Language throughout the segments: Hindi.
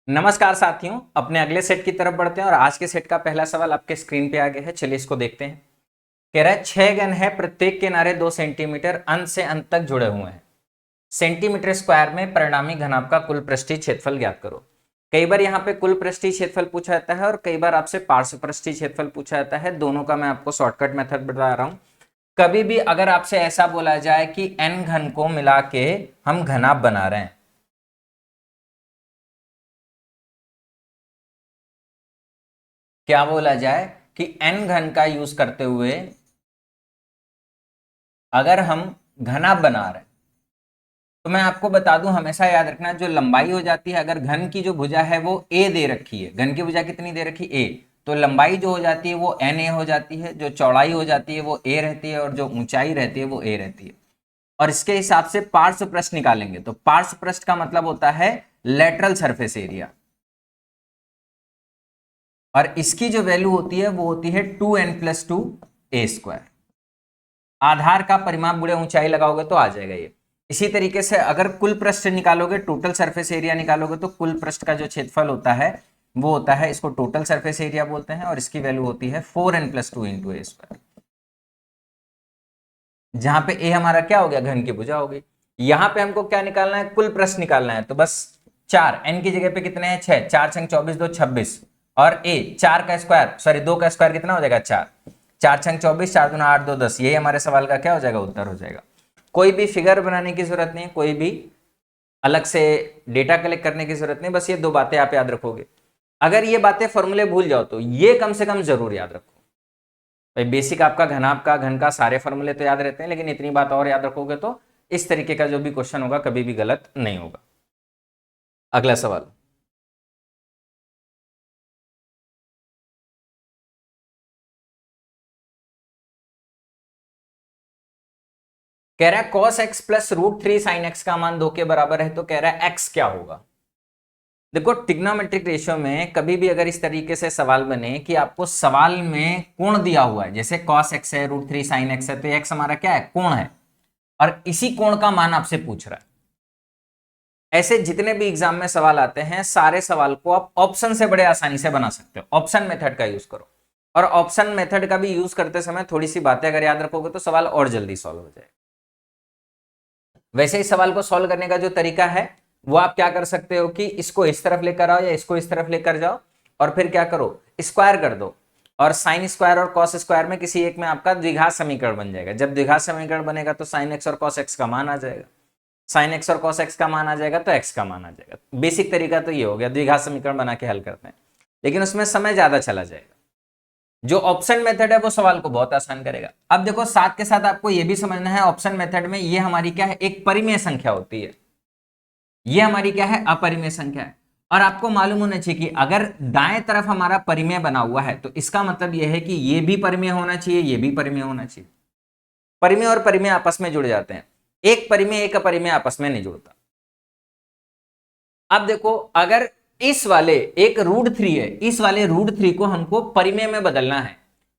नमस्कार साथियों, अपने अगले सेट की तरफ बढ़ते हैं और आज के सेट का पहला सवाल आपके स्क्रीन पे आ गया है। चलिए इसको देखते हैं। कह रहा है 6 घन है, प्रत्येक किनारे 2 सेंटीमीटर अंत से अंत तक जुड़े हुए हैं। सेंटीमीटर स्क्वायर में परिणामी घनाभ का कुल पृष्ठीय क्षेत्रफल ज्ञात करो। कई बार यहाँ पे कुल पृष्ठीय क्षेत्रफल पूछा जाता है और कई बार आपसे पार्श्व पृष्ठीय क्षेत्रफल पूछा जाता है। दोनों का मैं आपको शॉर्टकट मेथड बता रहा हूँ। कभी भी अगर आपसे ऐसा बोला जाए कि n घन को मिला के हम घनाभ बना रहे हैं, क्या बोला जाए कि n घन का यूज करते हुए अगर हम घनाभ बना रहे हैं तो मैं आपको बता दूं, हमेशा याद रखना, जो लंबाई हो जाती है, अगर घन की जो भुजा है वो a दे रखी है, घन की भुजा कितनी दे रखी a, तो लंबाई जो हो जाती है वो na हो जाती है, जो चौड़ाई हो जाती है वो a रहती है और जो ऊंचाई रहती है वो a रहती है। और इसके हिसाब से पार्श्व पृष्ठ निकालेंगे तो पार्श्व पृष्ठ का मतलब होता है लेटरल सरफेस एरिया, और इसकी जो वैल्यू होती है वो होती है 2n+2 a²। आधार का परिमाप गुणे ऊंचाई लगाओगे तो आ जाएगा ये। इसी तरीके से अगर कुल पृष्ठ निकालोगे, टोटल सरफेस एरिया निकालोगे, तो कुल पृष्ठ का जो क्षेत्रफल होता है वो होता है, इसको टोटल सरफेस एरिया बोलते हैं और इसकी वैल्यू होती है 4n+2 × a²। जहां पे a हमारा क्या हो गया, घन की भुजा हो गई। यहां पे हमको क्या निकालना है, कुल पृष्ठ निकालना है, तो बस 4 n की जगह पे कितने हैं 6, 4 छंग 24, 2 26, और a 4 का स्क्वायर, सॉरी 2 का स्क्वायर कितना हो जाएगा 4, 4 छंग 24, 4 दूना 8, 2 10। यही हमारे सवाल का क्या हो जाएगा, उत्तर हो जाएगा। कोई भी फिगर बनाने की जरूरत नहीं है, कोई भी अलग से डेटा कलेक्ट करने की जरूरत नहीं, बस ये दो बातें आप याद रखोगे। अगर ये बातें फॉर्मूले भूल जाओ तो ये कम से कम जरूर याद रखो। भाई बेसिक आपका घनाभ का, घन का सारे फॉर्मूले तो याद रहते हैं, लेकिन इतनी बात और याद रखोगे तो इस तरीके का जो भी क्वेश्चन होगा कभी भी गलत नहीं होगा। अगला सवाल, कह रहा है cos x plus √3 sin x का मान 2 के बराबर है, तो कह रहा है x क्या होगा। देखो ट्रिग्नोमेट्रिक रेशियो में कभी भी अगर इस तरीके से सवाल बने कि आपको सवाल में कोण दिया हुआ है, जैसे cos x है, √3 sin x है, तो x हमारा क्या है, कोण है, और इसी कोण का मान आपसे पूछ रहा है। ऐसे जितने भी एग्जाम में सवाल आते हैं, सारे सवाल को आप ऑप्शन से बड़े आसानी से बना सकते हो। ऑप्शन मेथड का यूज करो, और ऑप्शन मेथड का भी यूज करते समय थोड़ी सी बातें अगर याद रखोगे तो सवाल और जल्दी सॉल्व हो जाएगा। वैसे इस सवाल को सॉल्व करने का जो तरीका है वो आप क्या कर सकते हो कि इसको इस तरफ लेकर आओ या इसको इस तरफ लेकर जाओ, और फिर क्या करो, स्क्वायर कर दो, और साइन स्क्वायर और कॉस स्क्वायर में किसी एक में आपका द्विघात समीकरण बन जाएगा। जब द्विघात समीकरण बनेगा तो साइन एक्स और कॉस एक्स का मान आ जाएगा, साइन एक्स और कॉस एक्स का मान आ जाएगा तो एक्स का मान आ जाएगा। बेसिक तरीका तो ये हो गया, द्विघात समीकरण बना के हल करते हैं, लेकिन उसमें समय ज्यादा चला जाएगा। जो ऑप्शन मेथड है वो सवाल को बहुत आसान करेगा। अब देखो साथ के साथ आपको यह भी समझना है, ऑप्शन मेथड में ये हमारी क्या है, एक परिमेय संख्या होती है, ये हमारी क्या है, अपरिमेय संख्या है। और आपको मालूम होना चाहिए कि अगर दाएं तरफ हमारा परिमेय बना हुआ है तो इसका मतलब यह है कि ये भी परिमेय होना चाहिए, ये भी परिमेय होना चाहिए। परिमेय और परिमेय आपस में जुड़ जाते हैं, एक परिमेय एक अपरिमेय आपस में नहीं जुड़ता। अब देखो अगर इस वाले एक √3 है, इस वाले √3 को हमको परिमेय में बदलना है,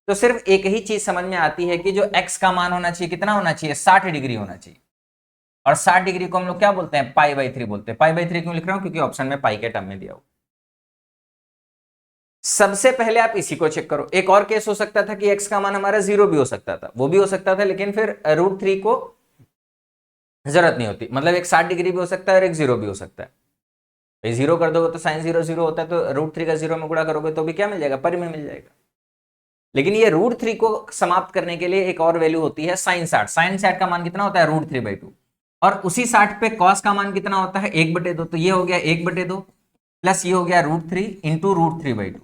तो सिर्फ एक ही चीज समझ में आती है कि जो x का मान होना चाहिए कितना होना चाहिए, 60 डिग्री होना चाहिए। और 60 डिग्री को हम लोग क्या बोलते हैं, π/3 बोलते हैं। π/3 क्यों लिख रहा हूं, क्योंकि ऑप्शन में पाई के टर्म में दिया हो। सबसे पहले आप इसी को चेक करो। एक और केस हो सकता था कि x का मान हमारा 0 भी हो सकता था, वो भी हो सकता था, लेकिन फिर √3 को जरूरत नहीं होती। मतलब एक 60 डिग्री भी हो सकता है और एक 0 भी हो सकता है। भाई 0 कर दोगे तो साइन 0 0 होता है, तो √3 का 0 में गुणा करोगे तो भी क्या मिल जाएगा, परिमेय मिल जाएगा। लेकिन ये √3 को समाप्त करने के लिए एक और वैल्यू होती है साइन 60। साइन 60 का मान कितना होता है, √3/2, और उसी 60 पे कॉस का मान कितना होता है, 1/2। तो ये हो गया 1/2 प्लस ये हो गया √3 इंटू √3/2।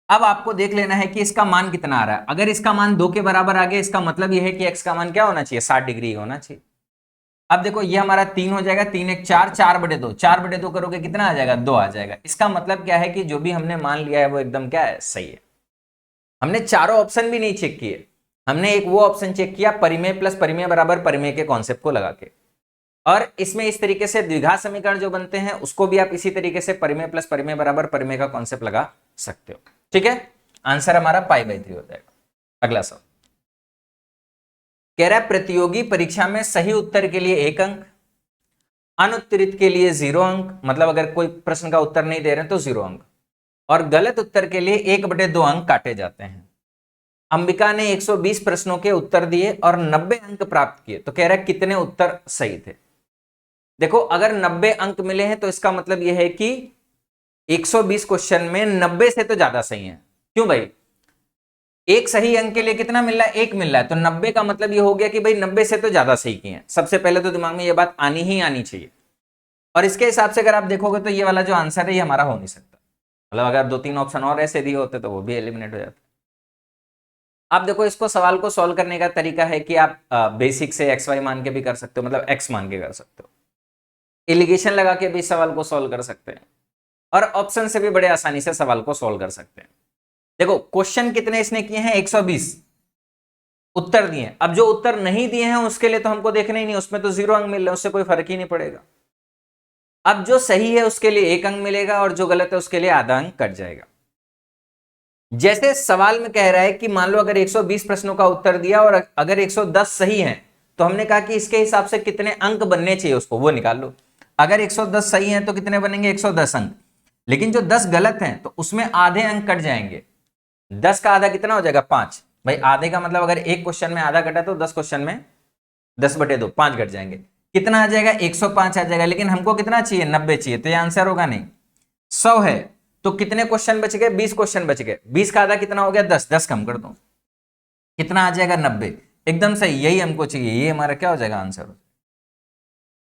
अब आपको देख लेना है कि इसका मान कितना आ रहा है। अगर इसका मान 2 के बराबर आ गया, इसका मतलब यह है कि x का मान क्या होना चाहिए, 60 डिग्री होना चाहिए। अब देखो ये हमारा 3 हो जाएगा, 3 1 4, 4/2, 4/2 करोगे कितना आ जाएगा, 2 आ जाएगा। इसका मतलब क्या है कि जो भी हमने मान लिया है वो एकदम क्या है, सही है। हमने चारों ऑप्शन भी नहीं चेक किए, हमने एक वो ऑप्शन चेक किया परिमेय प्लस परिमेय बराबर परिमेय के कॉन्सेप्ट को लगा के। और इसमें इस तरीके से द्विघात समीकरण जो बनते हैं उसको भी आप इसी तरीके से परिमेय प्लस परिमेय बराबर परिमेय का कॉन्सेप्ट लगा सकते हो। ठीक है, आंसर हमारा π/3 हो जाएगा। अगला सवाल कह रहा है प्रतियोगी परीक्षा में सही उत्तर के लिए 1 अंक, अनुत्तरित के लिए 0 अंक, मतलब अगर कोई प्रश्न का उत्तर नहीं दे रहे हैं तो 0 अंक, और गलत उत्तर के लिए 1/2 अंक काटे जाते हैं। अंबिका ने 120 प्रश्नों के उत्तर दिए और 90 अंक प्राप्त किए, तो कह रहा है कितने उत्तर सही थे। देखो अगर 90 अंक मिले हैं तो इसका मतलब यह है कि 120 क्वेश्चन में 90 से तो ज्यादा सही है। क्यों भाई, एक सही अंक के लिए कितना मिल रहा है, 1 मिल रहा है, तो 90 का मतलब ये हो गया कि भाई 90 से तो ज्यादा सही किए हैं। सबसे पहले तो दिमाग में ये बात आनी ही आनी चाहिए। और इसके हिसाब से अगर आप देखोगे तो ये वाला जो आंसर है ये हमारा हो नहीं सकता, मतलब अगर 2-3 ऑप्शन और ऐसे दिए होते तो वो भी एलिमिनेट हो जाते। आप देखो इसको सवाल को सॉल्व करने का तरीका है कि आप बेसिक से एक्स वाई मान के भी कर सकते हो, मतलब एक्स मान के कर सकते हो, एलिगेशन लगा के भी सवाल को सॉल्व कर सकते हैं, और ऑप्शन से भी बड़े आसानी से सवाल को सॉल्व कर सकते हैं। देखो क्वेश्चन कितने इसने किए हैं, 120 उत्तर दिए। अब जो उत्तर नहीं दिए हैं उसके लिए तो हमको देखना ही नहीं, उसमें तो 0 अंक मिल रहे हैं, उससे कोई फर्क ही नहीं पड़ेगा। अब जो सही है उसके लिए 1 अंक मिलेगा और जो गलत है उसके लिए आधा अंक कट जाएगा। जैसे सवाल में कह रहा है कि मान लो अगर 120 प्रश्नों का उत्तर दिया और अगर 110 सही है, तो हमने कहा कि इसके हिसाब से कितने अंक बनने चाहिए उसको वो निकाल लो। अगर 110 सही है तो कितने बनेंगे, 110 अंक। लेकिन जो 10 गलत हैं तो उसमें आधे अंक कट जाएंगे। 10 का आधा कितना हो जाएगा, 5। भाई आधे का मतलब अगर एक क्वेश्चन में आधा कटा तो 10 क्वेश्चन में 10/2 5 कट जाएंगे। कितना आ जाएगा, 105 आ जाएगा। लेकिन हमको कितना चाहिए, 90 चाहिए, तो ये आंसर होगा नहीं। 100 है तो कितने क्वेश्चन बच गए, 20 क्वेश्चन बच गए। 20 का आधा कितना हो गया, 10। 10 कम कर दो, कितना आ जाएगा, 90। एकदम सही, यही हमको चाहिए, ये हमारा क्या हो जाएगा आंसर।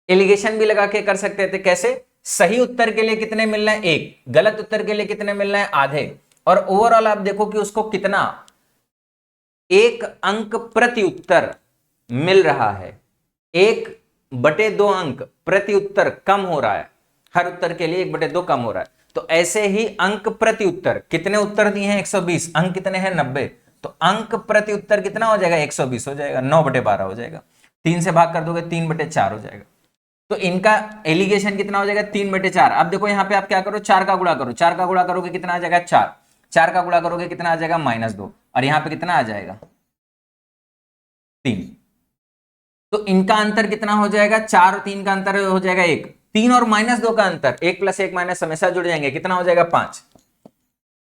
एलिगेशन भी लगा के कर सकते थे, कैसे, सही उत्तर के लिए कितने मिलना है, 1, गलत उत्तर के लिए कितने मिलना है, आधे। और ओवरऑल आप देखो कि उसको कितना 1 अंक प्रति उत्तर मिल रहा है, 1/2 अंक प्रति उत्तर कम हो रहा है, हर उत्तर के लिए 1/2 कम हो रहा है। तो ऐसे ही अंक प्रति उत्तर, कितने उत्तर दिए हैं, 120, अंक कितने हैं, 90, तो अंक प्रति उत्तर कितना हो जाएगा, 120 हो जाएगा, 9/12 हो जाएगा। 3 से भाग कर दोगे 3/4 हो जाएगा। तो इनका एलिगेशन कितना हो जाएगा, 3/4। अब देखो यहाँ पे आप क्या करो, 4 का गुणा करो, 4 का गुणा करोगे कितना आ जाएगा, 4, 4 का गुणा करोगे कितना आ जाएगा, -2, और यहाँ पे कितना आ जाएगा, 3। तो इनका अंतर कितना हो जाएगा, 4 और 3 का अंतर हो जाएगा 1, 3 और -2 का अंतर, 1 + 1 माइनस हमेशा जुड़ जाएंगे, कितना हो जाएगा, 5।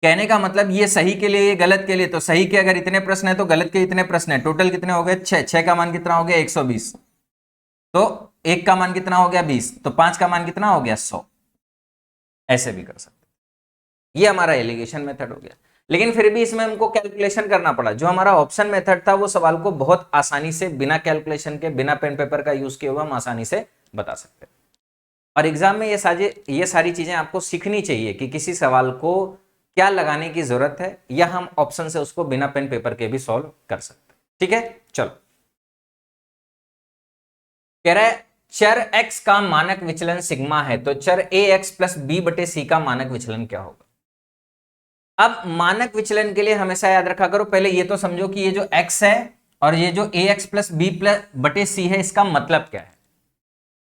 कहने का मतलब ये सही के लिए, ये गलत के लिए, तो सही के अगर इतने प्रश्न है तो गलत के इतने प्रश्न है, टोटल कितने हो गए, 6। 6 का मान कितना हो गया, 120, तो 1 का मान कितना हो गया, 20, तो 5 का मान कितना हो गया, 100। ऐसे भी कर सकते, ये हमारा एलिगेशन मेथड हो गया। लेकिन फिर भी इसमें हमको कैलकुलेशन करना पड़ा। जो हमारा ऑप्शन मेथड था वो सवाल को बहुत आसानी से बिना कैलकुलेशन के, बिना पेन पेपर का यूज किए हुए हम आसानी से बता सकते हैं। और एग्जाम में ये सारी चीजें आपको सीखनी चाहिए कि किसी सवाल को क्या लगाने की जरूरत है, या हम ऑप्शन से उसको बिना पेन पेपर के भी सॉल्व कर सकते हैं। ठीक है, चलो। कह रहा है चर x का मानक विचलन सिग्मा है, तो चर ax + b/c का मानक विचलन क्या होगा। अब मानक विचलन के लिए हमेशा याद रखा करो, पहले ये तो समझो कि ये जो x है और ये जो ax + b/c है, इसका मतलब क्या है।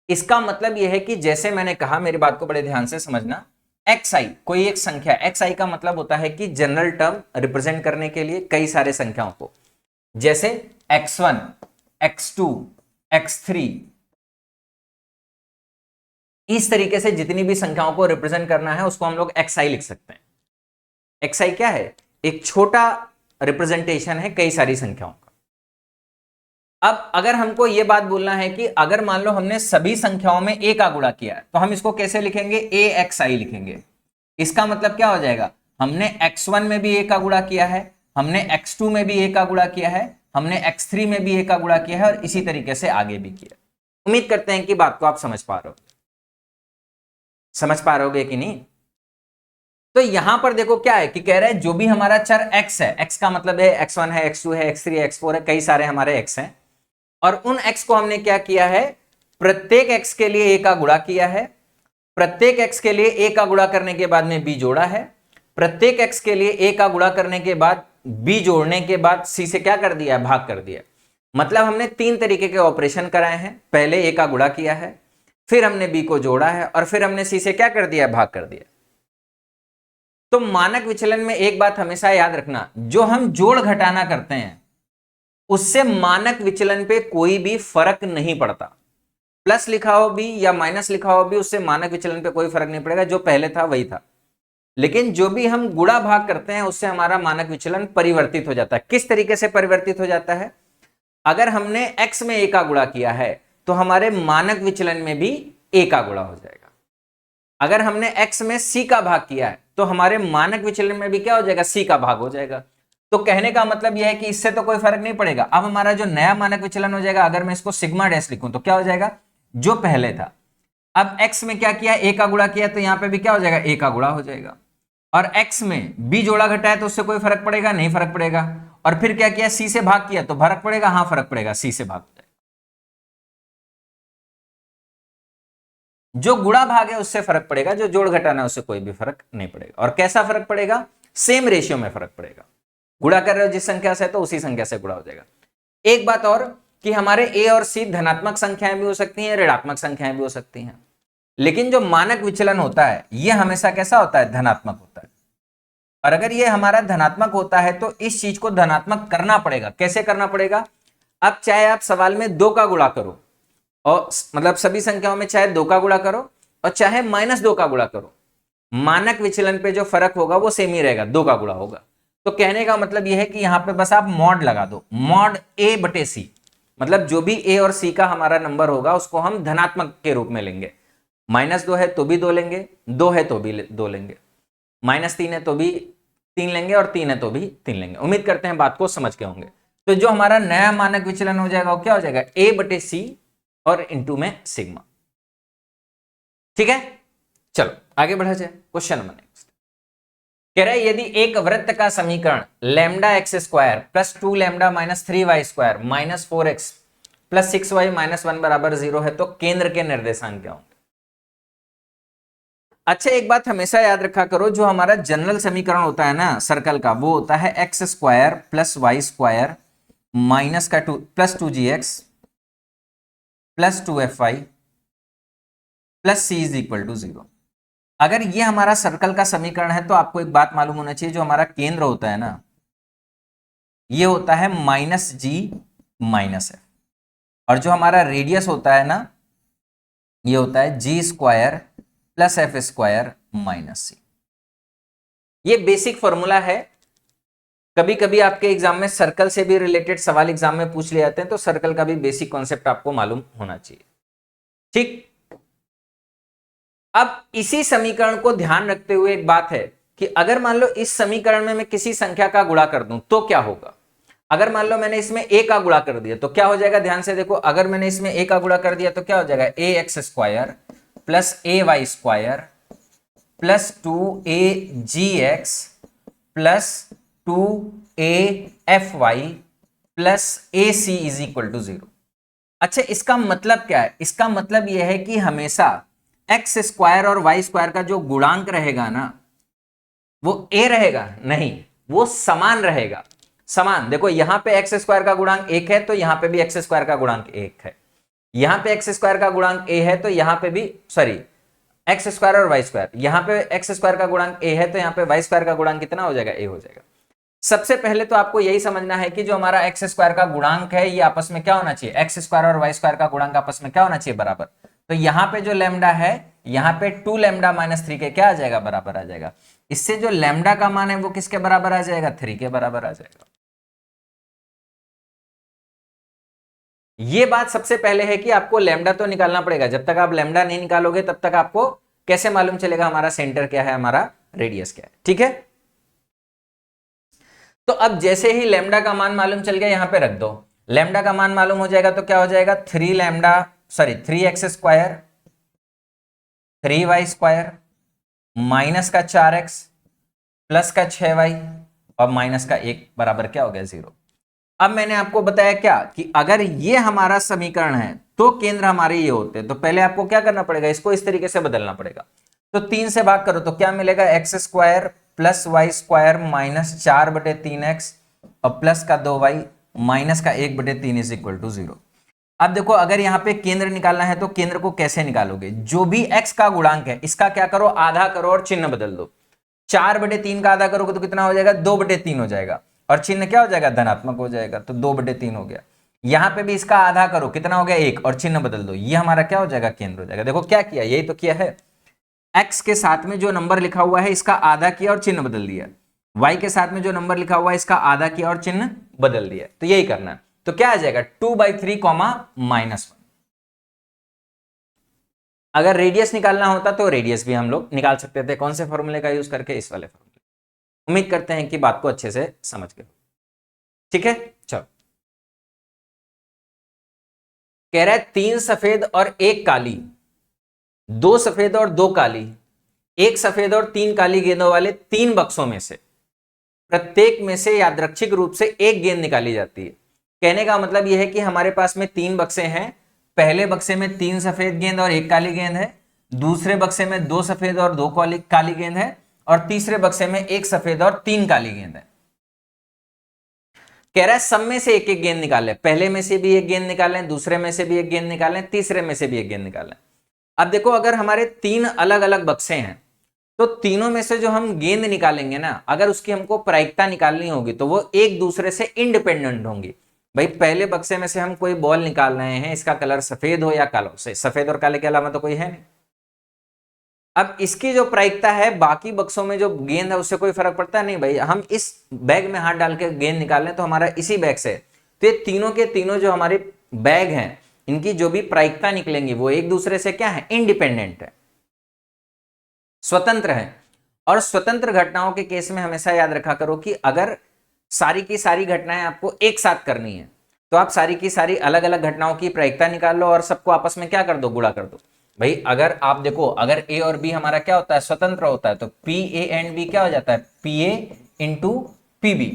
इसका मतलब यह है कि जैसे मैंने कहा, मेरी बात को बड़े ध्यान से समझना, xi कोई एक संख्या, xi का मतलब होता है कि जनरल टर्म रिप्रेजेंट करने के लिए कई सारे संख्याओं को, जैसे x1, x2, x3, इस तरीके से जितनी भी संख्याओं को रिप्रेजेंट करना है उसको हम लोग xi लिख सकते हैं। xi क्या है, एक छोटा रिप्रेजेंटेशन है कई सारी संख्याओं का। अब अगर हमको यह बात बोलना है कि अगर मान लो हमने सभी संख्याओं में a का गुणा किया है, तो हम इसको कैसे लिखेंगे, axi लिखेंगे। इसका मतलब क्या हो जाएगा, हमने x1 में भी a का गुणा किया है, हमने x2 में भी a का गुणा किया है, हमने x3 में भी a का गुणा किया है, और इसी तरीके से आगे भी किया। उम्मीद करते हैं कि बात को आप समझ पा रहे होगे कि नहीं। तो यहां पर देखो क्या है कि कह रहे हैं जो भी हमारा चर x है, x का मतलब है x1 है, x2 है, x3 है, x4 है, कई सारे हमारे x हैं, और उन x को हमने क्या किया है, प्रत्येक x के लिए a का गुणा किया है, प्रत्येक x के लिए a का गुणा करने के बाद में b जोड़ा है, प्रत्येक x के लिए a का गुणा करने के बाद b जोड़ने के बाद c से क्या कर दिया, भाग कर दिया। मतलब हमने 3 तरीके के ऑपरेशन कराए हैं, पहले a का गुणा किया है, फिर हमने b को जोड़ा है, और फिर हमने c से क्या कर दिया, भाग कर दिया। तो मानक विचलन में एक बात हमेशा याद रखना, जो हम जोड़ घटाना करते हैं उससे मानक विचलन पे कोई भी फर्क नहीं पड़ता। प्लस लिखा हो भी या माइनस लिखा हो भी, उससे मानक विचलन पे कोई फर्क नहीं पड़ेगा, जो पहले था वही था। लेकिन जो भी हम गुणा भाग करते हैं उससे हमारा मानक विचलन परिवर्तित हो जाता है। किस तरीके से परिवर्तित हो जाता है? अगर हमने x में a का गुणा किया है तो हमारे मानक विचलन में भी a का गुणा हो जाएगा। अगर हमने x में c का भाग किया है तो हमारे मानक विचलन में भी क्या हो जाएगा? c का भाग हो जाएगा। तो कहने का मतलब यह है कि इससे तो कोई फर्क नहीं पड़ेगा। अब हमारा जो नया मानक विचलन हो जाएगा, अगर मैं इसको सिग्मा डैश लिखूं तो क्या हो जाएगा? जो पहले था। अब x में क्या किया? a का गुणा किया, तो यहां पे भी क्या हो जाएगा? a का गुणा हो जाएगा। और x में b जोड़ा घटा है तो उससे कोई फर्क पड़ेगा? नहीं फर्क पड़ेगा। और फिर क्या किया? c से भाग किया तो फर्क पड़ेगा? हाँ फर्क पड़ेगा, c से भाग हो जाएगा। जो गुणा भाग है उससे फर्क पड़ेगा, जो जोड़ घटाना है उससे कोई भी फर्क नहीं पड़ेगा। और कैसा फर्क पड़ेगा? सेम रेशियो में फर्क पड़ेगा। गुणा कर रहे हो जिस संख्या से तो उसी संख्या से गुणा हो जाएगा। एक बात और कि हमारे a और c धनात्मक संख्याएं भी हो सकती हैं, ऋणात्मक संख्याएं भी हो सकती हैं, लेकिन जो मानक विचलन होता है यह हमेशा कैसा होता है? धनात्मक होता है। और अगर ये हमारा धनात्मक होता है तो इस चीज को धनात्मक करना पड़ेगा। कैसे करना पड़ेगा? अब चाहे आप सवाल में 2 का गुणा करो, और मतलब सभी संख्याओं में चाहे 2 का गुणा करो और चाहे -2 का गुणा करो, मानक विचलन पे जो फर्क होगा वो सेम ही रहेगा, 2 का गुणा होगा। तो कहने का मतलब यह है कि यहां पे बस आप मॉड लगा दो, मॉड a बटे सी, मतलब जो भी a और c का हमारा नंबर होगा उसको हम धनात्मक के रूप में लेंगे। -2 है तो भी 2 लेंगे, 2 है तो भी 2 लेंगे, -3 है तो भी 3 लेंगे, और 3 है तो भी 3 लेंगे। उम्मीद करते हैं बात को समझ के होंगे। तो जो हमारा नया मानक विचलन हो जाएगा वो क्या हो जाएगा? a बटे सी और इंटू में सिग्मा। ठीक है, चलो आगे बढ़ा जाए। क्वेश्चन नंबर नेक्स्ट कह रहा है, यदि एक वृत्त का समीकरण lambda x square plus 2 lambda minus 3y square minus 4x plus 6y minus 1 बराबर 0 है तो केंद्र के निर्देशांक क्या होंगे? अच्छा, एक बात हमेशा याद रखा करो, जो हमारा जनरल समीकरण होता है ना सर्कल का, वो होता है x square plus y square minus का 2 plus 2gx plus 2fy plus c is equal to 0। अगर ये हमारा सर्कल का समीकरण है तो आपको एक बात मालूम होना चाहिए, जो हमारा केंद्र होता है ना ये होता है -g -f, और जो हमारा रेडियस होता है ना ये होता है g square plus F square minus C. ये बेसिक फॉर्मूला है। कभी कभी आपके एग्जाम में सर्कल से भी रिलेटेड सवाल एग्जाम में पूछ लिए जाते हैं, तो सर्कल का भी बेसिक कॉन्सेप्ट आपको मालूम होना चाहिए। ठीक, अब इसी समीकरण को ध्यान रखते हुए एक बात है कि अगर मान लो इस समीकरण में मैं किसी संख्या का गुणा कर दूं तो क्या होगा? अगर मान लो मैंने इसमें a का गुणा कर दिया तो क्या हो जाएगा? ध्यान से देखो, अगर मैंने इसमें a का गुणा कर दिया तो क्या हो जाएगा? ax square plus ay square plus 2agx plus 2afy plus ac is equal to 0। अच्छा, इसका मतलब क्या है? इसका मतलब यह है कि हमेशा एक्स स्क्वायर और वाई स्क्वायर का जो गुणांक रहेगा ना वो a रहेगा नहीं, वो समान रहेगा। समान, देखो यहां पे एक्स स्क्वायर का गुणांक 1 है तो यहां पे भी एक्स स्क्वायर का गुणांक 1 है, यहां पे एक्स स्क्वायर का गुणांक a है तो यहां पे भी सॉरी एक्स स्क्वायर और वाई स्क्वायर, यहां पे एक्स स्क्वायर का गुणांक a है तो यहां पे वाई स्क्वायर का गुणांक कितना हो जाएगा? a हो जाएगा। सबसे पहले तो आपको यही समझना है कि जो हमारा एक्स स्क्वायर का गुणांक है ये आपस में क्या होना चाहिए? एक्स स्क्वायर और वाई स्क्वायर का गुणांक आपस में क्या होना चाहिए? बराबर। तो यहां पे जो लैम्डा है यहां पे 2 लैम्डा माइनस 3 के क्या आ जाएगा? बराबर आ जाएगा। इससे जो लैम्डा का मान है वो किसके बराबर आ जाएगा? 3 के बराबर आ जाएगा। ये बात सबसे पहले है कि आपको लैम्डा तो निकालना पड़ेगा। जब तक आप लैम्डा नहीं निकालोगे तब तक आपको कैसे मालूम चलेगा हमारा सेंटर क्या है, हमारा रेडियस क्या है? ठीक है, तो अब जैसे ही लैम्डा का मान मालूम चल गया यहां पे रख दो। लैम्डा का मान मालूम हो जाएगा तो क्या हो जाएगा? 3x square 3y square minus का 4x प्लस का 6y और माइनस का 1 बराबर क्या हो गया? 0। अब मैंने आपको बताया क्या कि अगर ये हमारा समीकरण है तो केंद्र हमारे ये होते हैं, तो पहले आपको क्या करना पड़ेगा? इसको इस तरीके से बदलना पड़ेगा। तो 3 से भाग करो तो क्या मिलेगा? X square plus y square minus 4/3x और प्लस का 2y माइनस का 1/3 इज इक्वल टू 0। अब देखो, अगर यहां पे केंद्र निकालना है तो केंद्र को कैसे निकालोगे? जो भी x का गुणांक है इसका क्या करो? आधा करो और चिन्ह बदल दो। 4/3 का आधा करोगे तो कितना हो जाएगा? 2/3 हो जाएगा, और चिन्ह क्या हो जाएगा? धनात्मक हो जाएगा, तो 2/3 हो गया। यहां पे भी इसका आधा करो, कितना हो गया 1, और चिन्ह बदल दो, ये हमारा क्या हो जाएगा, केंद्र हो जाएगा। देखो क्या किया, यही तो किया है, x के साथ में जो नंबर लिखा हुआ है इसका आधा किया और चिन्ह बदल दिया, y के साथ में जो नंबर लिखा हुआ है इसका आधा किया और चिन्ह बदल दिया, तो यही करना है। तो क्या आ जाएगा 2/3 -1। अगर रेडियस निकालना होता तो रेडियस भी हम लोग निकाल सकते थे, कौन से फॉर्मूले का यूज करके, इस वाले फॉर्मूले। उम्मीद करते हैं कि बात को अच्छे से समझ गए। ठीक है, चलो। कह रहा है 3 सफेद और 1 काली, 2 सफेद और 2 काली, 1 सफेद और 3 काली गेंदों वाले 3 बक्सों में से प्रत्येक में से यादृच्छिक रूप से 1 गेंद निकाली जाती है। कहने का मतलब यह है कि हमारे पास में 3 बक्से हैं, पहले बक्से में 3 सफेद गेंद और 1 काली गेंद है, दूसरे बक्से में 2 सफेद और 2 काली गेंद है, और तीसरे बक्से में 1 सफेद और 3 काली गेंद है। कह रहा है सब में से 1-1 गेंद निकाल लें, पहले में से भी 1 गेंद निकालें, दूसरे में से भी 1 गेंद निकालें, तीसरे में से भी 1 गेंद निकालें। अब देखो अगर हमारे 3 अलग अलग बक्से हैं तो तीनों में से जो हम गेंद निकालेंगे ना, अगर उसकी हमको प्रायिकता निकालनी होगी तो वो एक दूसरे से इंडिपेंडेंट होंगी। भाई पहले बक्से में से हम कोई बॉल निकाल रहे हैं, इसका कलर सफेद हो या काला, से सफेद और काले के अलावा तो कोई है नहीं। अब इसकी जो प्रायिकता है बाकी बक्सों में जो गेंद है उससे कोई फर्क पड़ता है नहीं। भाई हम इस बैग में हाथ डाल के गेंद निकाल लें तो हमारा इसी बैग से, तो ये तीनों के तीनों जो हमारे बैग हैं इनकी जो भी प्रायिकता निकलेंगी वो एक दूसरे से क्या है, इंडिपेंडेंट है, स्वतंत्र है। और स्वतंत्र घटनाओं के केस में हमेशा याद रखा करो कि अगर सारी की सारी घटनाएं आपको एक साथ करनी है तो आप सारी की सारी अलग अलग घटनाओं की प्रायिकता निकाल लो और सबको आपस में क्या कर दो, गुणा कर दो। भाई अगर आप देखो, अगर ए और बी हमारा क्या होता है, स्वतंत्र होता है, तो पी ए एंड बी क्या हो जाता है, P A into P B.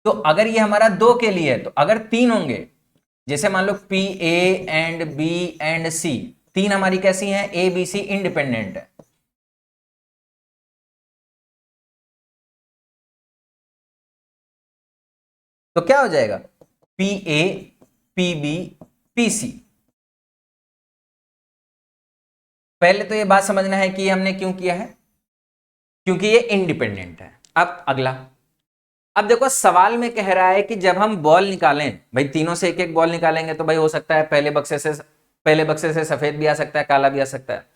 तो अगर ये हमारा 2 के लिए है, तो अगर 3 होंगे, जैसे मान लो P A and B and C, 3 हमारी कैसी हैं, ए बी सी इंडिपेंडेंट है, तो क्या हो जाएगा, P A P B P C. पहले तो ये बात समझना है कि हमने क्यों किया है, क्योंकि ये इंडिपेंडेंट है। अब अगला, अब देखो सवाल में कह रहा है कि जब हम बॉल निकालें, भाई तीनों से एक एक बॉल निकालेंगे तो भाई हो सकता है पहले बक्से से सफेद भी आ सकता है, काला भी आ सकता है,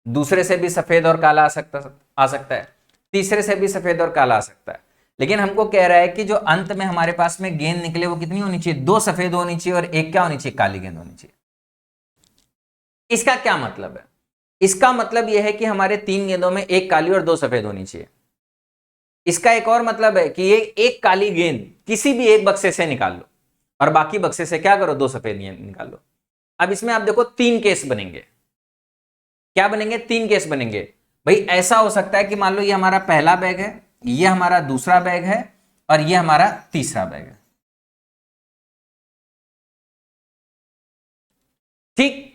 दूसरे से भी सफेद और काला आ सकता है, तीसरे से भी सफेद और काला आ सकता है। लेकिन हमको कह रहा है कि जो अंत में हमारे पास में गेंद निकले वो कितनी होनी चाहिए, 2 सफेद होनी चाहिए और 1 क्या होनी चाहिए, काली गेंद होनी चाहिए। इसका क्या मतलब है, इसका मतलब यह है कि हमारे 3 गेंदों में 1 काली और 2 सफेद होनी चाहिए। इसका एक और मतलब है कि ये 1 काली गेंद किसी भी एक बक्से से निकाल लो और बाकी बक्से से क्या करो, 2 सफेद गेंद निकाल लो। अब इसमें आप देखो 3 केस बनेंगे, क्या बनेंगे, 3 केस बनेंगे। भाई ऐसा हो सकता है कि मान लो ये हमारा पहला बैग है, ये हमारा दूसरा बैग है और ये हमारा तीसरा बैग है, ठीक।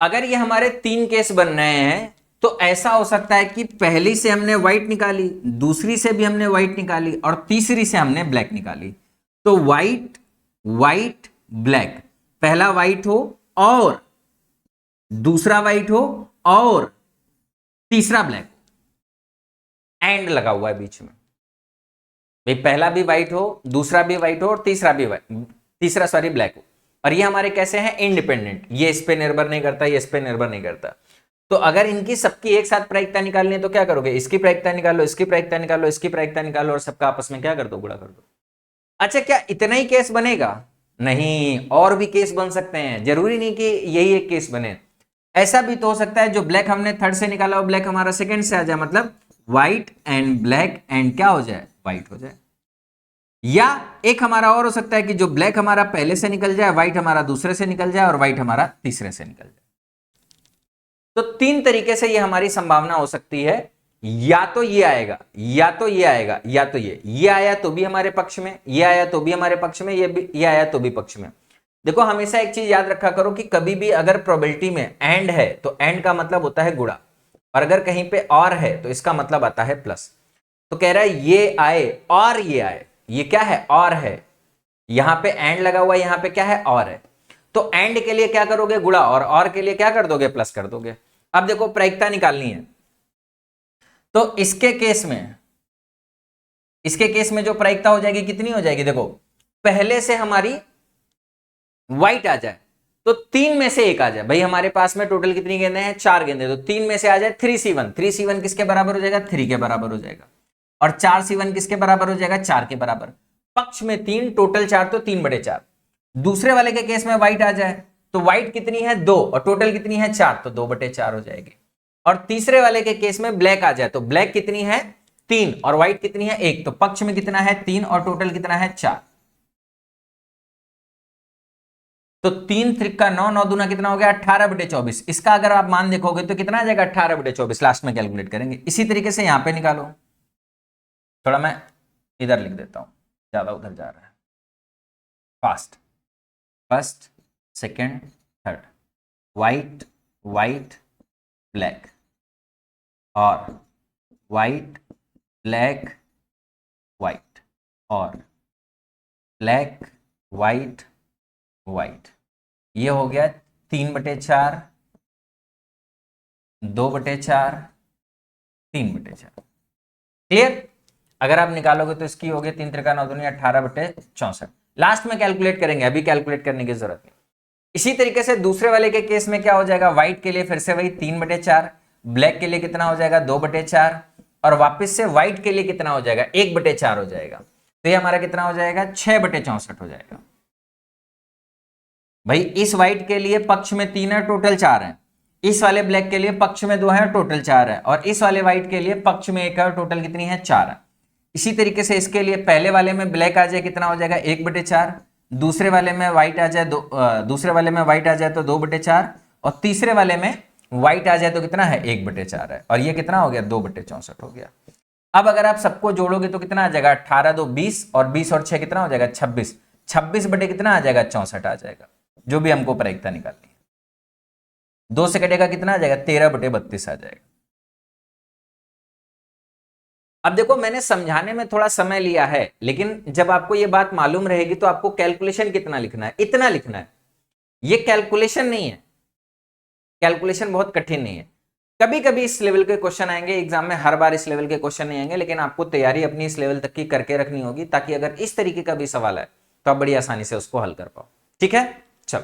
अगर ये हमारे 3 केस बन रहे हैं तो ऐसा हो सकता है कि पहली से हमने व्हाइट निकाली, दूसरी से भी हमने व्हाइट निकाली और तीसरी से हमने ब्लैक निकाली। तो व्हाइट व्हाइट ब्लैक, पहला व्हाइट हो और दूसरा व्हाइट हो और तीसरा ब्लैक, एंड लगा हुआ है बीच में। भाई पहला भी व्हाइट हो, दूसरा भी व्हाइट हो और तीसरा ब्लैक हो। और ये हमारे कैसे हैं, इंडिपेंडेंट, ये इस पे निर्भर नहीं करता, ये इस पे निर्भर नहीं करता। तो अगर इनकी सबकी एक साथ प्रायिकता निकालनी है तो क्या करोगे, इसकी प्रायिकता निकालो, इसकी प्रायिकता निकालो, इसकी प्रायिकता निकालो और सबका आपस में क्या कर दो, गुणा कर दो। अच्छा क्या इतना ही केस बनेगा, नहीं, और भी केस बन सकते हैं, जरूरी नहीं कि यही एक केस बने। ऐसा भी तो हो सकता है जो ब्लैक हमने थर्ड से निकाला वो ब्लैक हमारा सेकंड से आ जाए, मतलब व्हाइट एंड ब्लैक एंड क्या हो जाए, व्हाइट हो जाए। या एक हमारा और हो सकता है कि जो ब्लैक हमारा पहले से निकल जाए, व्हाइट हमारा दूसरे से निकल जाए और व्हाइट हमारा तीसरे से निकल जाए। तो 3 तरीके से ये हमारी संभावना हो सकती है, या तो ये आएगा, या तो ये आएगा, या तो ये आया तो भी हमारे पक्ष में, ये आया तो भी हमारे पक्ष में, ये आया तो भी पक्ष में। देखो हमेशा एक चीज याद रखा करो कि कभी भी अगर प्रोबेबिलिटी में एंड है तो एंड का मतलब होता है गुणा, और अगर कहीं पे और है तो इसका मतलब आता है प्लस। तो कह रहा है ये आए और ये आए, ये क्या है, और है, यहां पे एंड लगा हुआ है, यहां पे क्या है, और है। तो एंड के लिए क्या करोगे, गुणा, और के लिए क्या कर दोगे, प्लस कर दोगे। अब देखो प्रायिकता निकालनी है, तो इसके केस में जो प्रायिकता हो जाएगी कितनी हो जाएगी, देखो पहले से हमारी व्हाइट आ जाए तो 3 में से एक आ जाए। भाई हमारे पास में टोटल कितनी गेंदें हैं? 4 गेंदें, तो 3 में से आ जाए 3C1। 3C1 किसके बराबर हो जाएगा? 3 के बराबर हो जाएगा। और 4C1 किसके बराबर हो जाएगा? 4 के बराबर। पक्ष में 3, टोटल 4, तो 3/4। दूसरे वाले के केस में व्हाइट आ जाए तो व्हाइट कितनी है? 2, और टोटल कितनी है? 4, तो 2/4 हो जाएगी। और तीसरे वाले के केस में ब्लैक आ जाए तो ब्लैक कितनी है? 3, और व्हाइट कितनी है? 1, तो पक्ष में कितना है? 3, और टोटल कितना है? 4। तो 3 त्रिका 9, 9 दूना कितना हो गया? 18/24। इसका अगर आप मान देखोगे तो कितना आ जाएगा? 18/24। लास्ट में कैलकुलेट करेंगे। इसी तरीके से यहां पे निकालो, थोड़ा मैं इधर लिख देता हूं, ज्यादा उधर जा रहा है। Fast, first, second, third, white, white, black, और व्हाइट, ब्लैक, व्हाइट, और ब्लैक, व्हाइट, व्हाइट। ये हो गया 3/4, 2/4, 3/4। क्लियर? अगर आप निकालोगे तो इसकी हो गई 3 त्रिका 9 दूनी 18/64। लास्ट में कैलकुलेट करेंगे, अभी कैलकुलेट करने की जरूरत नहीं। इसी तरीके से दूसरे वाले के केस में क्या हो जाएगा? व्हाइट के लिए फिर से वही 3/4, ब्लैक के लिए कितना हो जाएगा? 2/4, और वापस से व्हाइट के लिए कितना हो जाएगा? 1/4 हो जाएगा। तो ये हमारा कितना हो जाएगा? 6/64 हो जाएगा। भाई इस व्हाइट के लिए पक्ष में 3 है, टोटल 4 है। इस वाले ब्लैक के लिए पक्ष में 2 है, टोटल 4 है। और इस वाले व्हाइट के लिए पक्ष में 1 है, टोटल कितनी है? 4 है। इसी तरीके से इसके लिए पहले वाले में ब्लैक आ जाए कितना हो जाएगा? 1/4, दूसरे वाले में व्हाइट आ जाए दूसरे वाले में व्हाइट आ जाए तो 2/4, और तीसरे वाले में व्हाइट आ जाए तो कितना है? 1/4 है। और ये कितना हो गया? 2/64 हो गया। अब अगर आप सबको जोड़ोगे तो कितना आ जाएगा? 18 2 20, और 20 और 6 कितना हो जाएगा? 26। 26 बटे कितना आ जाएगा? 64 आ जाएगा, जो भी हमको प्रायिकता निकालनी है। 2 से कटेगा कितना आ जाएगा? 13/32 आ जाएगा। अब देखो मैंने समझाने में थोड़ा समय लिया है, लेकिन जब आपको ये बात मालूम रहेगी तो आपको कैलकुलेशन कितना लिखना है? इतना लिखना है। ये कैलकुलेशन नहीं है, कैलकुलेशन बहुत कठिन नहीं है। कभी कभी इस लेवल के क्वेश्चन आएंगे एग्जाम में, हर बार इस लेवल के क्वेश्चन नहीं आएंगे, लेकिन आपको तैयारी अपनी इस लेवल तक की करके रखनी होगी, ताकि अगर इस तरीके का भी सवाल है तो आप बड़ी आसानी से उसको हल कर पाओ। ठीक है, चलो।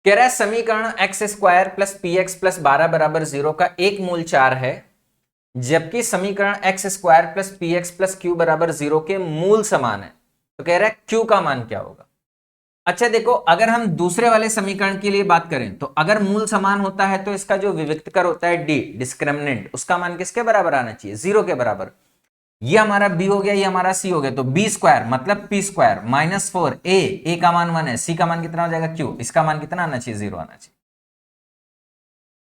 कह रहा है समीकरण x² प्लस px प्लस 12 बराबर 0 का एक मूल 4 है, जबकि समीकरण x² plus px plus q बराबर 0 के मूल समान है। तो कह रहा है q का मान क्या होगा? अच्छा देखो, अगर हम दूसरे वाले समीकरण के लिए बात करें तो अगर मूल समान होता है तो इसका जो विविक्तकर होता है d, डिस्क्रिमिनेंट, उसका मान किसके बराबर आना चाहिए? 0 के बराबर। ये हमारा b हो गया, ये हमारा c हो गया, तो b² मतलब p² माइनस 4 a का मान 1 है, c का मान कितना हो जाएगा? q, इसका मान कितना आना चाहिए? 0 आना चाहिए।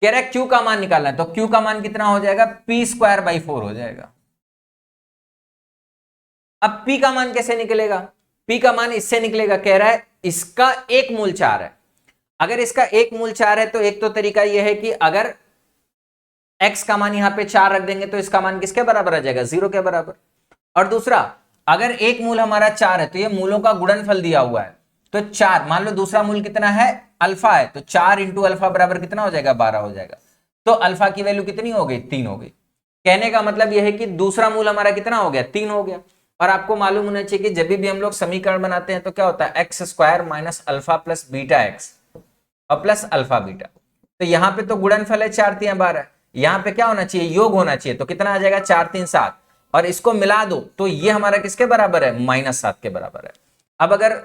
कह रहा है q का मान निकालना है, तो q का मान कितना हो जाएगा? p²/4 हो जाएगा। अब p का मान कैसे निकलेगा? p का मान इससे निकलेगा, कह रहा है इसका एक मूल 4 है। अगर इसका एक मूल 4 है तो एक तो तरीका यह है कि अगर x का मान यहां पे 4 रख देंगे तो इसका मान किसके बराबर आ जाएगा? 0 के बराबर। और दूसरा, अगर एक मूल हमारा 4 है तो ये मूलों का गुणनफल दिया हुआ है, तो 4, मान लो दूसरा मूल कितना है? अल्फा है, तो 4 इंटू अल्फा बराबर कितना हो जाएगा? 12 हो जाएगा। तो अल्फा की वैल्यू कितनी हो गई? 3 हो गई। कहने का मतलब यह है कि दूसरा मूल हमारा कितना हो गया? 3 हो गया। और आपको मालूम होना चाहिए कि जब भी हम लोग समीकरण बनाते हैं तो क्या होता है? x² minus alpha plus beta x और प्लस अल्फा बीटा। तो यहां पे तो गुणनफल है 4 3 12, यहां पे क्या होना चाहिए? योग होना चाहिए। तो कितना आ जाएगा? 4 3 7, और इसको मिला दो तो ये हमारा किसके बराबर है? -7 के बराबर है। अब अगर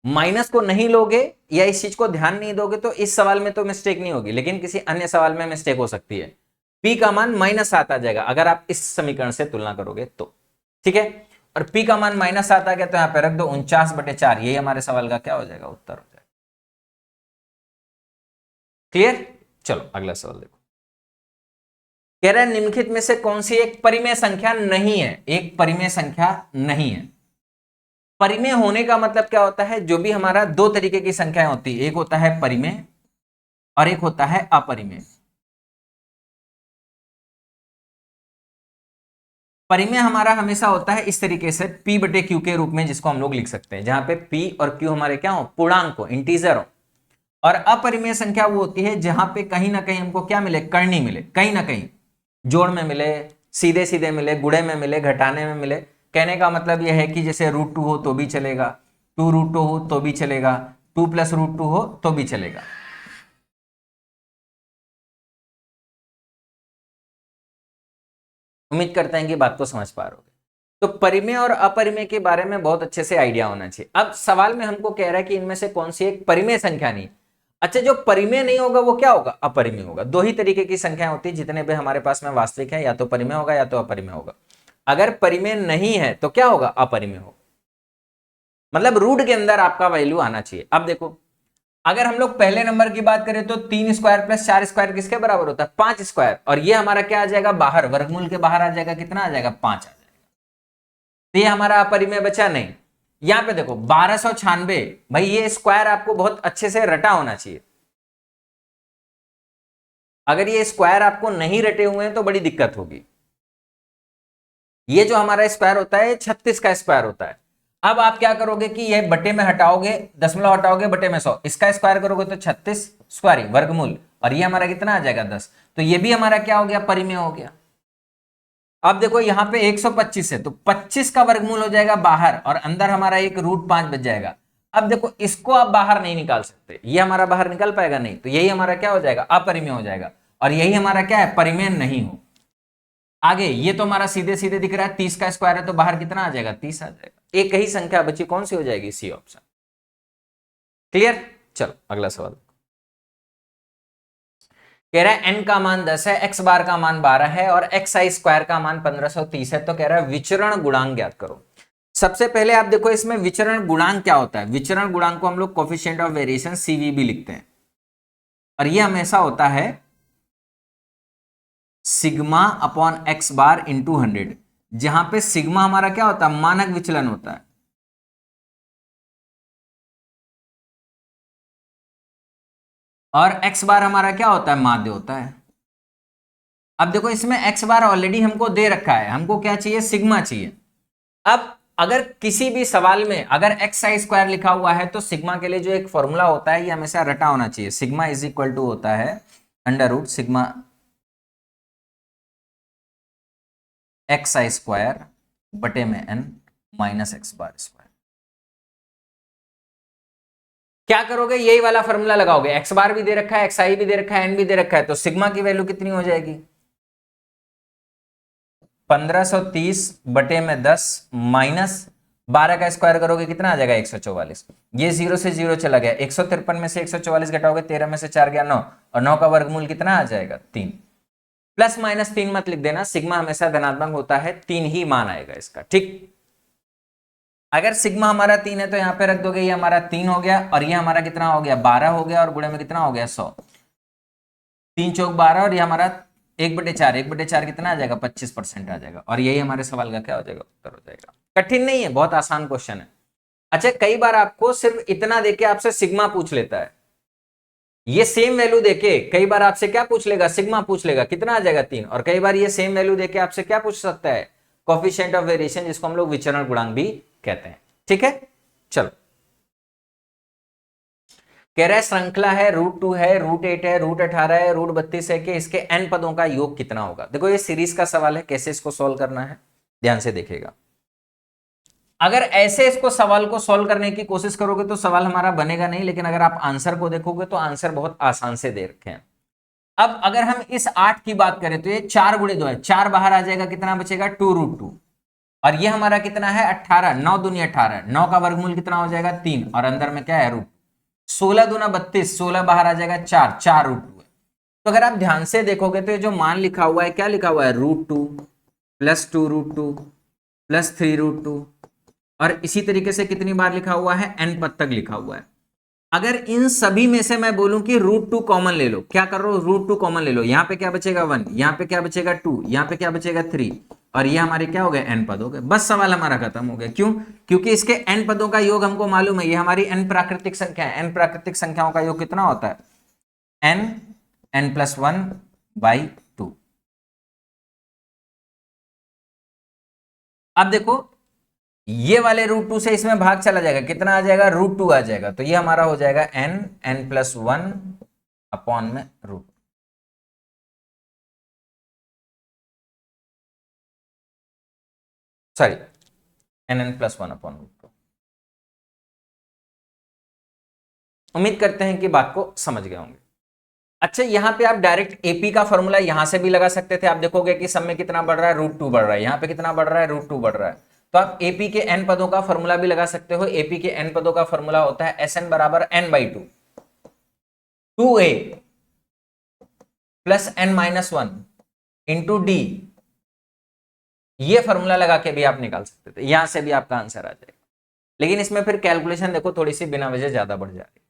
माइनस को नहीं लोगे या इस चीज को ध्यान नहीं दोगे तो इस सवाल में तो मिस्टेक नहीं होगी, लेकिन किसी अन्य सवाल में मिस्टेक हो सकती है। p का मान -7 आ जाएगा अगर आप इस समीकरण से तुलना करोगे तो। ठीक है, और p का मान -7 आ गया तो यहां पे रख दो 49/4, यही हमारे सवाल का क्या हो जाएगा? उत्तर हो जाएगा। क्लियर? चलो अगला सवाल देखो। कह रहा है निम्नलिखित में से कौन सी एक परिमेय संख्या नहीं है? एक परिमेय संख्या नहीं है। परिमेय होने का मतलब क्या होता है? जो भी हमारा दो तरीके की संख्याएं होती है, एक होता है परिमेय और एक होता है अपरिमेय। परिमेय हमारा हमेशा होता है इस तरीके से p/q के रूप में, जिसको हम लोग लिख सकते हैं, जहां पे p और q हमारे क्या हो? पूर्णांक हो, इंटीजर हो। और अपरिमेय संख्या वो होती है जहां पे कहीं ना कहीं हमको क्या मिले? करनी मिले, कहीं ना कहीं जोड़ में मिले, सीधे सीधे मिले, गुणे में मिले, घटाने में मिले, कहने का मतलब यह है कि जैसे √2 हो तो भी चलेगा, 2√2 हो तो भी चलेगा, 2 + √2 हो तो भी चलेगा। उम्मीद करते हैं कि बात को समझ पा रहे हो। तो परिमेय और अपरिमेय के बारे में बहुत अच्छे से आइडिया होना चाहिए। अब सवाल में हमको कह रहा है कि इनमें से कौन सी एक परिमेय संख्या नहीं। अच्छा, जो परिमेय नहीं होगा वो क्या होगा? अपरिमेय होगा। दो ही तरीके की संख्याएं होती है जितने भी हमारे पास में वास्तविक है, या तो परिमेय होगा या तो अपरिमेय होगा। अगर परिमेय नहीं है तो क्या होगा? अपरिमेय होगा। मतलब रूट के अंदर आपका वैल्यू आना चाहिए। अब देखो, अगर हम लोग पहले नंबर की बात करें तो 3 स्क्वायर + 4 स्क्वायर किसके बराबर होता है? 5 स्क्वायर। और ये हमारा क्या आ जाएगा? बाहर, वर्गमूल के बाहर आ जाएगा। कितना आ जाएगा? 5 आ जाएगा। तो ये हमारा अपरिमेय बचा नहीं। यहां पे देखो 1296, भाई ये स्क्वायर आपको बहुत अच्छे से रटा होना चाहिए। अगर ये स्क्वायर आपको नहीं रटे हुए हैं तो बड़ी दिक्कत होगी। ये जो हमारा स्क्वायर होता है 36 का स्क्वायर होता है। अब आप क्या करोगे कि ये बटे में हटाओगे, दशमलव हटाओगे, बटे में 100, इसका स्क्वायर करोगे तो 36 स्क्वायर वर्गमूल, और ये हमारा कितना आ जाएगा? 10। तो ये भी हमारा क्या हो गया? परिमेय हो गया। अब देखो यहां पे 125 है तो 25 का वर्गमूल हो जाएगा बाहर, और अंदर हमारा एक √5 बच जाएगा। अब देखो इसको आप बाहर नहीं निकाल सकते, ये हमारा बाहर निकल पाएगा नहीं, तो यही हमारा क्या हो जाएगा? अपरिमेय हो जाएगा। और यही हमारा क्या है? परिमेय नहीं हो। आगे ये तो हमारा सीधे सीधे दिख रहा है, 30 का स्क्वायर है तो बाहर कितना आ जाएगा? 30 आ जाएगा। एक ही संख्या बची, कौन सी हो जाएगी? C option. क्लियर? चलो अगला सवाल। कह रहा है n का मान 10 है, x बार का मान 12 है और xi स्क्वायर का मान 1530 है। तो कह रहा है विचरण गुणांक ज्ञात करो। सबसे पहले आप देखो इसमें विचरण गुणांक क्या होता है। विचरण गुणांक को हम लोग कोफिशिएंट ऑफ वेरिएशन CVB लिखते हैं, और ये हमेशा होता है sigma upon x bar into 100, जहां पे सिग्मा हमारा क्या होता है? मानक विचलन होता है, और x बार हमारा क्या होता है? माध्य होता है। अब देखो इसमें x बार ऑलरेडी हमको दे रखा है, हमको क्या चाहिए? सिग्मा चाहिए। अब अगर किसी भी सवाल में अगर एक्स आई स्क्वायर लिखा हुआ है तो सिग्मा के लिए जो एक फॉर्मूला होता है ये हमेशा रटा होना चाहिए। सिग्मा इज इक्वल टू होता है √ सिग्मा एक्स आई स्क्वायर बटे में n minus x bar square. क्या करोगे? यही वाला फॉर्मूला लगाओगे। x बार भी दे रखा है, एक्स आई भी दे रखा है, n भी दे रखा है, तो सिग्मा की वैल्यू कितनी हो जाएगी? 1530 बटे में 10 माइनस 12 का स्क्वायर करोगे कितना आ जाएगा? 144। ये 0 से 0 चला गया, 153 में से 144 घटाओगे, 13 में से 4 गया 9, और 9 का वर्गमूल कितना आ जाएगा? 3। प्लस माइनस 3 मत लिख देना, सिग्मा हमेशा धनात्मक होता है, 3 ही मान आएगा इसका। ठीक, अगर सिग्मा हमारा 3 है तो यहां पे रख दोगे, ये हमारा 3 हो गया, और ये हमारा कितना हो गया? 12 हो गया, और गुणे में कितना हो गया? 100। 3 चौक 12, और ये हमारा 1/4, 1/4 कितना आ जाएगा? 25% आ जाएगा। और यही हमारे सवाल का क्या हो जाएगा? उत्तर हो जाएगा। कठिन नहीं है, बहुत आसान क्वेश्चन है। अच्छा, कई बार आपको सिर्फ इतना देके आपसे सिग्मा पूछ लेता है, ये सेम वैल्यू देके कई बार आपसे क्या पूछ लेगा? सिग्मा पूछ लेगा, कितना आ जाएगा? 3। और कई बार ये सेम वैल्यू देके आपसे क्या पूछ सकता है? कोफिशिएंट ऑफ वेरिएशन, जिसको हम लोग विचरण गुणांक भी कहते हैं। ठीक है, चलो। कह रहा है श्रृंखला है, √2 है, √8 है, √18 है, √32 है कि इसके n पदों का योग कितना होगा। देखो ये सीरीज का सवाल है, कैसे इसको सॉल्व करना है ध्यान से देखिएगा। अगर ऐसे इसको सवाल को सॉल्व करने की कोशिश करोगे तो सवाल हमारा बनेगा नहीं, लेकिन अगर आप आंसर को देखोगे तो आंसर बहुत आसान से दे रखे हैं। अब अगर हम इस 8 की बात करें तो ये 4 × 2 है, 4 बाहर आ जाएगा, कितना बचेगा? 2√2। और ये हमारा कितना है? 18, 9 दूनी 18, 9 का वर्गमूल कितना हो जाएगा? 3, और अंदर में क्या है? √ 16 दूना 32, 16 बाहर आ जाएगा 4, 4√2 है। तो अगर आप ध्यान से देखोगे तो ये जो मान लिखा हुआ है, क्या लिखा हुआ है? √2 + 2√2 + 3√2, और इसी तरीके से कितनी बार लिखा हुआ है? n पद तक लिखा हुआ है। अगर इन सभी में से मैं बोलूं कि √2 कॉमन ले लो, क्या कर रहे हो? √2 कॉमन ले लो, यहां पे क्या बचेगा? 1, यहां पे क्या बचेगा? 2, यहां पे क्या बचेगा? 3, और ये हमारे क्या हो गए? n पद हो गए। बस सवाल हमारा खत्म हो गया। क्यों? क्योंकि इसके n पदों का योग हमको मालूम है, ये हमारी n प्राकृतिक संख्या है। n प्राकृतिक संख्याओं का योग कितना होता है? n+1/2। अब देखो ये वाले √2 से इसमें भाग चला जाएगा, कितना आ जाएगा? √2 आ जाएगा। तो ये हमारा हो जाएगा n+1 अपॉन में √2। Sorry, nn+1/√2। उम्मीद करते हैं कि बात को समझ गए होंगे। अच्छा, यहां पे आप डायरेक्ट एपी का फॉर्मूला यहां से भी लगा सकते थे। आप देखोगे कि सब में कितना बढ़ रहा है, √2 बढ़ रहा है, यहां पे कितना बढ़ रहा है, √2 बढ़ रहा है। तो आप एपी के एन पदों का फॉर्मूला भी लगा सकते हो। एपी के एन पदों का फॉर्मूला होता है SN बराबर n/2, 2a plus n-1 into D. ये फॉर्मूला लगा के भी आप निकाल सकते थे, यहां से भी आपका आंसर आ जाएगा। लेकिन इसमें फिर कैलकुलेशन देखो थोड़ी सी बिना वजह ज्यादा बढ़ जा रही,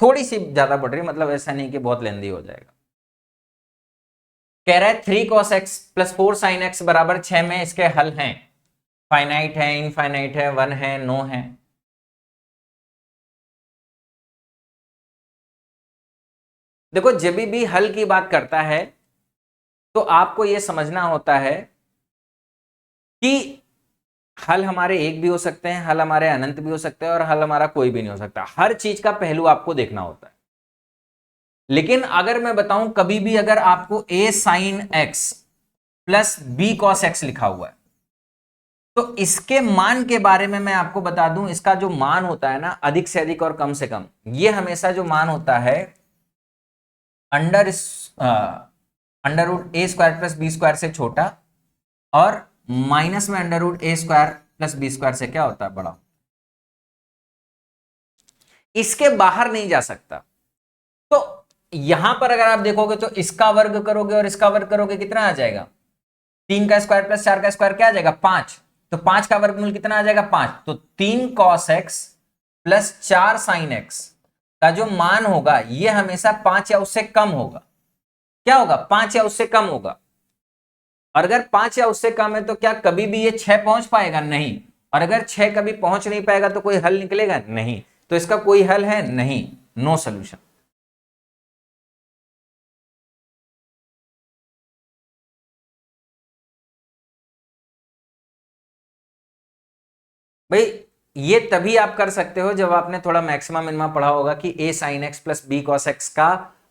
थोड़ी सी ज्यादा बढ़ रही, मतलब ऐसा नहीं कि बहुत लेंदी हो जाएगा। कह रहा है 3 cos x plus 4 sin x बराबर 6 में इसके हल हैं। फाइनाइट है, इनफाइनाइट है, 1 है, नो है। देखो जब भी हल की बात करता है तो आपको यह समझना होता है कि हल हमारे एक भी हो सकते हैं, हल हमारे अनंत भी हो सकते हैं, और हल हमारा कोई भी नहीं हो सकता। हर चीज का पहलू आपको देखना होता है। लेकिन अगर मैं बताऊं, कभी भी अगर आपको a sin x plus b cos x लिखा हुआ है, तो इसके मान के बारे में मैं आपको बता दूं, इसका जो मान होता है ना, अधिक से अधिक और कम से कम, ये हमेशा जो मान होता है अंडर √a² प्लस b² से छोटा, और माइनस में √a² प्लस b² से क्या होता है, बड़ा। इसके बाहर नहीं जा सकता। तो यहां पर अगर आप देखोगे तो इसका वर्ग करोगे और इसका वर्ग करोगे, कितना आ जाएगा, 3 का स्क्वायर प्लस 4 का स्क्वायर क्या आ जाएगा, 5। तो 5 का वर्गमूल कितना आ जाएगा, 5। तो 3 cos x plus 4 sin x का जो मान होगा ये हमेशा 5 या उससे कम होगा। क्या होगा, 5 या उससे कम होगा। और अगर 5 या उससे कम है तो क्या कभी भी ये 6 पहुंच पाएगा, नहीं। और अगर 6 कभी पहुंच नहीं पाएगा तो कोई हल निकलेगा, नहीं। तो इसका कोई हल है नहीं, नो सोल्यूशन। भाई ये तभी आप कर सकते हो जब आपने थोड़ा मैक्सिमम मिनिमम पढ़ा होगा कि a sin x plus b cos x का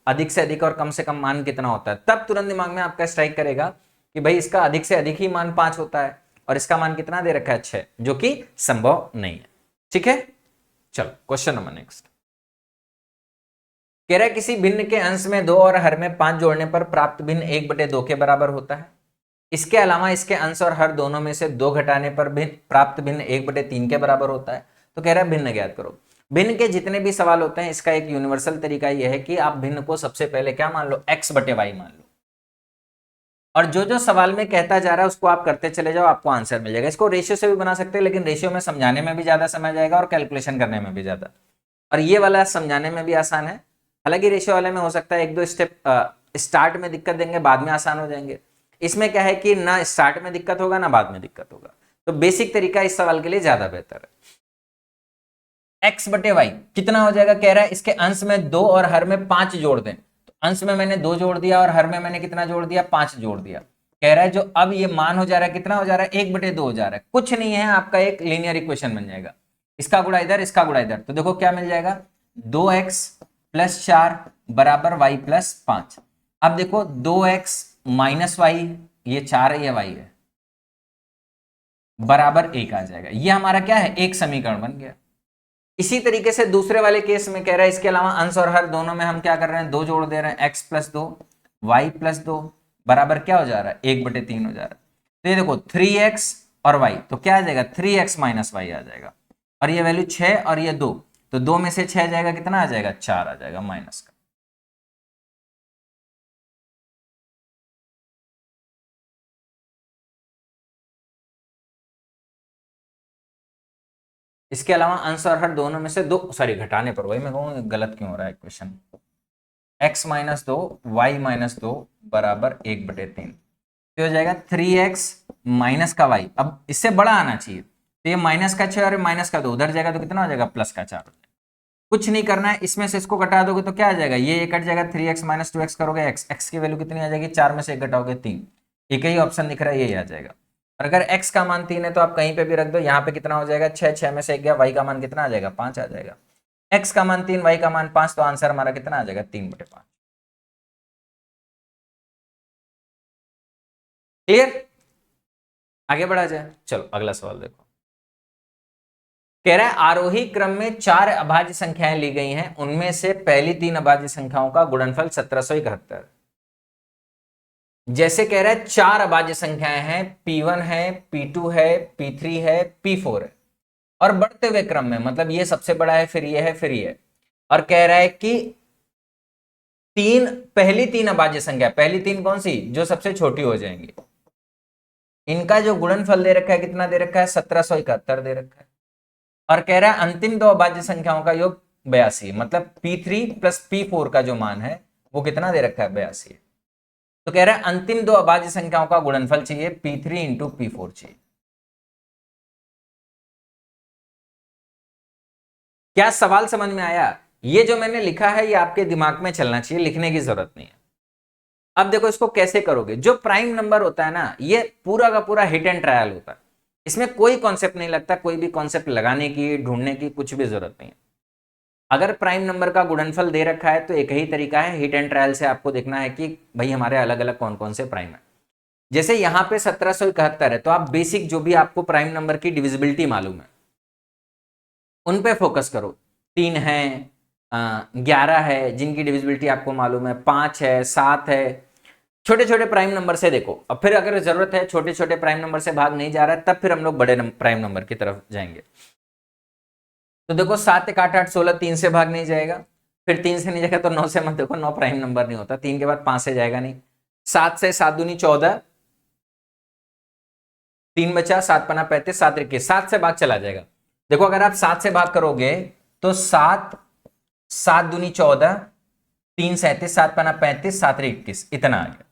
अधिक से अधिक और कम से कम मान कितना होता है। तब तुरंत दिमाग में आपका स्ट्राइक करेगा कि भाई इसका अधिक से अधिक ही मान 5 होता है, और इसका मान कितना दे रखा है, 6, जो कि संभव नहीं है। ठीक है, चलो क्वेश्चन नंबर नेक्स्ट। कह रहा है किसी भिन्न के अंश में 2 और हर में 5 जोड़ने पर प्राप्त भिन्न 1/2 के बराबर होता है। इसके अलावा इसके अंश और हर दोनों में से 2 घटाने पर भिन्न प्राप्त भिन्न 1/3 के बराबर होता है। तो कह रहा है भिन्न ज्ञात करो। भिन्न के जितने भी सवाल होते हैं, इसका एक यूनिवर्सल तरीका यह है कि आप भिन्न को सबसे पहले क्या मान लो, x/y मान लो, और जो जो सवाल में कहता जा रहा है उसको आप करते चले जाओ, आपको आंसर मिल जाएगा। इसको रेशियो से भी बना सकते हैं, लेकिन रेशियो में समझाने में भी ज्यादा समय जाएगा और कैलकुलेशन करने में भी ज्यादा। और ये वाला समझाने में भी आसान है। हालांकि रेशियो वाले में हो सकता है 1-2 स्टेप स्टार्ट में दिक्कत देंगे, बाद में आसान हो जाएंगे। इसमें क्या है कि ना स्टार्ट में दिक्कत होगा ना बाद में दिक्कत होगा। तो बेसिक तरीका इस सवाल के लिए ज्यादा बेहतर है। x/y कितना हो जाएगा, कह रहा है इसके अंश में 2 और हर में 5 जोड़ दें। तो अंश में मैंने 2 जोड़ दिया और हर में मैंने कितना जोड़ दिया, 5 जोड़ दिया। कह रहा है जो अब ये मान हो जा रहा है, कितना हो जा रहा है, 1/2 हो जा रहा है। कुछ नहीं है, आपका एक लीनियर इक्वेशन बन जाएगा। इसका गुणा इधर, इसका गुणा इधर। तो देखो क्या मिल जाएगा, 2x प्लस 4 बराबर y प्लस 5। अब देखो 2x माइनस वाई, ये 4 है, ये y है, बराबर 1 आ जाएगा। ये हमारा क्या है, एक समीकरण बन गया। इसी तरीके से दूसरे वाले केस में कह रहा है इसके अलावा अंश और हर दोनों में हम क्या कर रहे हैं, 2 जोड़ दे रहे हैं, x प्लस 2 वाई प्लस 2 बराबर क्या हो जा रहा है, 1/3 हो जा रहा है। तो ये देखो 3x और y, तो क्या आ जाएगा, 3x माइनस वाई आ जाएगा। और ये वैल्यू 6 और ये 2, तो 2 में से 6 जाएगा, कितना आ जाएगा, 4 आ जाएगा माइनस का। इसके अलावा अंश और हर दोनों में से 2, सॉरी घटाने पर, वही मैं कहूँ गलत क्यों हो रहा है question, x minus 2 y minus 2 बराबर 1/3। तो हो जाएगा 3x माइनस का y, अब इससे बड़ा आना चाहिए। तो ये माइनस का 6 और माइनस का 2 उधर जाएगा तो कितना हो जाएगा, प्लस का 4 हो जाएगा। कुछ नहीं करना है, इसमें से इसको घटा दोगे तो क्या आ जाएगा, ये कट जाएगा, 3x माइनस 2x करोगे x की वैल्यू कितनी आ जाएगी, 4 में से 1 घटाओगे 3। एक ही ऑप्शन दिख रहा है, यही आ जाएगा। और अगर x का मान 3 है तो आप कहीं पे भी रख दो, यहाँ पे कितना हो जाएगा, 6, 6 में से 1 गया, y का मान कितना आ जाएगा, 5 आ जाएगा। x का मान 3, y का मान 5, तो आंसर हमारा कितना आ जाएगा, 3/5। क्लियर। आगे बढ़ा जाए, चलो अगला सवाल देखो। कह रहा है आरोही क्रम में 4 अभाज्य संख्याएं ली गई हैं, उनमें से पहली 3 अभाज्य संख्याओं का गुणनफल 1771। जैसे कह रहा है 4 अभाज्य संख्याएं हैं, P1 है, P2 है, P3 है, P4 है, और बढ़ते हुए क्रम में, मतलब ये सबसे बड़ा है, फिर ये है, फिर ये है, और कह रहा है कि पहली 3 अभाज्य संख्या, पहली 3 कौन सी, जो सबसे छोटी हो जाएंगी, इनका जो गुणनफल दे रखा है, कितना दे रखा है, 1771 दे रखा है। और कह रहा है अंतिम 2 अभाज्य संख्याओं का योग 82, मतलब P3 प्लस P4 का जो मान है वो कितना दे रखा है, 82। तो कह रहा है अंतिम 2 अभाज्य संख्याओं का गुणनफल चाहिए, P3 इंटू P4 चाहिए। क्या सवाल समझ में आया? ये जो मैंने लिखा है ये आपके दिमाग में चलना चाहिए, लिखने की जरूरत नहीं है। अब देखो इसको कैसे करोगे। जो प्राइम नंबर होता है ना, ये पूरा का पूरा हिट एंड ट्रायल होता है, इसमें कोई कॉन्सेप्ट नहीं लगता, कोई भी कॉन्सेप्ट लगाने की, ढूंढने की कुछ भी जरूरत नहीं है। अगर प्राइम नंबर का गुणनफल दे रखा है तो एक ही तरीका है, हिट एंड ट्रायल से आपको देखना है कि भाई हमारे अलग अलग कौन कौन से प्राइम है। जैसे यहां पे 1771 है, तो आप बेसिक जो भी आपको प्राइम नंबर की डिविजिबिलिटी मालूम है उन पे फोकस करो। 3 है, 11 है जिनकी डिविजिबिलिटी आपको मालूम है, 5 है, 7 है, छोटे छोटे प्राइम नंबर से देखो। अब फिर अगर जरूरत है छोटे छोटे प्राइम नंबर से भाग नहीं जा रहा है, तब फिर हम लोग बड़े प्राइम नंबर की तरफ जाएंगे। तो देखो 7 1 8 8 16, 3 से भाग नहीं जाएगा, फिर 3 से नहीं जाएगा तो 9 से मत देखो, 9 प्राइम नंबर नहीं होता, 3 के बाद 5 से जाएगा नहीं, 7 से 7 दूनी 14, 3 बचा, 7 पना 35, 7 21, 7 से भाग चला जाएगा। देखो अगर आप 7 से भाग करोगे तो 7 7 दूनी 14, 3 37, 7 पना 35, 7 21, इतना आ गया।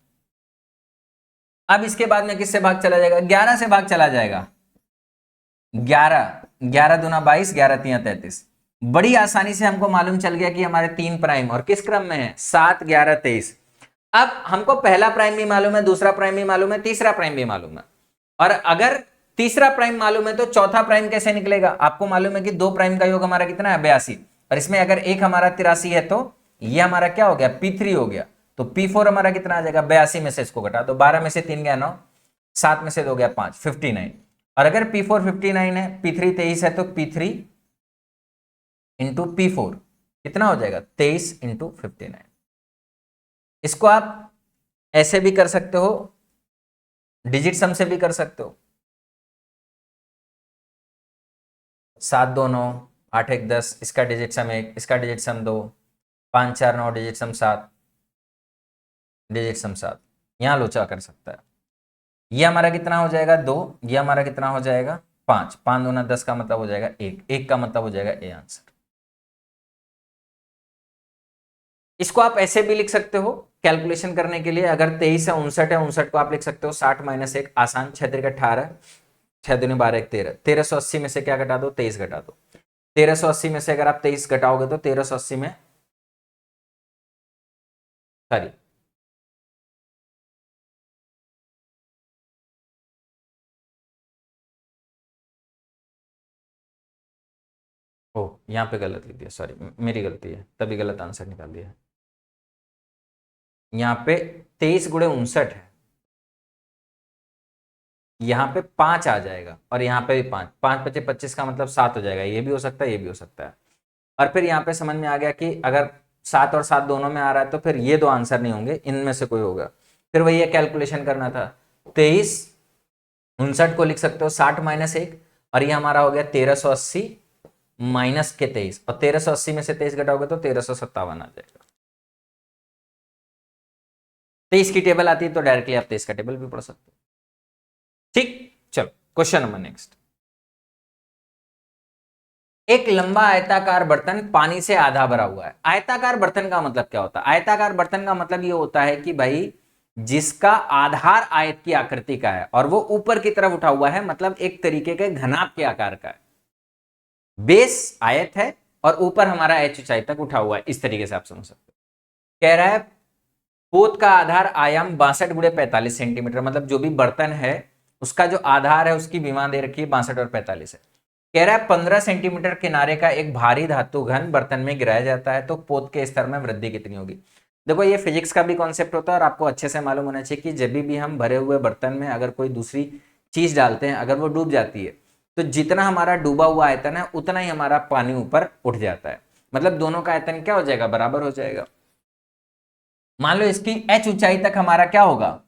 अब इसके बाद में किससे भाग चला जाएगा, 11 से भाग चला जाएगा, 11 11 दूना 22, 11 3 33। बड़ी आसानी से हमको मालूम चल गया कि हमारे 3 प्राइम और किस क्रम में है, 7 11 23। अब हमको पहला प्राइम भी मालूम है, दूसरा प्राइम भी मालूम है, तीसरा प्राइम भी मालूम है, और अगर तीसरा प्राइम मालूम है तो चौथा प्राइम कैसे निकलेगा। आपको मालूम है कि 2 प्राइम का योग हमारा कितना है, 82, और इसमें अगर एक हमारा 83 है तो ये हमारा क्या हो गया, P3 हो गया। तो P4 हमारा कितना आ जाएगा, 82 में से इसको घटा दो, 12 में से 3 गया 9, 7 में से 2 गया 5, 59। और अगर P4 59 है, P3 23 है, तो P3 इंटू P4 कितना हो जाएगा, 23 इंटू 59। इसको आप ऐसे भी कर सकते हो, डिजिट सम से भी कर सकते हो। 7 2 9, 8 1 10, इसका डिजिट सम 1, इसका डिजिट सम 2, 5 4 9, डिजिट सम 7, डिजिट सम 7, यहां लोचा कर सकता है। ये हमारा कितना हो जाएगा, 2, ये हमारा कितना हो जाएगा, 5, 5 दूना 10 का मतलब हो जाएगा 1, 1 का मतलब हो जाएगा ए आंसर। इसको आप ऐसे भी लिख सकते हो कैलकुलेशन करने के लिए। अगर 23 है 59 है, 59 को आप लिख सकते हो 60 माइनस 1, आसान, 6 3 18, 6 दूनी 12 1 13, 1380 में से क्या घटा दो, 23 घटा दो। 1380 में से अगर आप 23 घटाओगे तो 1380 में, सॉरी, ओ यहाँ पे गलत लिख दिया, सॉरी मेरी गलती है, तभी गलत आंसर निकाल दिया। यहाँ पे 23 गुणे 59 है, यहाँ पे 5 आ जाएगा, और यहाँ पे भी 5, 5 25 25 का मतलब 7 हो जाएगा, ये भी हो सकता है, ये भी हो सकता है। और फिर यहाँ पे समझ में आ गया कि अगर 7 और 7 दोनों में आ रहा है तो फिर ये 2 आंसर नहीं होंगे, इनमें से कोई होगा। फिर वही ये कैलकुलेशन करना था, 23 59 को लिख सकते हो 60 माइनस 1, और ये हमारा हो गया 1380 माइनस के 23, और 1380 में से 23 घटाओगे तो 1357 आ जाएगा। 23 की टेबल आती है तो डायरेक्टली आप 23 का टेबल भी पढ़ सकते हो। ठीक, चलो क्वेश्चन नंबर नेक्स्ट। एक लंबा आयताकार बर्तन पानी से आधा भरा हुआ है। आयताकार बर्तन का मतलब क्या होता है, आयताकार बर्तन का मतलब ये होता है कि भाई जिसका आधार आयत की आकृति का है और वो ऊपर की तरफ उठा हुआ है, मतलब एक तरीके के घनाभ के आकार का है। बेस आयत है और ऊपर हमारा एच ऊंचाई तक उठा हुआ है, इस तरीके से आप समझ सकते हो। कह रहा है पोत का आधार आयाम 62 गुणे 45 सेंटीमीटर, मतलब जो भी बर्तन है उसका जो आधार है उसकी विमा दे रखी है 62 और 45 है। कह रहा है 15 सेंटीमीटर किनारे का एक भारी धातु घन बर्तन में गिराया जाता है तो पोत के स्तर में वृद्धि कितनी होगी। देखो ये फिजिक्स का भी कॉन्सेप्ट होता है और आपको अच्छे से मालूम होना चाहिए कि जब भी हम भरे हुए बर्तन में अगर कोई दूसरी चीज डालते हैं, अगर वो डूब जाती है तो जितना हमारा डूबा हुआ आयतन है उतना ही हमारा पानी ऊपर उठ जाता है, मतलब दोनों का आयतन क्या हो जाएगा, बराबर हो जाएगा। मान लो इसकी h ऊंचाई तक हमारा क्या होगा,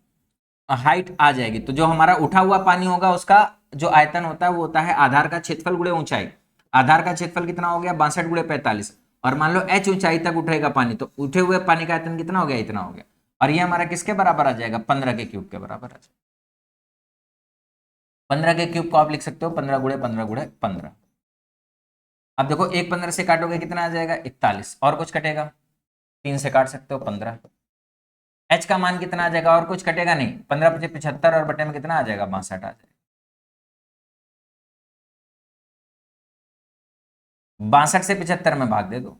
हाइट आ जाएगी, तो जो हमारा उठा हुआ पानी होगा उसका जो आयतन होता है वो होता है आधार का क्षेत्रफल गुणे ऊंचाई। आधार का क्षेत्रफल कितना हो गया, 62 गुणे 45, और मान लो h ऊंचाई तक उठेगा पानी तो उठे हुए पानी का आयतन कितना हो गया, इतना हो गया, और ये हमारा किसके बराबर आ जाएगा, 15 के क्यूब के बराबर आ जाएगा। 15 के क्यूब को आप लिख सकते हो 15 गुणे 15 गुणे 15। अब देखो एक 15 से काटोगे कितना आ जाएगा, 41, और कुछ कटेगा, 3 से काट सकते हो 15, h का मान कितना आ जाएगा, और कुछ कटेगा नहीं, 15 × 75 और बटे में कितना आ जाएगा, 62 आ जाएगा। 62 से 75 में भाग दे दो।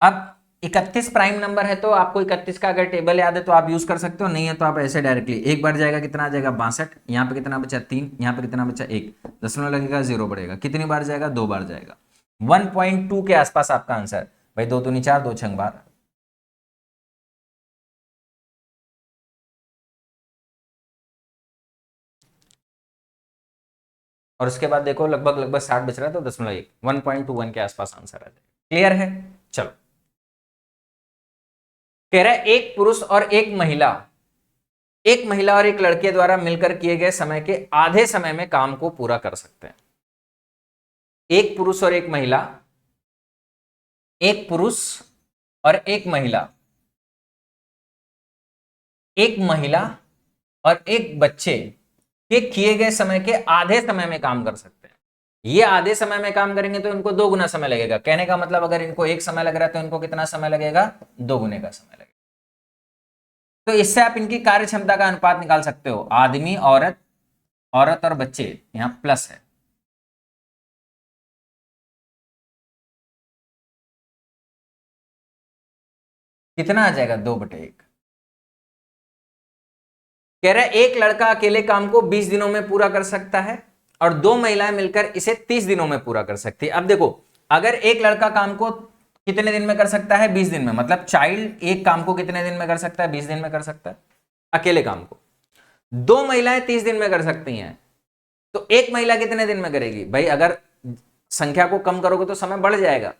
अब 31 प्राइम नंबर है तो आपको 31 का अगर टेबल याद है तो आप यूज कर सकते हो, नहीं है तो आप ऐसे डायरेक्टली एक बार जाएगा, कितना आ जाएगा 62, यहाँ पे कितना बचा 3, यहाँ पे कितना बचा 1, दशमलव लगेगा 0 बढ़ेगा, कितनी बार जाएगा, 2 बार जाएगा, 1.2 के आसपास आपका आंसर। भाई 2 दूनी 4, 2 छंग 12। और उसके बाद देखो लगभग लगभग 60 बच रहा है तो दशमलव 1, 1.21 के आसपास आंसर आ जाएगा। क्लियर है, चलो। कह रहा है एक महिला और एक लड़के द्वारा मिलकर किए गए समय के आधे समय में काम को पूरा कर सकते हैं। एक पुरुष और एक महिला, एक पुरुष और एक महिला, एक महिला और एक बच्चे के किए गए समय के आधे समय में काम कर सकते हैं। ये आधे समय में काम करेंगे तो इनको 2 गुना समय लगेगा, कहने का मतलब अगर इनको 1 समय लग रहा है तो इनको कितना समय लगेगा, 2 गुने का समय लगेगा। तो इससे आप इनकी कार्य क्षमता का अनुपात निकाल सकते हो, आदमी औरत, औरत और बच्चे, यहां प्लस है। कितना आ जाएगा, 2/1। कह रहा है एक लड़का अकेले काम को 20 दिनों में पूरा कर सकता है और 2 महिलाएं मिलकर इसे 30 दिनों में पूरा कर सकती है। अब देखो अगर एक लड़का काम को कितने दिन में कर सकता है, 20 दिन में, मतलब चाइल्ड एक काम को कितने दिन में कर सकता है, 20 दिन में कर सकता है अकेले काम को। 2 महिलाएं 30 दिन में कर सकती हैं तो एक महिला कितने दिन में करेगी, भाई अगर संख्या को कम करोगे तो समय बढ़ जाएगा।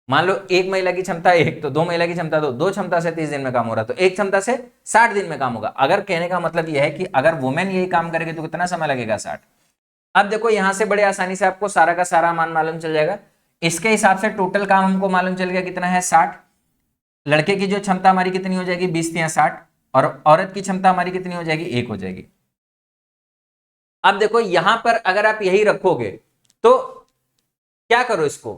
मान लो एक महिला की क्षमता 1 तो 2 महिला की क्षमता 2, 2 क्षमता से 30 दिन में काम हो रहा है तो एक क्षमता से 60 दिन में काम होगा। अगर कहने का मतलब यह है कि अगर वुमेन यही काम करेगी तो कितना समय लगेगा, 60। अब देखो यहां से बड़े आसानी से आपको सारा का सारा मान मालूम चल जाएगा। इसके हिसाब से टोटल काम हमको मालूम चल गया कितना है, 60। लड़के की जो क्षमता हमारी कितनी हो जाएगी, 20 × 60, और औरत की क्षमता हमारी कितनी हो जाएगी, 1 हो जाएगी। अब देखो यहां पर अगर आप यही रखोगे तो क्या करो इसको,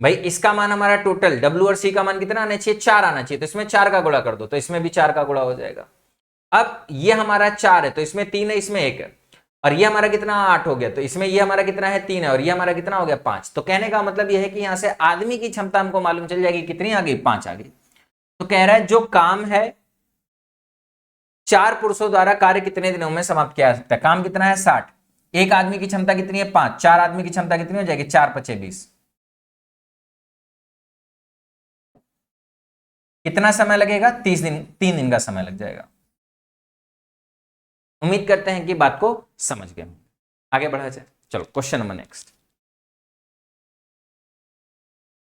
भाई इसका मान हमारा टोटल W और C का मान कितना आना चाहिए, 4 आना चाहिए, तो इसमें 4 का गुणा कर दो तो इसमें भी 4 का गुणा हो जाएगा। अब ये हमारा 4 है तो इसमें 3 है, इसमें 1 है, और ये हमारा कितना 8 हो गया, तो इसमें ये हमारा कितना है 3 है, और ये हमारा कितना हो गया 5। तो कहने का मतलब ये है कि यहां से आदमी की क्षमता हमको मालूम चल जाएगी कितनी आ गई, 5 आ गई। तो कह रहा है जो काम है 4 पुरुषों द्वारा कार्य कितने दिनों में समाप्त किया जा सकता है, काम कितना है 60, एक आदमी की क्षमता कितनी है 5, 4 आदमी की क्षमता कितनी हो जाएगी, 4 × 5 = 20। कितना समय लगेगा, 30 दिन, 3 दिन का समय लग जाएगा। उम्मीद करते हैं कि बात को समझ गए। आगे बढ़ा जाए, चलो क्वेश्चन नंबर नेक्स्ट।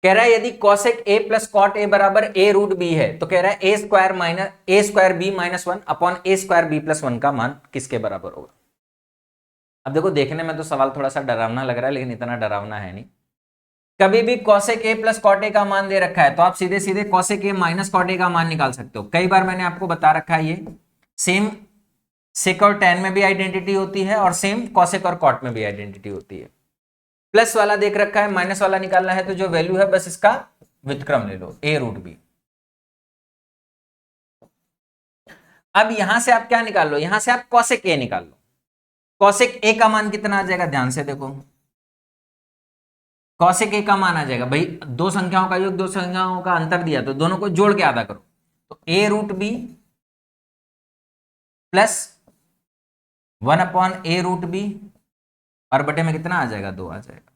कह रहा है यदि cosec a plus cot a बराबर a√b है तो कह रहा है a² b-1 upon a² b+1 का मान किसके बराबर होगा। अब देखो देखने में तो सवाल थोड़ा सा डरावना लग रहा है लेकिन इतना डरावना है नहीं। कभी भी cosec a plus cot a का मान दे रखा है तो आप सीधे सीधे cosec a minus cot a का मान निकाल सकते हो। कई बार मैंने आपको बता रखा है ये सेम sec और tan में भी आइडेंटिटी होती है और सेम cosec और cot में भी आइडेंटिटी होती है। प्लस वाला देख रखा है, माइनस वाला निकालना है तो जो वैल्यू है बस इसका व्युत्क्रम ले लो, a√b। अब यहां से आप क्या निकाल लो, यहां से आप cosec a निकाल लो। cosec a का मान कितना आ जाएगा, ध्यान से देखो, cosec a का मान आ जाएगा, भाई दो संख्याओं का योग, दो संख्याओं का अंतर दिया तो दोनों को जोड़ के आधा करो, तो a√b प्लस 1/a√b और बटे में कितना आ जाएगा, 2 आ जाएगा।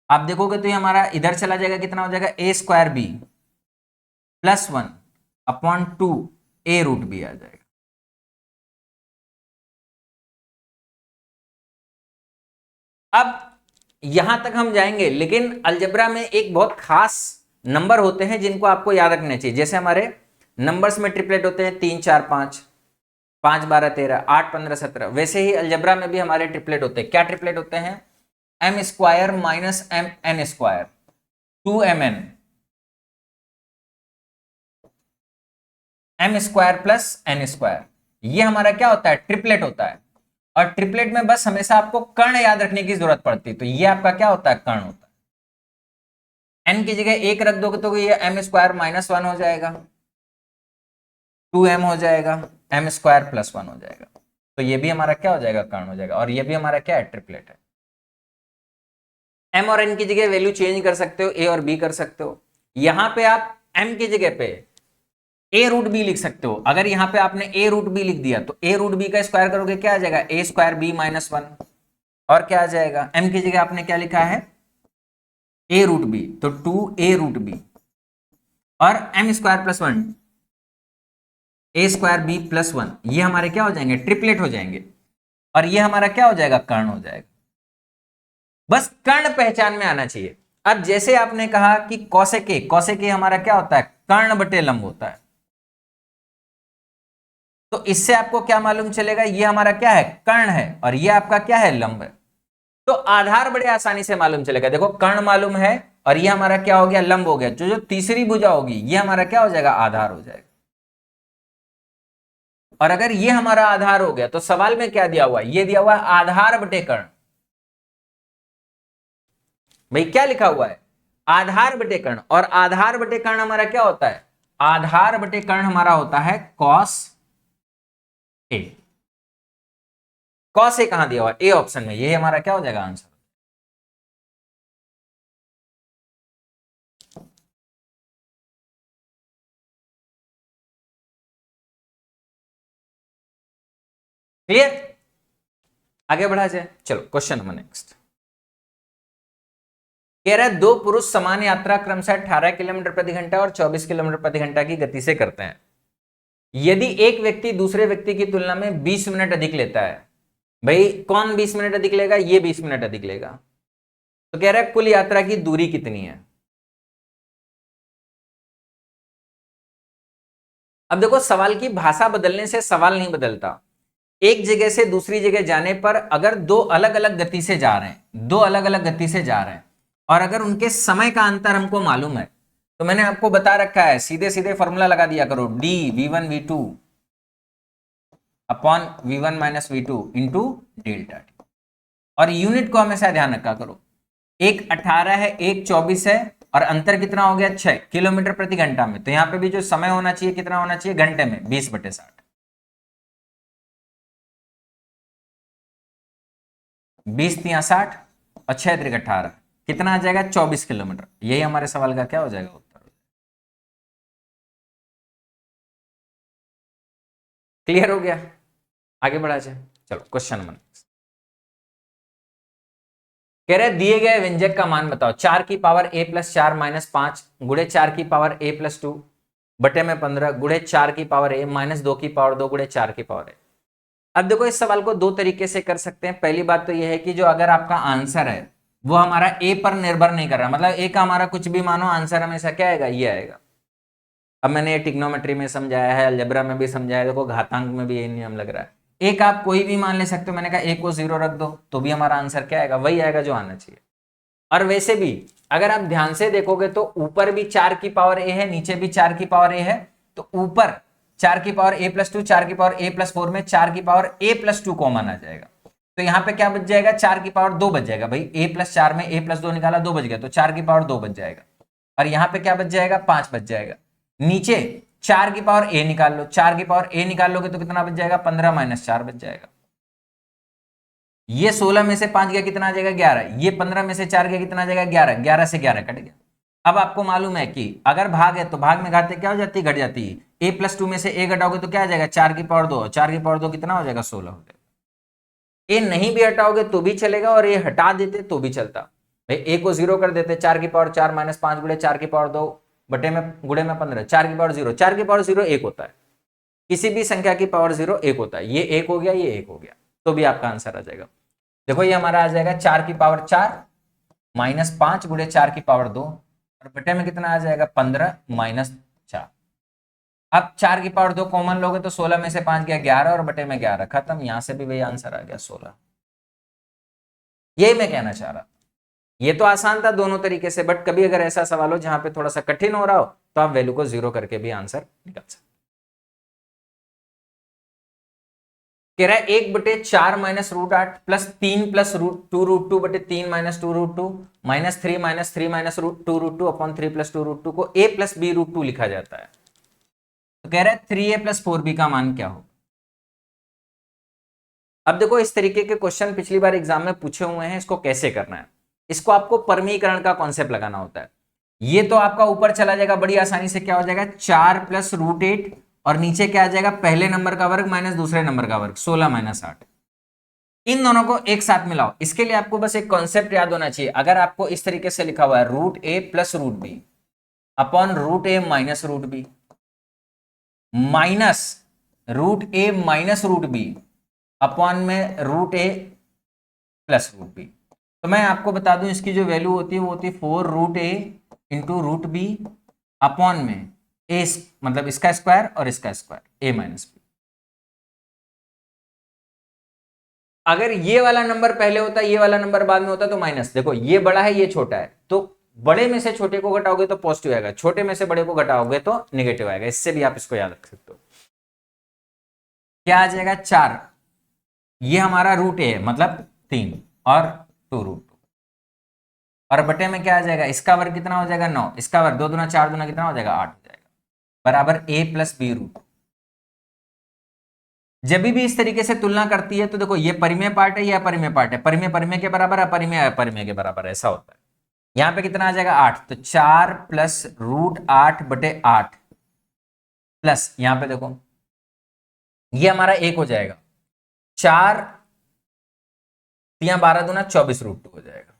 आप देखोगे तो ये हमारा इधर चला जाएगा, कितना हो जाएगा, a²b प्लस 1/2 a√b आ जाएगा। अब यहां तक हम जाएंगे, लेकिन अलजेब्रा में एक बहुत खास नंबर होते हैं जिनको आपको याद रखने चाहिए। जैसे हमारे नंबर्स में ट्रिपलेट होते हैं 3 4 5, 5 12 13, 8 15 17, वैसे ही अलजेब्रा में भी हमारे ट्रिपलेट होते हैं। क्या ट्रिपलेट होते हैं? M square minus m n square, 2mn, m square plus n square, ये हमारा क्या होता है? ट्रिपलेट होता है। और ट्रिपलेट में बस हमेशा आपको कर्ण याद रखने की जरूरत पड़ती है, तो ये आपका क्या होता है? कर्ण होता है। एन की जगह 1 रख दोगे तो ये एम स्क्वायर माइनस 1 हो जाएगा, 2m हो जाएगा, एम स्क्वायर प्लस 1 हो जाएगा। तो ये भी हमारा क्या हो जाएगा? कर्ण हो जाएगा। और ये भी हमारा क्या है? ट्रिपलेट है। एम और एन की जगह वैल्यू चेंज कर सकते हो, ए और बी कर सकते हो। यहां पे आप एम की जगह पे ए रूट बी लिख सकते हो। अगर यहां पे आपने ए रूट बी लिख दिया तो ए रूट बी का स्क्वायर करोगे क्या आ जाएगा? ए स्क्वायर बी माइनस 1। और क्या आ जाएगा? एम की जगह आपने क्या लिखा है? ए रूट बी, तो 2a रूट बी, और एम स्क्वायर प्लस 1, ए स्क्वायर बी प्लस 1, ये हमारे क्या हो जाएंगे? ट्रिपलेट हो जाएंगे। और ये हमारा क्या हो जाएगा? कर्ण हो जाएगा। बस कर्ण पहचान में आना चाहिए। अब जैसे आपने कहा कि कौसेक ए, कौसेक ए हमारा क्या होता है? कर्ण बटे लंब होता है। तो इससे आपको क्या मालूम चलेगा? ये हमारा क्या है? कर्ण है, और ये आपका क्या है? लंब है। तो आधार बड़े आसानी से मालूम चलेगा। देखो कर्ण मालूम है, और ये हमारा क्या हो गया? लंब हो गया। जो तीसरी भुजा होगी ये हमारा क्या हो जाएगा? आधार हो जाएगा। और अगर ये हमारा आधार हो गया तो सवाल में क्या दिया हुआ है? ये दिया हुआ है आधार बटे कर्ण। भाई क्या लिखा हुआ है? आधार बटे कर्ण। और आधार बटे कर्ण हमारा क्या होता है? आधार बटे कर्ण हमारा होता है कॉस ए। कॉस ए कहां दिया हुआ है? ए ऑप्शन में। ये हमारा क्या हो जाएगा? आंसर। क्लियर? आगे बढ़ा जाए, चलो क्वेश्चन नंबर नेक्स्ट। कह रहा है दो पुरुष समान यात्रा क्रमशः 18 किलोमीटर प्रति घंटा और 24 किलोमीटर प्रति घंटा की गति से करते हैं। यदि एक व्यक्ति दूसरे व्यक्ति की तुलना में 20 मिनट अधिक लेता है, भाई कौन 20 मिनट अधिक लेगा? ये 20 मिनट अधिक लेगा। तो कह रहा है कुल यात्रा की दूरी कितनी है? अब देखो सवाल की भाषा बदलने से सवाल नहीं बदलता। एक जगह से दूसरी जगह जाने पर अगर दो अलग अलग गति से जा रहे हैं, दो अलग अलग गति से जा रहे हैं, और अगर उनके समय का अंतर हमको मालूम है, तो मैंने आपको बता रखा है सीधे सीधे फॉर्मूला लगा दिया करो, D v1 v2 upon v1 minus v2 into delta T. और यूनिट को हमेशा ध्यान रखा करो, एक 18 है, एक 24 है, और अंतर कितना हो गया? 6 किलोमीटर प्रति घंटा में। तो यहां पे भी जो समय होना चाहिए कितना होना चाहिए? घंटे में 20/60। 20 तिया 60 और 6 त्रिक 18, कितना आ जाएगा? 24 किलोमीटर। यही हमारे सवाल का क्या हो जाएगा? उत्तर। क्लियर हो गया? आगे बढ़ा जाए, चलो क्वेश्चन नंबर। कह रहे दिए गए व्यंजक का मान बताओ। 4 की पावर a प्लस 4 माइनस 5 गुड़े 4 की पावर a प्लस 2 बटे में 15 गुड़े 4 की पावर a माइनस 2 की पावर 2 गुड़े 4 की पावर a। अब देखो इस सवाल को दो तरीके से कर सकते हैं। पहली बात तो यह है कि जो अगर आपका आंसर है वो हमारा ए पर निर्भर नहीं कर रहा, मतलब ए का हमारा कुछ भी मानो, आंसर हमेशा क्या आएगा? ये आएगा। अब मैंने ये ट्रिग्नोमेट्री में समझाया है, अलजेब्रा में भी समझाया, देखो घातांक में भी यही नियम लग रहा है। एक आप कोई भी मान ले सकते हो, मैंने कहा एक को 0 रख दो तो भी हमारा आंसर क्या आएगा? वही आएगा जो आना चाहिए। और वैसे भी अगर आप ध्यान से देखोगे तो ऊपर भी 4 की पावर a है, नीचे भी 4 की पावर a है, तो ऊपर 4 की पावर a प्लस 2, 4 की पावर a प्लस 4 में 4 की पावर a प्लस 2 कॉमन आ जाएगा। तो यहाँ पे क्या बच जाएगा? 4 की पावर 2 बच जाएगा। भाई a प्लस 4 में a प्लस 2 निकाला, 2 बच गया, तो 4 की पावर 2 बच जाएगा। और यहाँ पे क्या बच जाएगा? 5 बच जाएगा। नीचे 4 की पावर a निकाल लो, 4 की पावर a निकाल लोगे तो कितना बच जाएगा? 15 माइनस 4 बच जाएगा। ये 16 में से 5 गया, कितना आ जाएगा? 11। ये 15 में से 4 गया, कितना आ जाएगा? 11। 11 से 11 कट गया। अब आपको मालूम है कि अगर भाग है तो भाग में घाते क्या हो जाती है? घट जाती है। a प्लस 2 में से a घटाओगे तो क्या आ जाएगा? 4 की पावर 2, 4 की पावर 2 कितना हो जाएगा? 16 हो जाएगा। ए नहीं भी हटाओगे तो भी चलेगा, और ये हटा देते तो भी चलता। भाई ए को 0 कर देते, 4 की पावर 4 माइनस 5 गुड़े 4 की पावर 2 बटे में गुड़े में 15, 4 की पावर 0, 4 की पावर 0 1 होता है। किसी भी संख्या की पावर 0 1 होता है। ये 1 हो गया, ये 1 हो गया, तो भी आपका आंसर आ जाएगा। देखो ये हमारा आ जाएगा 4 की पावर 4 -5 गुणे 4 की पावर 2 और बटे में कितना आ जाएगा 15 -4। अब 4 की पावर 2 कॉमन लोगे तो 16 में से 5 गया 11 और बटे में 11, खत्म। यहां से भी वही आंसर आ गया 16। यही मैं कहना चाह रहा था। ये तो आसान था दोनों तरीके से, बट कभी अगर ऐसा सवाल हो जहां पे थोड़ा सा कठिन हो रहा हो तो आप वैल्यू को 0 करके भी आंसर निकाल सकते। कह रहा है 1/4 -√8 प्लस 3 प्लस 2√2 बटे 3 -2√2 -3 माइनस 2√2 अपॉन 3 प्लस 2√2 को a प्लस b√2 लिखा जाता है। तो कह रहा है 3a प्लस 4b का मान क्या हो। अब देखो इस तरीके के क्वेश्चन पिछली बार एग्जाम में पूछे हुए हैं, इसको कैसे करना है। इसको आपको परमीकरण का कॉन्सेप्ट लगाना होता है। ये तो आपका ऊपर चला जाएगा बड़ी आसानी से, क्या हो जाएगा 4 प्लस √8 और नीचे क्या आ जाएगा पहले नंबर का वर्ग माइनस दूसरे नंबर का वर्ग 16 - 8। इन दोनों को एक साथ मिलाओ। इसके लिए आपको बस एक कॉन्सेप्ट याद होना चाहिए। अगर आपको इस तरीके से लिखा हुआ है √a plus √b upon √a minus √b minus √a minus √b upon में √a प्लस √b, तो मैं आपको बता दूं इसकी जो वैल्यू होती है वो होती है 4√a इंटू √b अपॉन में a, मतलब इसका स्क्वायर और इसका स्क्वायर a माइनस b। अगर ये वाला नंबर पहले होता ये वाला नंबर बाद में होता तो माइनस। देखो ये बड़ा है ये छोटा है, तो बड़े में से छोटे को घटाओगे तो पॉजिटिव आएगा, छोटे में से बड़े को घटाओगे तो नेगेटिव आएगा। इससे भी आप इसको याद रख सकते हो। क्या आ जाएगा 4, ये हमारा √a है मतलब 3 और 2√2 और बटे में क्या आ जाएगा इसका वर्ग कितना हो जाएगा 9, इसका वर्ग 2 दूना 4 दूना कितना हो जाएगा 8 हो जाएगा बराबर a प्लस b√2। जब भी इस तरीके से तुलना करती है तो देखो ये परिमेय पार्ट है या अपरिमेय पार्ट है, परिमेय परिमेय के बराबर अपरिमेय अपरिमेय के बराबर, ऐसा होता है। यहां पे कितना आ जाएगा 8, तो 4 प्लस √8 बटे 8 प्लस यहां पे देखो ये हमारा 1 हो जाएगा 4 12 दूना 24√2 हो जाएगा।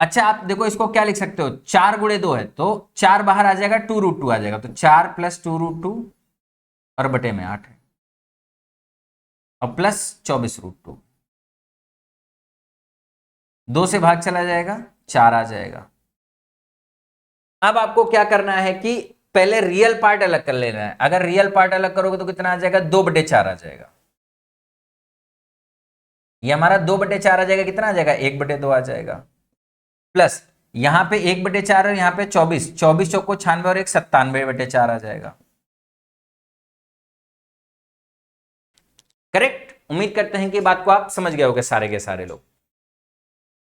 अच्छा आप देखो इसको क्या लिख सकते हो 4 गुणे 2 है तो 4 बाहर आ जाएगा 2√2 आ जाएगा, तो 4 प्लस 2√2 और बटे में 8 है और प्लस 24√2, 2 से भाग चला जाएगा 4 आ जाएगा। अब आपको क्या करना है कि पहले रियल पार्ट अलग कर लेना है। अगर रियल पार्ट अलग करोगे तो कितना आ जाएगा 2/4 आ जाएगा। ये हमारा 2/4 आ जाएगा, कितना आ जाएगा 1/2 आ जाएगा प्लस यहां पे 1/4 और यहां पे 24, 24 चौको 96 और 1 97/4 आ जाएगा। करेक्ट। उम्मीद करते हैं कि बात को आप समझ गए होंगे सारे के सारे लोग।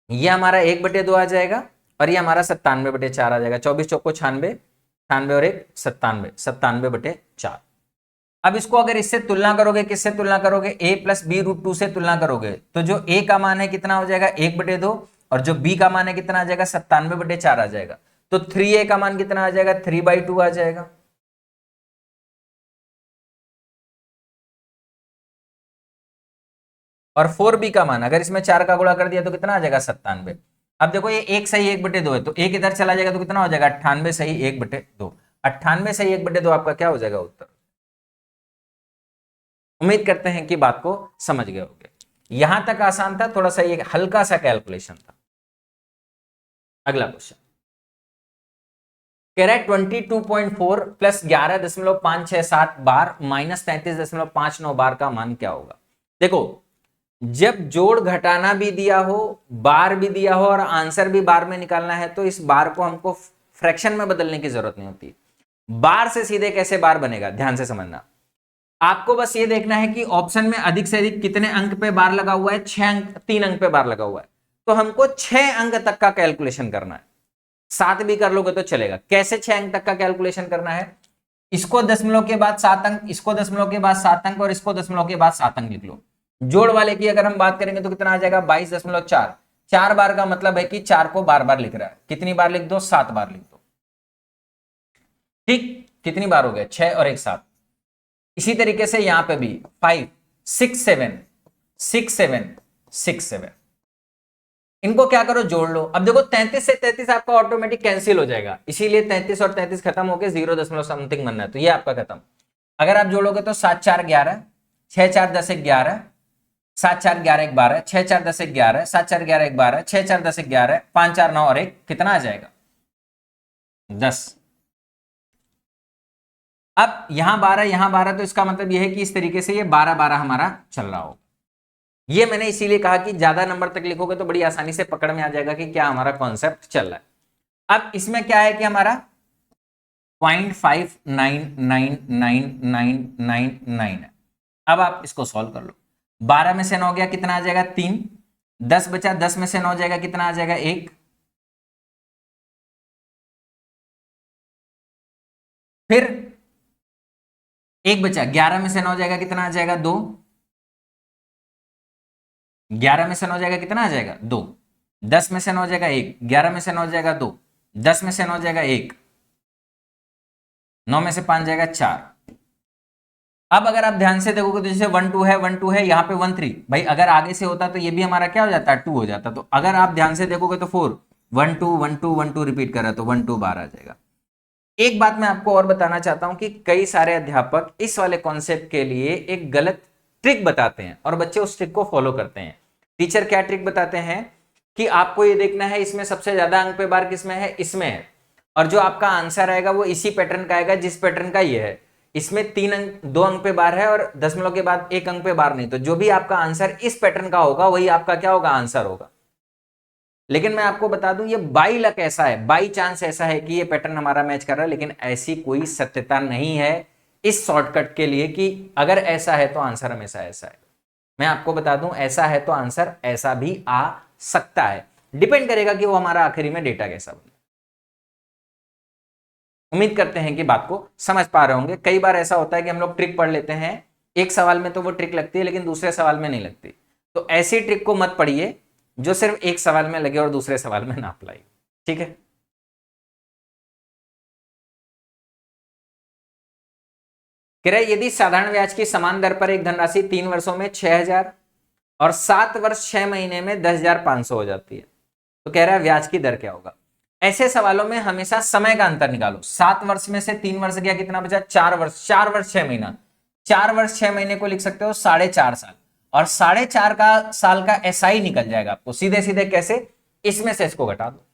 ये हमारा 1/2 आ जाएगा और ये हमारा 97/4 आ जाएगा। 24 चौको 96, 96 और 1 97, 97/4। अब इसको अगर इससे तुलना करोगे, किससे तुलना करोगे a प्लस b√2 से तुलना करोगे तो जो a का मान है कितना हो जाएगा 1/2 और जो b का मान है कितना आ जाएगा 97/4 आ जाएगा। तो 3a का मान कितना आ जाएगा 3/2 आ जाएगा। और 4b का मान अगर इसमें 4 का गुणा कर दिया तो कितना आ जाएगा 97। अब देखो ये 1 सही 1/2 है तो एक इधर चला जाएगा तो कितना हो जाएगा 98 सही 1/2। 98 सही 1/2 आपका क्या हो जाएगा उत्तर। उम्मीद करते हैं कि बात को समझ गए होंगे। यहां तक आसान था, थोड़ा सा ये हल्का सा कैलकुलेशन था। अगला क्वेश्चन कह रहा है 22.4 प्लस 11.567 बार माइनस 33.59 बार का मान क्या होगा। देखो जब जोड़ घटाना भी दिया हो, बार भी दिया हो और आंसर भी बार में निकालना है तो इस बार को हमको फ्रैक्शन में बदलने की जरूरत नहीं होती। बार से सीधे कैसे बार बनेगा ध्यान से समझना। आपको बस ये देखना है कि ऑप्शन में अधिक से अधिक कितने अंक पे बार लगा हुआ है, 6 अंक, 3 अंक पे बार लगा हुआ है तो हमको 6 अंक तक का कैलकुलेशन करना है। 7 भी कर लोगे तो चलेगा। कैसे 6 अंक तक का कैलकुलेशन करना है, इसको दशमलव के बाद 7 अंक, इसको दशमलव के बाद 7 अंक और इसको दशमलव के बाद 7 अंक लिख लो। जोड़ वाले की अगर हम बात करेंगे तो कितना आ जाएगा 22.4। 4 बार का मतलब है कि 4 को बार बार लिख रहा है। कितनी बार लिख दो 7 बार लिख दो। ठीक, कितनी बार हो गए 6 और 1 7। इसी तरीके से यहां पे भी 5 6 7 6 7 6 7, इनको क्या करो जोड़ लो। अब देखो 33 से 33 आपका ऑटोमेटिक कैंसिल हो जाएगा, इसीलिए 33 और 33 खत्म होकर 0 दशमलव समथिंग बनना है तो ये आपका खत्म। अगर आप जोड़ोगे तो 7 4 11, 6 4 10 11, 7 4 11 1 12, 6 4 10 1 11, 7 4 11 1 12, 6 4 10 1 11, 5 4 9 और 1 कितना आ जाएगा 10। अब यहां 12 यहां 12, तो इसका मतलब यह है कि इस तरीके से ये 12 12 हमारा चल रहा होगा। ये मैंने इसीलिए कहा कि ज्यादा नंबर तक लिखोगे तो बड़ी आसानी से पकड़ में आ जाएगा कि क्या हमारा कॉन्सेप्ट चल रहा है। अब इसमें क्या है कि हमारा 0.599999 है। अब आप इसको सॉल्व कर लो। 12 में से 9 गया कितना आ जाएगा 3, 10 बचा, 10 में से 9 जाएगा कितना आ जाएगा 1, फिर 1 बचा, 11 में से 9 जाएगा कितना आ जाएगा 2, 11 में से 9 जाएगा कितना आ जाएगा 2, 10 में से 9 जाएगा 1, 11 में से 9 जाएगा 2, 10 में से 9 जाएगा 1, 9 में से 5 जाएगा 4। अब अगर आप ध्यान से देखोगे तो जैसे 1 2 है, 1 2 है, यहां पे 1 3, भाई अगर आगे से होता तो ये भी हमारा क्या हो जाता 2 हो जाता। तो अगर आप ध्यान से देखोगे तो 4 1 2 1 2 1 2 रिपीट कर रहा तो 1 2 12 आ जाएगा। एक बात मैं आपको और बताना चाहता हूं कि कई सारे अध्यापक इस वाले कॉन्सेप्ट के लिए एक गलत ट्रिक बताते हैं और बच्चे उस ट्रिक को फॉलो करते हैं। टीचर क्या ट्रिक बताते हैं कि आपको ये देखना है इसमें सबसे ज्यादा अंक पे बार किसमें है, इसमें है, और जो आपका आंसर आएगा वो इसी पैटर्न का आएगा जिस पैटर्न का ये है। इसमें 3 अंक 2 अंक पे बार है और दशमलव के बाद 1 अंक पे बार नहीं, तो जो भी आपका आंसर इस पैटर्न का होगा वही आपका क्या होगा आंसर होगा। लेकिन मैं आपको बता दूं ये बाई लक ऐसा है, बाई चांस ऐसा है कि ये पैटर्न हमारा मैच कर रहा है, लेकिन ऐसी कोई सत्यता नहीं है इस शॉर्टकट के लिए कि अगर ऐसा है तो आंसर हमेशा ऐसा है। मैं आपको बता दूं ऐसा है तो आंसर ऐसा भी आ सकता है, डिपेंड करेगा कि वो हमारा आखिरी में डेटा कैसा बने। उम्मीद करते हैं कि बात को समझ पा रहे होंगे। कई बार ऐसा होता है कि हम लोग ट्रिक पढ़ लेते हैं, एक सवाल में तो वो ट्रिक लगती है लेकिन दूसरे सवाल में नहीं लगती, तो ऐसी ट्रिक को मत पढ़िए जो सिर्फ एक सवाल में लगे और दूसरे सवाल में ना अप्लाई। ठीक है, कह रहे यदि साधारण ब्याज की समान दर पर एक धनराशि 3 वर्षों में 6,000 और 7 वर्ष 6 महीने में 10,500 हो जाती है, तो कह रहा है ब्याज की दर क्या होगा। ऐसे सवालों में हमेशा समय का अंतर निकालो। 7 वर्ष में से 3 वर्ष गया कितना बचा 4 वर्ष, 4 वर्ष 6 महीना, 4 वर्ष 6 महीने को लिख सकते हो 4.5 साल, और 4.5 का साल का एसआई निकल जाएगा आपको सीधे सीधे। कैसे, इसमें से इसको घटा दो,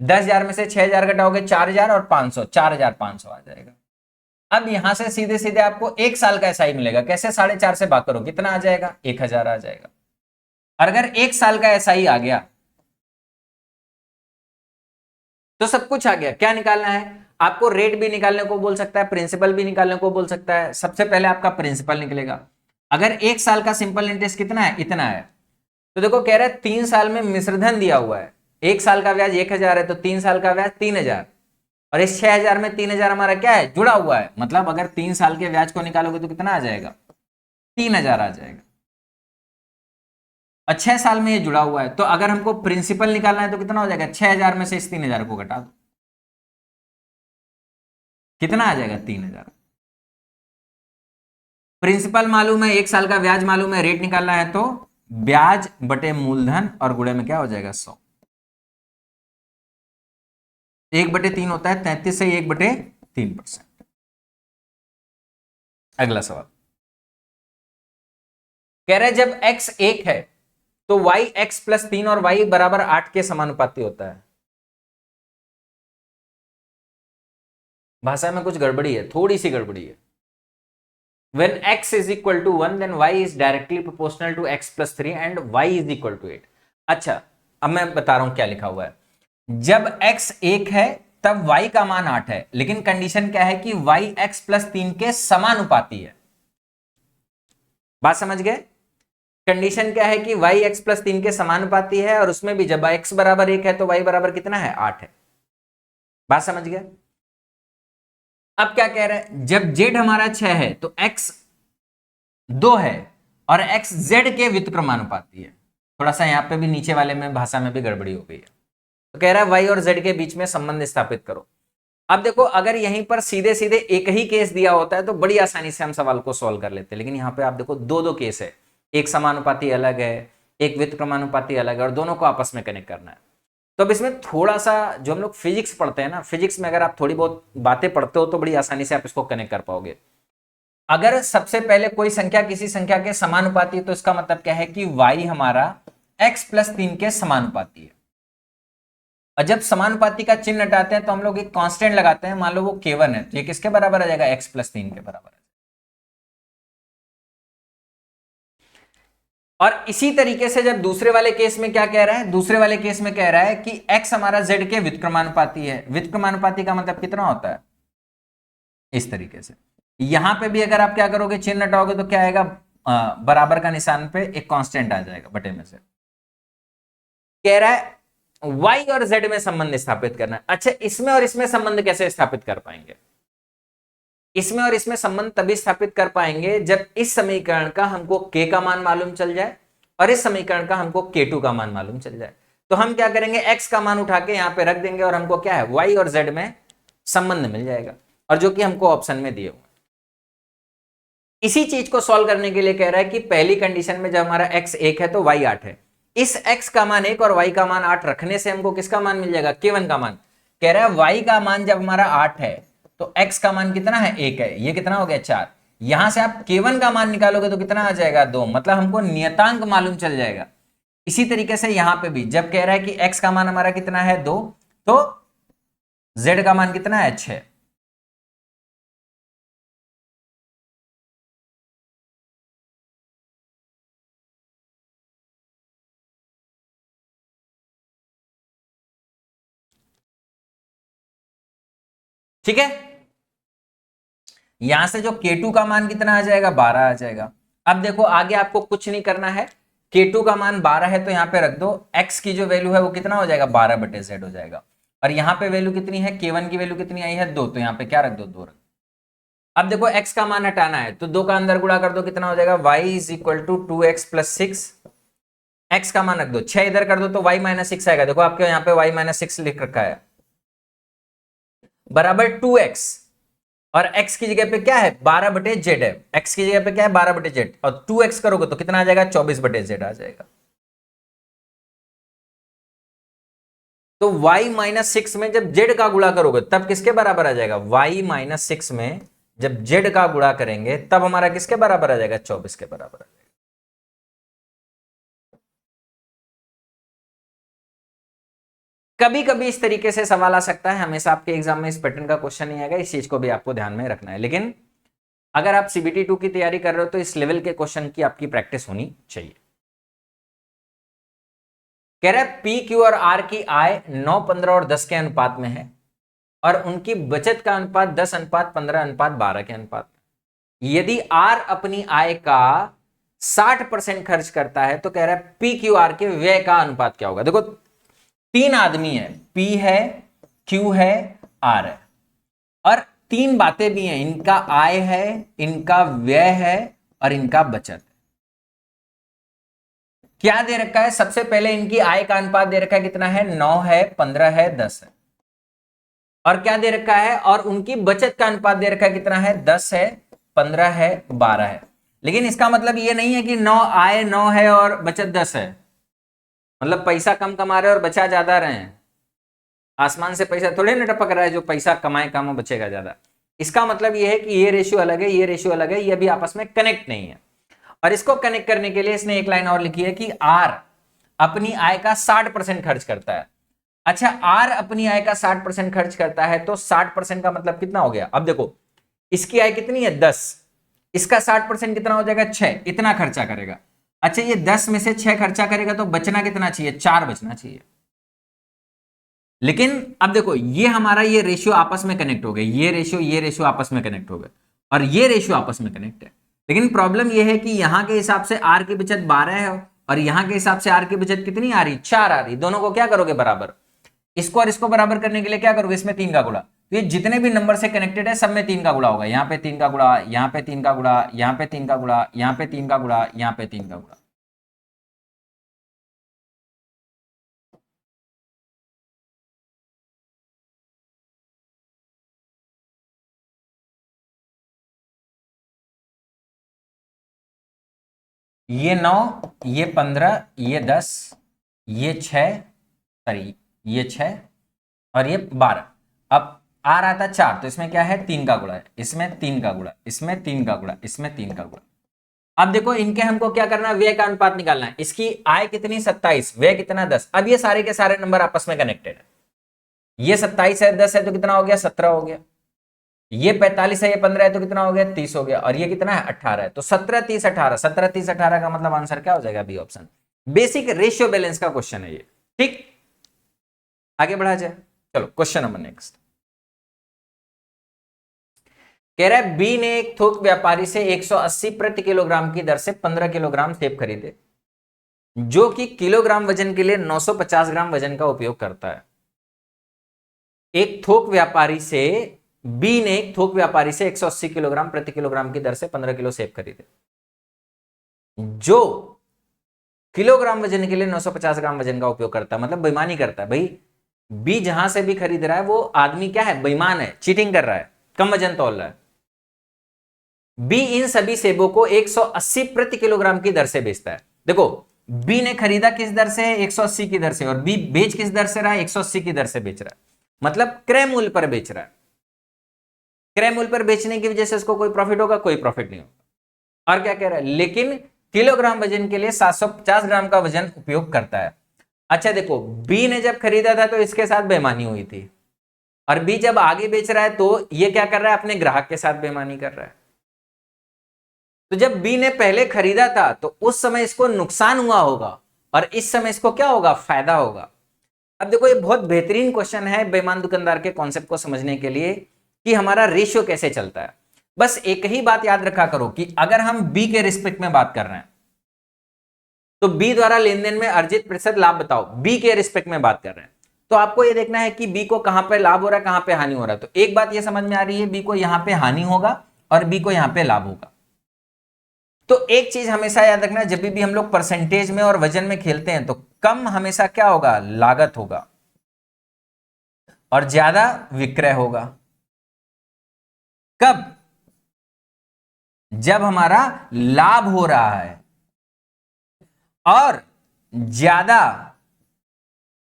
10,000 में से 6,000 घटाओगे 4,000 और 500 4,500 आ जाएगा। अब यहां से सीधे सीधे आपको एक साल का एसआई मिलेगा। कैसे, 4.5 से भाग करो कितना आ जाएगा 1,000 आ जाएगा। और अगर एक साल का एसआई आ गया तो सब कुछ आ गया। क्या निकालना है आपको, रेट भी निकालने को बोल सकता है, प्रिंसिपल भी निकालने को बोल सकता है। सबसे पहले आपका प्रिंसिपल निकलेगा। अगर एक साल का सिंपल इंटरेस्ट कितना है, इतना है, तो देखो कह रहा है 3 साल में मिश्रधन दिया हुआ है, एक साल का ब्याज 1,000 है तो 3 साल का ब्याज 3,000, और इस 6,000 में 3,000 हमारा क्या है जुड़ा हुआ है, मतलब अगर 3 साल के ब्याज को निकालोगे तो कितना आ जाएगा 3,000 आ जाएगा। और 6 साल में ये जुड़ा हुआ है, तो अगर हमको प्रिंसिपल निकालना है तो कितना हो जाएगा 6,000 में से इस 3,000 को घटा दो, कितना आ जाएगा 3,000। प्रिंसिपल मालूम है, एक साल का ब्याज मालूम है, रेट निकालना है तो ब्याज बटे मूलधन और गुणे में क्या हो जाएगा 100। 1/3 होता है 33 से 1/3%। अगला सवाल कह रहे हैं जब x 1 है तो y x + 3 और y = 8 के समानुपाती होता है। भाषा में कुछ गड़बड़ी है, थोड़ी सी गड़बड़ी है। When x is equal to 1 then y is directly proportional to x + 3 and y is equal to 8। अच्छा, अब मैं बता रहा हूं क्या लिखा हुआ है। जब x 1 है तब y का मान 8 है, लेकिन कंडीशन क्या है कि y x + 3 के समानुपाती है। बात समझ गए, कंडीशन क्या है कि y x + 3 के समानुपाती है, और उसमें भी जब x = 1 है तो y बराबर कितना है 8 है। बात समझ गए। अब क्या कह रहे हैं, जब z हमारा 6 है तो x 2 है और x z के व्युत्क्रमानुपाती है। थोड़ा सा यहां पे भी नीचे वाले में भाषा में भी गड़बड़ी हो गई है। तो कह रहा है y और z के बीच में संबंध स्थापित करो। अब देखो अगर यहीं पर सीधे सीधे एक ही केस दिया होता है तो बड़ी आसानी से हम सवाल को सॉल्व कर लेते, लेकिन यहाँ पे आप देखो दो केस है, एक समानुपाती अलग है, एक व्युत्क्रमानुपाती अलग है, और दोनों को आपस में कनेक्ट करना है। तो अब इसमें थोड़ा सा जो हम लोग फिजिक्स पढ़ते हैं ना, फिजिक्स में अगर आप थोड़ी बहुत बातें पढ़ते हो तो बड़ी आसानी से आप इसको कनेक्ट कर पाओगे। अगर सबसे पहले कोई संख्या किसी संख्या के समानुपाती है तो इसका मतलब क्या है कि y हमारा x+3 के समानुपाती है। और जब समानुपाती का चिन्ह हटाते हैं तो हम लोग एक कांस्टेंट लगाते हैं, मान लो वो k1 है, तो ये किसके बराबर आ जाएगा, x+3 के बराबर है। और इसी तरीके से जब दूसरे वाले केस में क्या कह रहा है, दूसरे वाले केस में कह रहा है कि x हमारा z के व्युत्क्रमानुपाती है। व्युत्क्रमानुपाती का मतलब कितना होता है, इस तरीके से। यहां पे भी अगर आप क्या करोगे, चिन्ह हटाओगे तो क्या आएगा, बराबर का निशान पे एक कांस्टेंट आ जाएगा बटे में से। कह रहा है y और z में संबंध स्थापित करना है। अच्छा, इसमें और इसमें संबंध कैसे स्थापित कर पाएंगे, इसमें और इसमें संबंध तभी स्थापित कर पाएंगे जब इस समीकरण का हमको k का मान मालूम चल जाए और इस समीकरण का हमको k2 का मान मालूम चल जाए। तो हम क्या करेंगे, x का मान उठा के यहां पे रख देंगे और हमको क्या है, y और z में संबंध मिल जाएगा, और जो कि हमको ऑप्शन में दिए हुए। इसी चीज को सॉल्व करने के लिए कह रहा है कि पहली कंडीशन में जब हमारा x 1 है तो y 8 है। इस x का मान 1 और y का मान 8 रखने से हमको किसका मान मिल जाएगा, k1 का मान। कह रहा है y का मान जब हमारा 8 है तो x का मान कितना है, 1 है, ये कितना हो गया 4। यहां से आप k1 का मान निकालोगे तो कितना आ जाएगा, 2, मतलब हमको नियतांक मालूम चल जाएगा। इसी तरीके से यहां पे भी जब कह रहा है कि x का मान हमारा कितना है 2, तो z का मान कितना है 6। ठीक है, यहां से जो k2 का मान कितना आ जाएगा, 12 आ जाएगा। अब देखो आगे आपको कुछ नहीं करना है, k2 का मान 12 है तो यहां पे रख दो, x की जो वैल्यू है वो कितना हो जाएगा, 12 बटे z हो जाएगा। और यहां पे वैल्यू कितनी है, k1 की वैल्यू कितनी आई है 2, तो यहां पे क्या रख दो, 2 रख दो। अब देखो x का मान हटाना है तो 2 का अंदर गुणा कर दो, कितना हो जाएगा, y = 2x + 6। x का मान रख दो, 6 इधर कर दो तो y - 6 आएगा। देखो आपके यहाँ पे y - 6 लिख रखा है, बराबर 2x, और x की जगह पे क्या है, 12 बटे z है। x की जगह पे क्या है, 12 बटे z, और 2x करोगे तो कितना आ जाएगा, 24 बटे z आ जाएगा। तो y - 6 में जब z का गुणा करोगे तब किसके बराबर आ जाएगा, y - 6 में जब z का गुणा करेंगे तब हमारा किसके बराबर आ जाएगा, 24 के बराबर आ जाएगा। कभी कभी इस तरीके से सवाल आ सकता है, हमेशा आपके एग्जाम में इस पैटर्न का क्वेश्चन नहीं आएगा, इस चीज को भी आपको ध्यान में रखना है। लेकिन अगर आप CBT 2 की तैयारी कर रहे हो तो इस लेवल के क्वेश्चन की आपकी प्रैक्टिस होनी चाहिए। कह रहा है P, Q और R की आय 9, 15 और 10 के अनुपात में है और उनकी बचत का अनुपात 10:15:12 के अनुपात में। यदि R अपनी आय का 60% खर्च करता है तो कह रहा है P, Q, R के व्यय का अनुपात क्या होगा। देखो 3 आदमी है, P है, Q है, R है, और 3 बातें भी हैं, इनका आय है, इनका व्यय है और इनका बचत है। क्या दे रखा है, सबसे पहले इनकी आय का अनुपात दे रखा है, कितना है, 9 है, 15 है, 10 है। और क्या दे रखा है, और उनकी बचत का अनुपात दे रखा है, कितना है, 10 है, 15 है, 12 है। लेकिन इसका मतलब ये नहीं है कि 9 आय 9 है और बचत 10 है, मतलब पैसा कम कमा रहे और बचा ज्यादा रहे हैं। आसमान से पैसा थोड़े ना टपक रहा है, जो पैसा कमाए कम और बचेगा ज्यादा। इसका मतलब ये है कि ये रेशियो अलग है, ये रेशियो अलग है, ये भी आपस में कनेक्ट नहीं है। और इसको कनेक्ट करने के लिए इसने एक लाइन और लिखी है कि आर अपनी आय का 60% खर्च करता है। अच्छा, आर अपनी आय का 60% खर्च करता है तो 60% का मतलब कितना हो गया। अब देखो इसकी आय कितनी है, 10, इसका 60% कितना हो जाएगा, 6, इतना खर्चा करेगा। अच्छा, ये 10 में से 6 खर्चा करेगा तो बचना कितना चाहिए, 4 बचना चाहिए। लेकिन अब देखो ये हमारा ये रेशियो आपस में कनेक्ट हो गए, ये रेशियो आपस में कनेक्ट हो गए, और ये रेशियो आपस में कनेक्ट है। लेकिन प्रॉब्लम ये है कि यहां के हिसाब से आर की बचत 12 है और यहां के हिसाब से आर की बचत कितनी आ रही, 4 आ रही। दोनों को क्या करोगे, बराबर। इसको और इसको बराबर करने के लिए क्या करोगे, इसमें 3 का गुणा। तो ये जितने भी नंबर से कनेक्टेड है सब में 3 का गुणा होगा। यहाँ पे 3 का गुणा, यहाँ पे 3 का गुणा, यहाँ पे 3 का गुणा, यहाँ पे 3 का गुणा, यहाँ पे 3 का गुणा। ये 9, ये 15, ये 10, ये 6, सॉरी ये 6 और ये 12। अब आ रहा था 4, तो इसमें क्या है 3 का गुणा है, इसमें 3 का गुणा, इसमें 3 का गुणा, इसमें 3 का गुणा। अब देखो इनके हमको क्या करना है, व्यय का अनुपात निकालना है। इसकी आय कितनी 27, व्यय कितना 10। अब ये सारे के सारे नंबर आपस में कनेक्टेड है। ये 27 है, 10 है तो कितना हो गया 17 हो गया। ये 45 है, ये 15 है तो कितना हो गया 30 हो गया। और ये कितना है 18 है। तो 17 30 18, 17 30 18 का मतलब आंसर क्या हो जाएगा, B option. Basic ratio balance का क्वेश्चन है ये। ठीक, आगे बढ़ा जाए। चलो क्वेश्चन नंबर नेक्स्ट। कह रहा है बी ने एक थोक व्यापारी से 180 प्रति किलोग्राम की दर से 15 किलोग्राम सेब खरीदे, जो कि किलोग्राम वजन के लिए 950 ग्राम वजन का उपयोग करता है। एक थोक व्यापारी से बी ने एक थोक व्यापारी से 180 किलोग्राम प्रति किलोग्राम की दर से 15 किलो सेब खरीदे, जो किलोग्राम वजन के लिए 950 ग्राम वजन का उपयोग करता है। मतलब बेईमानी करता है भाई। बी जहां से भी खरीद रहा है वो आदमी क्या है, बेईमान है, चीटिंग कर रहा है, कम वजन तौल रहा है। बी इन सभी सेबों को 180 प्रति किलोग्राम की दर से बेचता है। देखो बी ने खरीदा किस दर से, 180 की दर से, और बी बेच किस दर से रहा है, 180 की दर से बेच रहा है। मतलब क्रय मूल्य पर बेच रहा है। क्रय मूल्य पर बेचने की वजह से उसको कोई प्रॉफिट होगा, कोई प्रॉफिट नहीं होगा। और क्या कह रहा है, लेकिन किलोग्राम वजन के लिए 750 ग्राम का वजन उपयोग करता है। अच्छा देखो बी ने जब खरीदा था तो इसके साथ बेईमानी हुई थी, और बी जब आगे बेच रहा है तो ये क्या कर रहा है, अपने ग्राहक के साथ बेईमानी कर रहा है। तो जब बी ने पहले खरीदा था तो उस समय इसको नुकसान हुआ होगा, और इस समय इसको क्या होगा, फायदा होगा। अब देखो ये बहुत बेहतरीन क्वेश्चन है बेईमान दुकानदार के कॉन्सेप्ट को समझने के लिए, कि हमारा रेशियो कैसे चलता है। बस एक ही बात याद रखा करो कि अगर हम बी के रिस्पेक्ट में बात कर रहे हैं तो बी द्वारा लेन देन में अर्जित प्रतिशत लाभ बताओ, बी के रिस्पेक्ट में बात कर रहे हैं। तो आपको ये देखना है कि बी को कहां पे लाभ हो रहा है, कहां पे हानि हो रहा है। तो एक बात ये समझ में आ रही है, बी को यहां पे हानि होगा और बी को यहां पे लाभ होगा। तो एक चीज हमेशा याद रखना, जब भी हम लोग परसेंटेज में और वजन में खेलते हैं तो कम हमेशा क्या होगा, लागत होगा, और ज्यादा विक्रय होगा। कब, जब हमारा लाभ हो रहा है और ज्यादा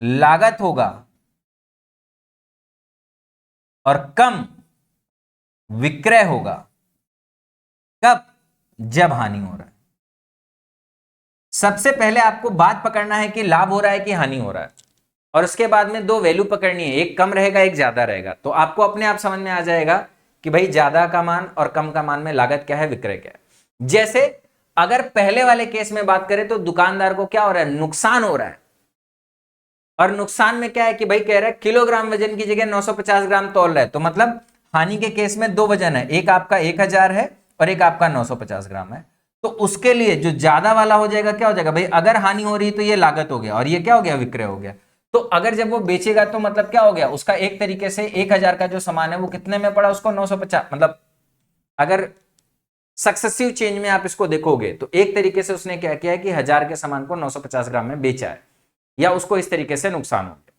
लागत होगा और कम विक्रय होगा। कब, जब हानि हो रहा है। सबसे पहले आपको बात पकड़ना है कि लाभ हो रहा है कि हानि हो रहा है, और उसके बाद में दो वैल्यू पकड़नी है, एक कम रहेगा एक ज्यादा रहेगा। तो आपको अपने आप समझ में आ जाएगा कि भाई ज्यादा का मान और कम का मान में लागत क्या है, विक्रय क्या है। जैसे अगर पहले वाले केस में बात करें तो दुकानदार को क्या हो रहा है, नुकसान हो रहा है। और नुकसान में क्या है कि भाई कह रहा है किलोग्राम वजन की जगह 950 ग्राम तौल रहा है। तो मतलब हानि के केस में दो वजन है, एक आपका 1000 है और एक आपका 950 ग्राम है। तो उसके लिए जो ज्यादा वाला हो जाएगा क्या हो जाएगा भाई, अगर हानि हो रही है तो ये लागत हो गया और ये क्या हो गया, विक्रय हो गया। तो अगर जब वो बेचेगा तो मतलब क्या हो गया, उसका एक तरीके से 1000 का जो सामान है वो कितने में पड़ा, उसको 950, मतलब अगर सक्सेसिव चेंज में आप इसको देखोगे तो एक तरीके से उसने क्या किया है कि 1000 के सामान को 950 ग्राम में बेचा है, या उसको इस तरीके से नुकसान हो गया।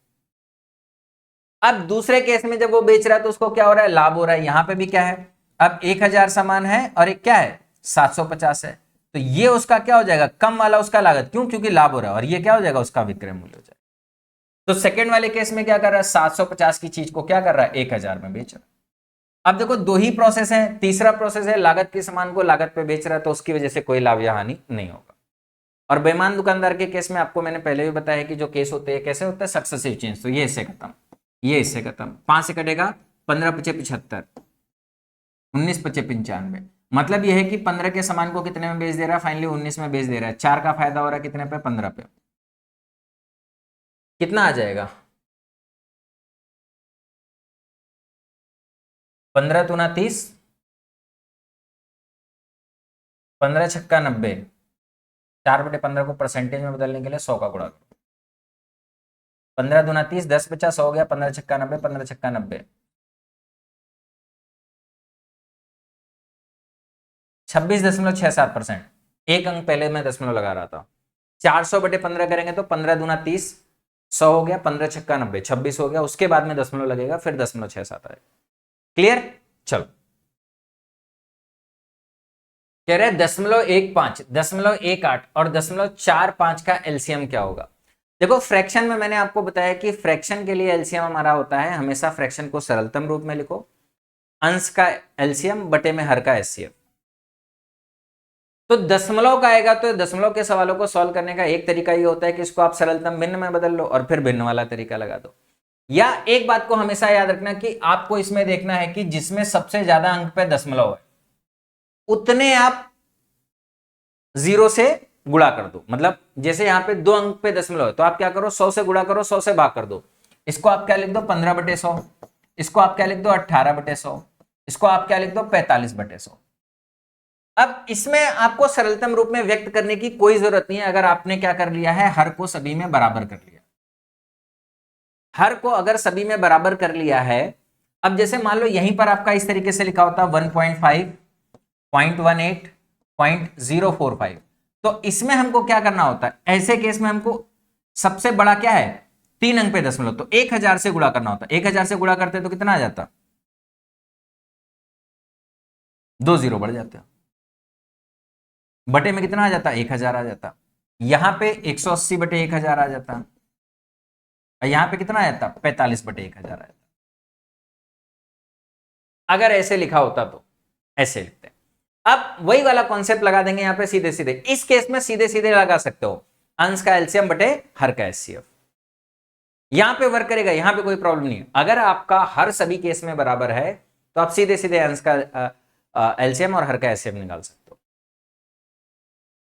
अब दूसरे केस में जब वो बेच रहा है तो उसको क्या हो रहा है, लाभ हो रहा है। यहां पे भी क्या है, अब 1000 सामान है और एक क्या है 750 है। तो ये उसका क्या हो जाएगा, कम वाला उसका लागत, क्यों, क्योंकि लाभ हो रहा है, और ये क्या हो जाएगा, उसका विक्रय मूल्य हो जाएगा। तो सेकंड वाले केस में क्या कर रहा है, 750 की चीज को क्या कर रहा है, 1000 में बेच रहा है। अब देखो दो ही प्रोसेस है। तीसरा प्रोसेस है लागत के सामान को लागत पे बेच रहा है, तो उसकी वजह से कोई लाभ या हानि नहीं होगा। और बेईमान दुकानदार के केस में आपको मैंने पहले भी बताया कि जो केस होते हैं कैसे होते हैं, सक्सेसिव चेंज। तो ये इससे खत्म, ये इससे खत्म, 5 से कटेगा, 15 पचे 75, 19 पचे 95। मतलब यह है कि 15 के सामान को कितने में बेच दे रहा है, फाइनली 19 में बेच दे रहा है। 4 का फायदा हो रहा है कितने पे, 15 पे। कितना आ जाएगा, 15 दूना 30, 15 छक्का 90, 4/15 को परसेंटेज में बदलने के लिए 100 का गुणा करो। 15 दूना 30, 10 बचा 100 हो गया, 15 छक्का 90, 15 छक्का 90, 26.67%। एक अंक पहले मैं दशमलव लगा रहा था। 400/15 करेंगे तो 15 दूना 30, 100 हो गया, 15 छक्का 90, 26 हो गया। उसके बाद में दशमलव लगेगा, फिर 0.67 आएगा। क्लियर, चलो। कह रहे हैं 0.15, 0.18 और 0.45 का एलसीएम क्या होगा। देखो फ्रैक्शन में मैंने आपको बताया कि फ्रैक्शन के लिए एलसीएम हमारा होता है, हमेशा फ्रैक्शन को सरलतम रूप में लिखो, अंश का एलसीएम बटे में हर का एचसीएफ। तो दशमलव का आएगा तो दशमलव के सवालों को सॉल्व करने का एक तरीका ये होता है कि इसको आप सरलतम भिन्न में बदल लो और फिर भिन्न वाला तरीका लगा दो। या एक बात को हमेशा याद रखना कि आपको इसमें देखना है कि जिसमें सबसे ज्यादा अंक पे दशमलव है उतने आप 0 से गुणा कर दो। मतलब जैसे यहां पे 2 अंक पे दशमलव है तो आप क्या करो, 100 से गुणा करो, 100 से भाग कर दो। इसको आप क्या लिख दो, 15/100। इसको आप क्या लिख दो, 18/100। इसको आप क्या लिख दो, 45/100। अब इसमें आपको सरलतम रूप में व्यक्त करने की कोई जरूरत नहीं है अगर आपने क्या कर लिया है, हर को सभी में बराबर कर लिया। हर को अगर सभी में बराबर कर लिया है, अब जैसे मान लो यहीं पर आपका इस तरीके से लिखा होता 1.5, 0.18, 0.045, तो इसमें हमको क्या करना होता है, ऐसे केस में हमको सबसे बड़ा क्या है, 3 अंक पे दशमलव, तो 1000 से गुणा करना होता। 1000 से गुणा करते तो कितना आ जाता, 2 0 बढ़ जाते, बटे में कितना आ जाता, 1000 आ जाता। यहां पे 180/1000 आ जाता, यहां पे कितना आ जाता, 45/1000 आ जाता। अगर ऐसे लिखा होता तो ऐसे लिखते। अब वही वाला कॉन्सेप्ट लगा देंगे यहां पे सीधे सीधे। इस केस में सीधे सीधे लगा सकते हो अंश का एलसीएम बटे हर का एचसीएफ। यहां पे वर्क करेगा, यहां पे कोई प्रॉब्लम नहीं है। अगर आपका हर सभी केस में बराबर है तो आप सीधे सीधे अंश का एलसीएम और हर का एचसीएफ निकाल सकते हो।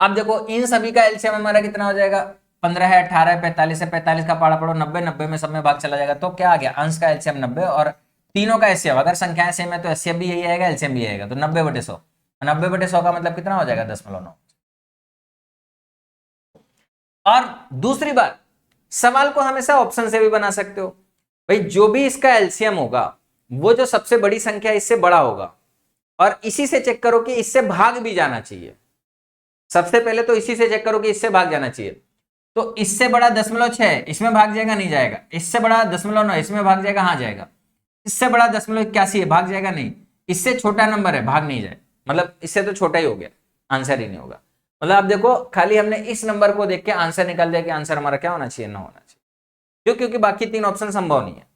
अब देखो इन सभी का एलसीएम हमारा कितना हो जाएगा, 15 है, 18 है, 45 है, 45 का पाड़ा पड़ो 90, 90 में सब में भाग चला जाएगा तो क्या आ गया, अंश का एलसीएम 90 और तीनों का एचसीएफ। अगर संख्याएं सेम है तो एचसीएफ भी यही आएगा, एलसीएम भी आएगा, तो 90/100। 90/100 का मतलब कितना हो जाएगा, 10.9। और दूसरी बात, सवाल को हमेशा ऑप्शन से भी बना सकते हो। भाई जो भी इसका एलसीएम होगा वो जो सबसे बड़ी संख्या इससे बड़ा होगा, और इसी से चेक करो कि इससे भाग भी जाना चाहिए। सबसे पहले तो इसी से चेक करो कि इससे भाग जाना चाहिए। तो इससे बड़ा 0.6 इसमें भाग जाएगा, नहीं जाएगा। इससे बड़ा 0.9 इसमें भाग जाएगा, हाँ जाएगा। इससे बड़ा 0.81 है, भाग जाएगा, नहीं। इससे छोटा नंबर है, भाग नहीं जाए, मतलब इससे तो छोटा ही हो गया, आंसर ही नहीं होगा। मतलब आप देखो खाली हमने इस नंबर को देख के आंसर निकाल दिया कि आंसर हमारा क्या होना चाहिए, ना होना चाहिए। क्यों, क्योंकि बाकी 3 ऑप्शन संभव नहीं है।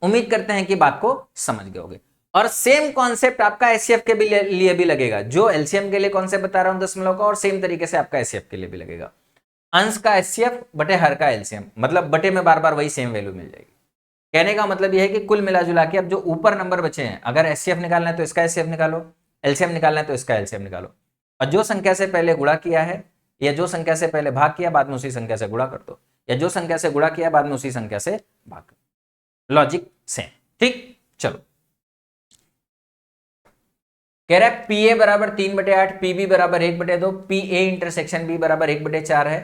उम्मीद करते हैं कि बात को समझ गए होगे। और सेम कॉन्सेप्ट आपका एचसीएफ के लिए भी लगेगा। जो एलसीएम के लिए कॉन्सेप्ट बता रहा हूं दशमलव का, और सेम तरीके से आपका एचसीएफ के लिए भी लगेगा। अंश का एचसीएफ बटे हर का एलसीएम, मतलब बटे में बार बार वही सेम वैल्यू मिल जाएगी। कहने का मतलब यह है कि कुल मिला जुला के अब जो ऊपर नंबर बचे हैं, अगर एचसीएफ निकालना है तो इसका एचसीएफ निकालो, एलसीएम निकालना है तो इसका एलसीएम निकालो, और जो संख्या से पहले गुणा किया है या जो संख्या से पहले भाग किया बाद में उसी संख्या से गुणा कर दो, या जो संख्या से गुणा किया बाद में उसी संख्या से भाग कर दो। लॉजिक सेम, ठीक। चलो कह रहा है पी ए बराबर 3/8, पी बी बराबर 1/2, पी ए इंटरसेक्शन बी बराबर 1/4 है।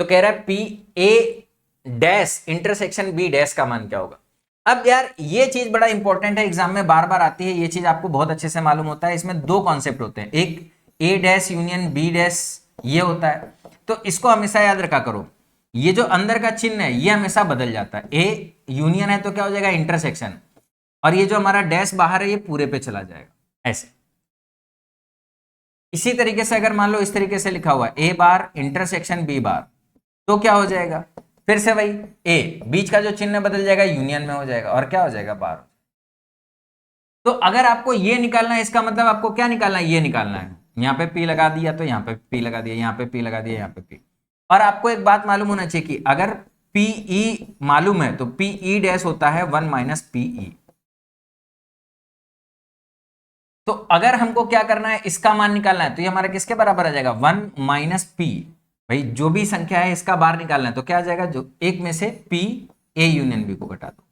तो कह रहा है P A dash intersection B dash का मान क्या होगा। अब यार ये चीज बड़ा इंपॉर्टेंट है, एग्जाम में बार बार आती है, ये चीज आपको बहुत अच्छे से मालूम होता है। इसमें 2 कॉन्सेप्ट होते हैं, एक ए डैश यूनियन बी डैश ये होता है। तो इसको हमेशा याद रखा करो, ये जो अंदर का चिन्ह है ये हमेशा बदल जाता है। ए यूनियन है तो क्या हो जाएगा, इंटरसेक्शन, और ये जो हमारा डैश बाहर है ये पूरे पे चला जाएगा, ऐसे। इसी तरीके से अगर मान लो इस तरीके से लिखा हुआ है ए बार इंटरसेक्शन बी बार, तो क्या हो जाएगा, फिर से वही ए बीच का जो चिन्ह बदल जाएगा, यूनियन में हो जाएगा, और क्या हो जाएगा, बार। तो अगर आपको ये निकालना है, इसका मतलब आपको क्या निकालना है, ये निकालना है। यहाँ पे पी लगा दिया तो यहाँ पे पी लगा दिया, यहाँ पे पी लगा दिया, यहाँ पे पी। और आपको एक बात मालूम होना चाहिए कि अगर पीई मालूम है तो पीई डैश होता है 1 - पीई। तो अगर हमको क्या करना है, इसका मान निकालना है, तो ये हमारा किसके बराबर आ जाएगा, 1 - पी। भाई जो भी संख्या है इसका बार निकालना है तो क्या आ जाएगा, जो एक में से पी ए यूनियन बी को घटा दो।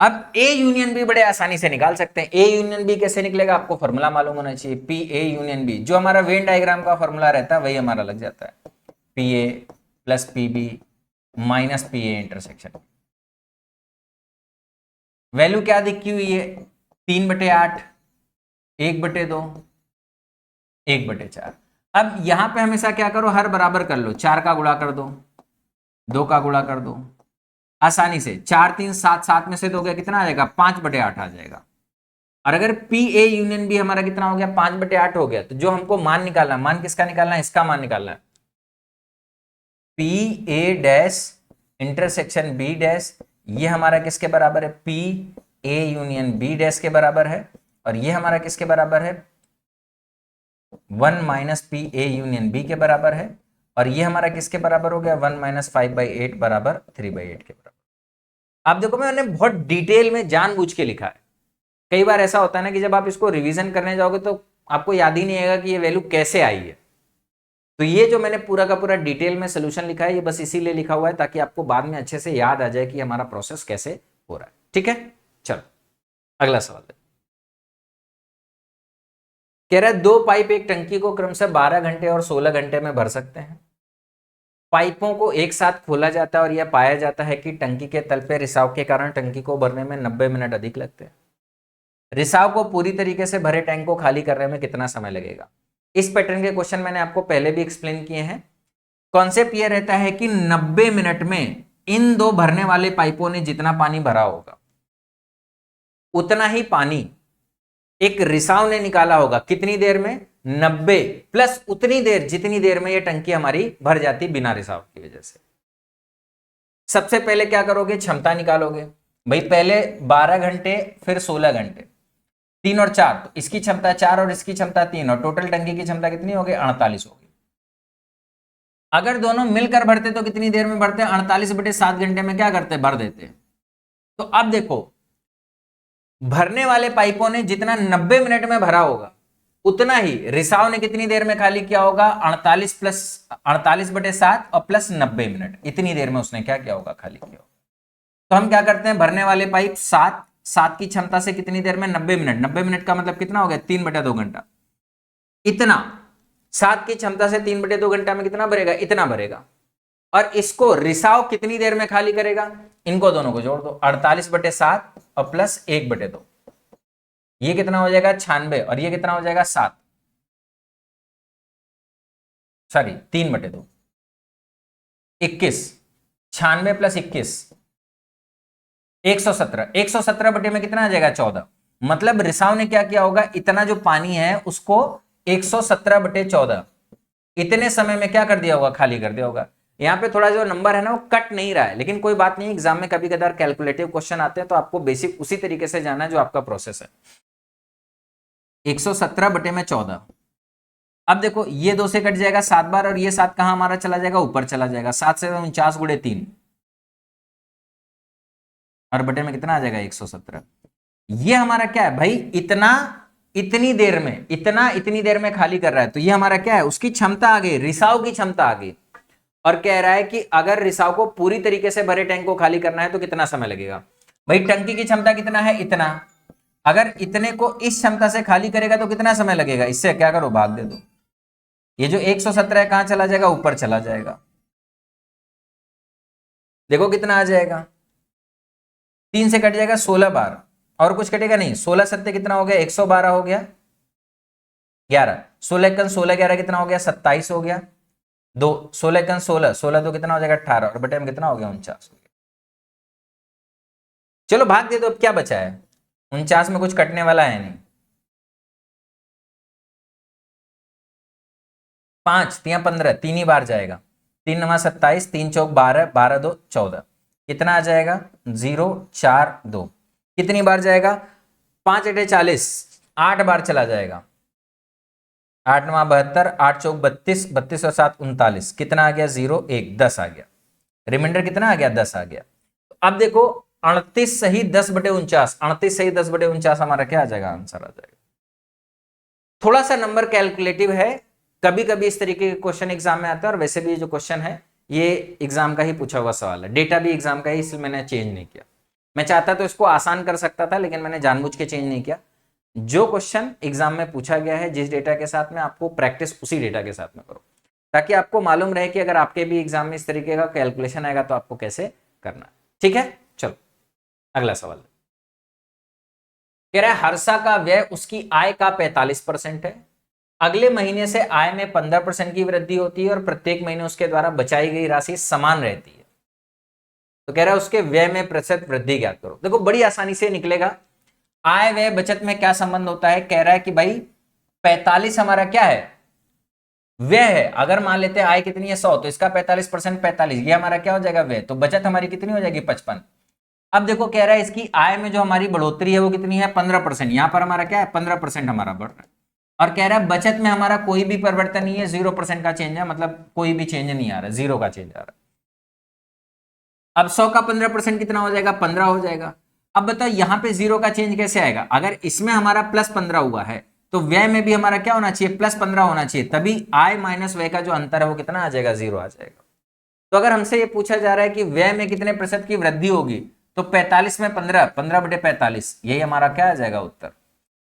अब ए यूनियन बी बड़े आसानी से निकाल सकते हैं। ए यूनियन बी कैसे निकलेगा, आपको फॉर्मूला मालूम होना चाहिए, पी ए यूनियन बी। जो हमारा वेन डायग्राम का फॉर्मूला रहता है वही हमारा लग जाता है, P A plus P B minus P A intersection. Value क्या दिखी हुई है, 3/8, 1/2, 1/4। अब यहां पे हमेशा क्या करो, हर बराबर कर लो, 4 का गुणा कर दो, 2 का गुणा कर दो, आसानी से 4 3 7 7 में से 2 गया, कितना आ जाएगा, 5/8 आ जाएगा। और अगर पी ए यूनियन बी हमारा कितना हो गया 5/8 हो गया, तो जो हमको मान निकालना, मान किसका निकालना है, इसका मान निकालना है, P A dash intersection B dash, ये हमारा किसके बराबर है, P A union B dash के बराबर है, और ये हमारा किसके बराबर है, 1 minus P A union B के बराबर है, और ये हमारा किसके बराबर हो गया, 1 माइनस 5/8 बराबर 3/8 के बराबर। आप देखो मैंने बहुत डिटेल में जानबूझ के लिखा है। कई बार ऐसा होता है ना कि जब आप इसको रिवीजन करने जाओगे तो आपको याद ही नहीं आएगा कि ये वैल्यू कैसे आई है। तो ये जो मैंने पूरा का पूरा डिटेल में सोल्यूशन लिखा है, ये बस इसीलिए लिखा हुआ है ताकि आपको बाद में अच्छे से याद आ जाए कि हमारा प्रोसेस कैसे हो रहा है। ठीक है, चलो अगला सवाल है। कह रहा है 2 पाइप एक टंकी को क्रमशः 12 घंटे और 16 घंटे में भर सकते हैं। पाइपों को एक साथ खोला जाता है और यह पाया जाता है कि टंकी के तल पे रिसाव के कारण टंकी को भरने में 90 मिनट अधिक लगते हैं। रिसाव को पूरी तरीके से भरे टैंक को खाली करने में कितना समय लगेगा। इस पैटर्न के क्वेश्चन मैंने आपको पहले भी एक्सप्लेन किए हैं। कॉन्सेप्ट यह रहता है कि 90 मिनट में इन दो भरने वाले पाइपों ने जितना पानी भरा होगा उतना ही पानी एक रिसाव ने निकाला होगा। कितनी देर में, 90 प्लस उतनी देर जितनी देर में ये टंकी हमारी भर जाती बिना रिसाव की वजह से। सबसे पहले क्या करोगे, क्षमता निकालोगे। भाई पहले 12 घंटे फिर 16 घंटे, 3 और 4, तो इसकी क्षमता 4 और इसकी क्षमता 3, और टोटल टंकी की क्षमता कितनी होगी, 48 होगी। अगर दोनों मिलकर भरते तो कितनी देर में भरते, 48/7 घंटे में क्या करते, भर देते। तो अब देखो भरने वाले पाइपों ने जितना 90 मिनट में भरा होगा उतना ही रिसाव ने कितनी देर में खाली किया होगा, 48/7 और प्लस 90 मिनट, इतनी देर में उसने क्या किया होगा, खाली किया होगा। तो हम क्या करते हैं, भरने वाले पाइप 7 की क्षमता से कितनी देर में, 90 मिनट। 90 मिनट का मतलब कितना हो गया, 3/2 घंटा। इतना 7 की क्षमता से 3/2 घंटा में कितना भरेगा, इतना भरेगा। और इसको रिसाव कितनी देर में खाली करेगा, इनको दोनों को जोड़ दो, 48/7 और प्लस 1/2, ये कितना हो जाएगा 96, और ये कितना हो जाएगा 7, सॉरी 3/2, 21, 96 प्लस 21 117, 117 बटे में कितना आ जाएगा 14। मतलब रिसाव ने क्या किया होगा, इतना जो पानी है उसको 117/14 इतने समय में क्या कर दिया होगा, खाली कर दिया होगा। यहाँ पे थोड़ा जो नंबर है ना वो कट नहीं रहा है, लेकिन कोई बात नहीं, एग्जाम में कभी कभार कैलकुलेटिव क्वेश्चन आते हैं तो आपको बेसिक उसी तरीके से जाना है जो आपका प्रोसेस है। 117/14। अब देखो ये 2 से कट जाएगा 7 बार, और ये 7 कहां हमारा चला जाएगा, ऊपर चला जाएगा। 7 से 49 × 3 और बटे में कितना आ जाएगा 117। ये हमारा क्या है भाई, इतना इतनी देर में, इतनी देर में खाली कर रहा है। तो ये हमारा क्या है, उसकी क्षमता आ गई, रिसाव की क्षमता आ गई। और कह रहा है कि अगर रिसाव को पूरी तरीके से भरे टैंक को खाली करना है तो कितना समय लगेगा। भाई टंकी की क्षमता कितना है, इतना। अगर इतने को इस क्षमता से खाली करेगा तो कितना समय लगेगा, इससे क्या करो, भाग दे दो। ये जो 117 है कहां चला जाएगा, ऊपर चला जाएगा। देखो कितना आ जाएगा, 3 से कट जाएगा 16 बार, और कुछ कटेगा नहीं। 16 सत्ते कितना हो गया, 112 हो गया। 11, 16 एकन 16, 11 कितना हो गया, 27 हो गया। 2, 16 एकन 16, 16 तो कितना हो जाएगा 18, और बटे में कितना हो गया 49 हो गया। चलो भाग दे दो, अब क्या बचा है, 49 में कुछ कटने वाला है नहीं। 5 3 15, 3 ही बार जाएगा। 3 9 27, 3 चौक 12, 12 2 14, कितना आ जाएगा 0 4 2। कितनी बार जाएगा, 5 8 40, 8 बार चला जाएगा। 8 9 72, 8 चौक 32, 32 और 7 39, कितना आ गया 0 1, 10 आ गया। रिमाइंडर कितना आ गया, 10 आ गया। अब देखो 38 सही 10/49, 38 सही 10/49 हमारा क्या आ जाएगा, आंसर आ जाएगा। थोड़ा सा नंबर कैलकुलेटिव है, कभी कभी इस तरीके के क्वेश्चन एग्जाम में आता है, और वैसे भी जो क्वेश्चन है ये एग्जाम का ही पूछा हुआ सवाल है, डेटा भी एग्जाम का ही, इसलिए मैंने चेंज नहीं किया। मैं चाहता तो इसको आसान कर सकता था, लेकिन मैंने जानबूझ के चेंज नहीं किया। जो क्वेश्चन एग्जाम में पूछा गया है जिस डेटा के साथ में, आपको प्रैक्टिस उसी डेटा के साथ में करो, ताकि आपको मालूम रहे कि अगर आपके भी एग्जाम में इस तरीके का कैलकुलेशन आएगा तो आपको कैसे करना है। ठीक है, चलो अगला सवाल। कह रहा है हर्षा का व्यय उसकी आय का 45% है। अगले महीने से आय में 15% की वृद्धि होती है और प्रत्येक महीने उसके द्वारा बचाई गई राशि समान रहती है। तो कह रहा है उसके व्यय में प्रतिशत वृद्धि ज्ञात करो। देखो बड़ी आसानी से निकलेगा। आय व्यय बचत में क्या संबंध होता है? कह रहा है कि भाई 45 हमारा क्या है? व्यय है। अगर मान लेते हैं आय कितनी है 100, तो इसका 45% 45, ये हमारा क्या हो जाएगा? व्यय। तो बचत हमारी कितनी हो जाएगी? 55। अब देखो कह रहा है इसकी आय में जो हमारी बढ़ोतरी है वो कितनी है? 15%। यहां पर हमारा क्या है? 15% हमारा बढ़ रहा है। और कह रहा है बचत में हमारा कोई भी परिवर्तन नहीं है, 0% का चेंज है, मतलब कोई भी चेंज नहीं आ रहा, 0 का चेंज आ रहा है। अब 100 का 15% कितना हो जाएगा? 15 हो जाएगा। अब बताओ यहां पे 0 का चेंज कैसे आएगा? अगर इसमें हमारा +15 हुआ है तो व्यय में भी हमारा क्या होना चाहिए? +15 होना चाहिए, तभी आय माइनस व्यय का जो अंतर है वो कितना आ जाएगा? 0 आ जाएगा। तो अगर हमसे ये पूछा जा रहा है कि व्यय में कितने प्रतिशत की वृद्धि होगी, तो 45 में 15, 15/45, यही हमारा क्या आ जाएगा उत्तर।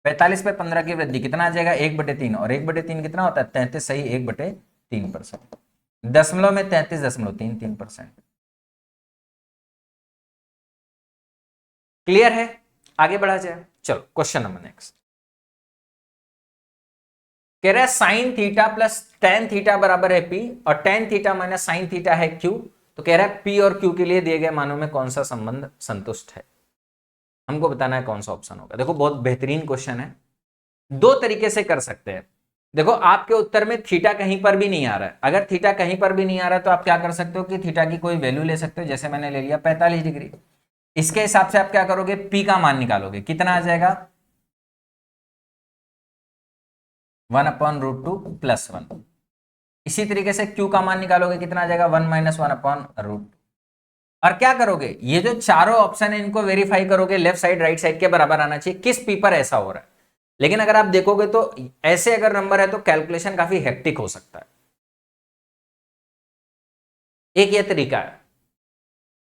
45 पे 15 की वृद्धि कितना आ जाएगा? 1/3, और 1/3 कितना होता है? 33, सही, 1/3%। दशमलव में 33.33%। क्लियर है? आगे बढ़ा जाए, चलो क्वेश्चन नंबर नेक्स्ट। कह रहा है sign theta plus tan theta बराबर है पी, और tan theta minus sine theta है क्यू। तो कह रहा है पी और क्यू के लिए दिए गए मानों में कौन सा संबंध संतुष्ट है? हमको बताना है कौन सा ऑप्शन होगा। देखो बहुत बेहतरीन क्वेश्चन है, दो तरीके से कर सकते हैं। देखो आपके उत्तर में थीटा कहीं पर भी नहीं आ रहा है। अगर थीटा कहीं पर भी नहीं आ रहा है तो आप क्या कर सकते हो कि थीटा की कोई वैल्यू ले सकते हो। जैसे मैंने ले लिया 45 डिग्री। इसके हिसाब से आप क्या करोगे? पी का मान निकालोगे, कितना आ जाएगा? 1/√2 + 1। इसी तरीके से क्यू का मान निकालोगे, कितना आ जाएगा? 1 - 1/√2। और क्या करोगे? ये जो चारों ऑप्शन है इनको वेरीफाई करोगे, लेफ्ट साइड राइट साइड के बराबर आना चाहिए। किस पी पर ऐसा हो रहा है? लेकिन अगर आप देखोगे तो ऐसे अगर नंबर है तो कैलकुलेशन काफी हेक्टिक हो सकता है। एक ये तरीका है।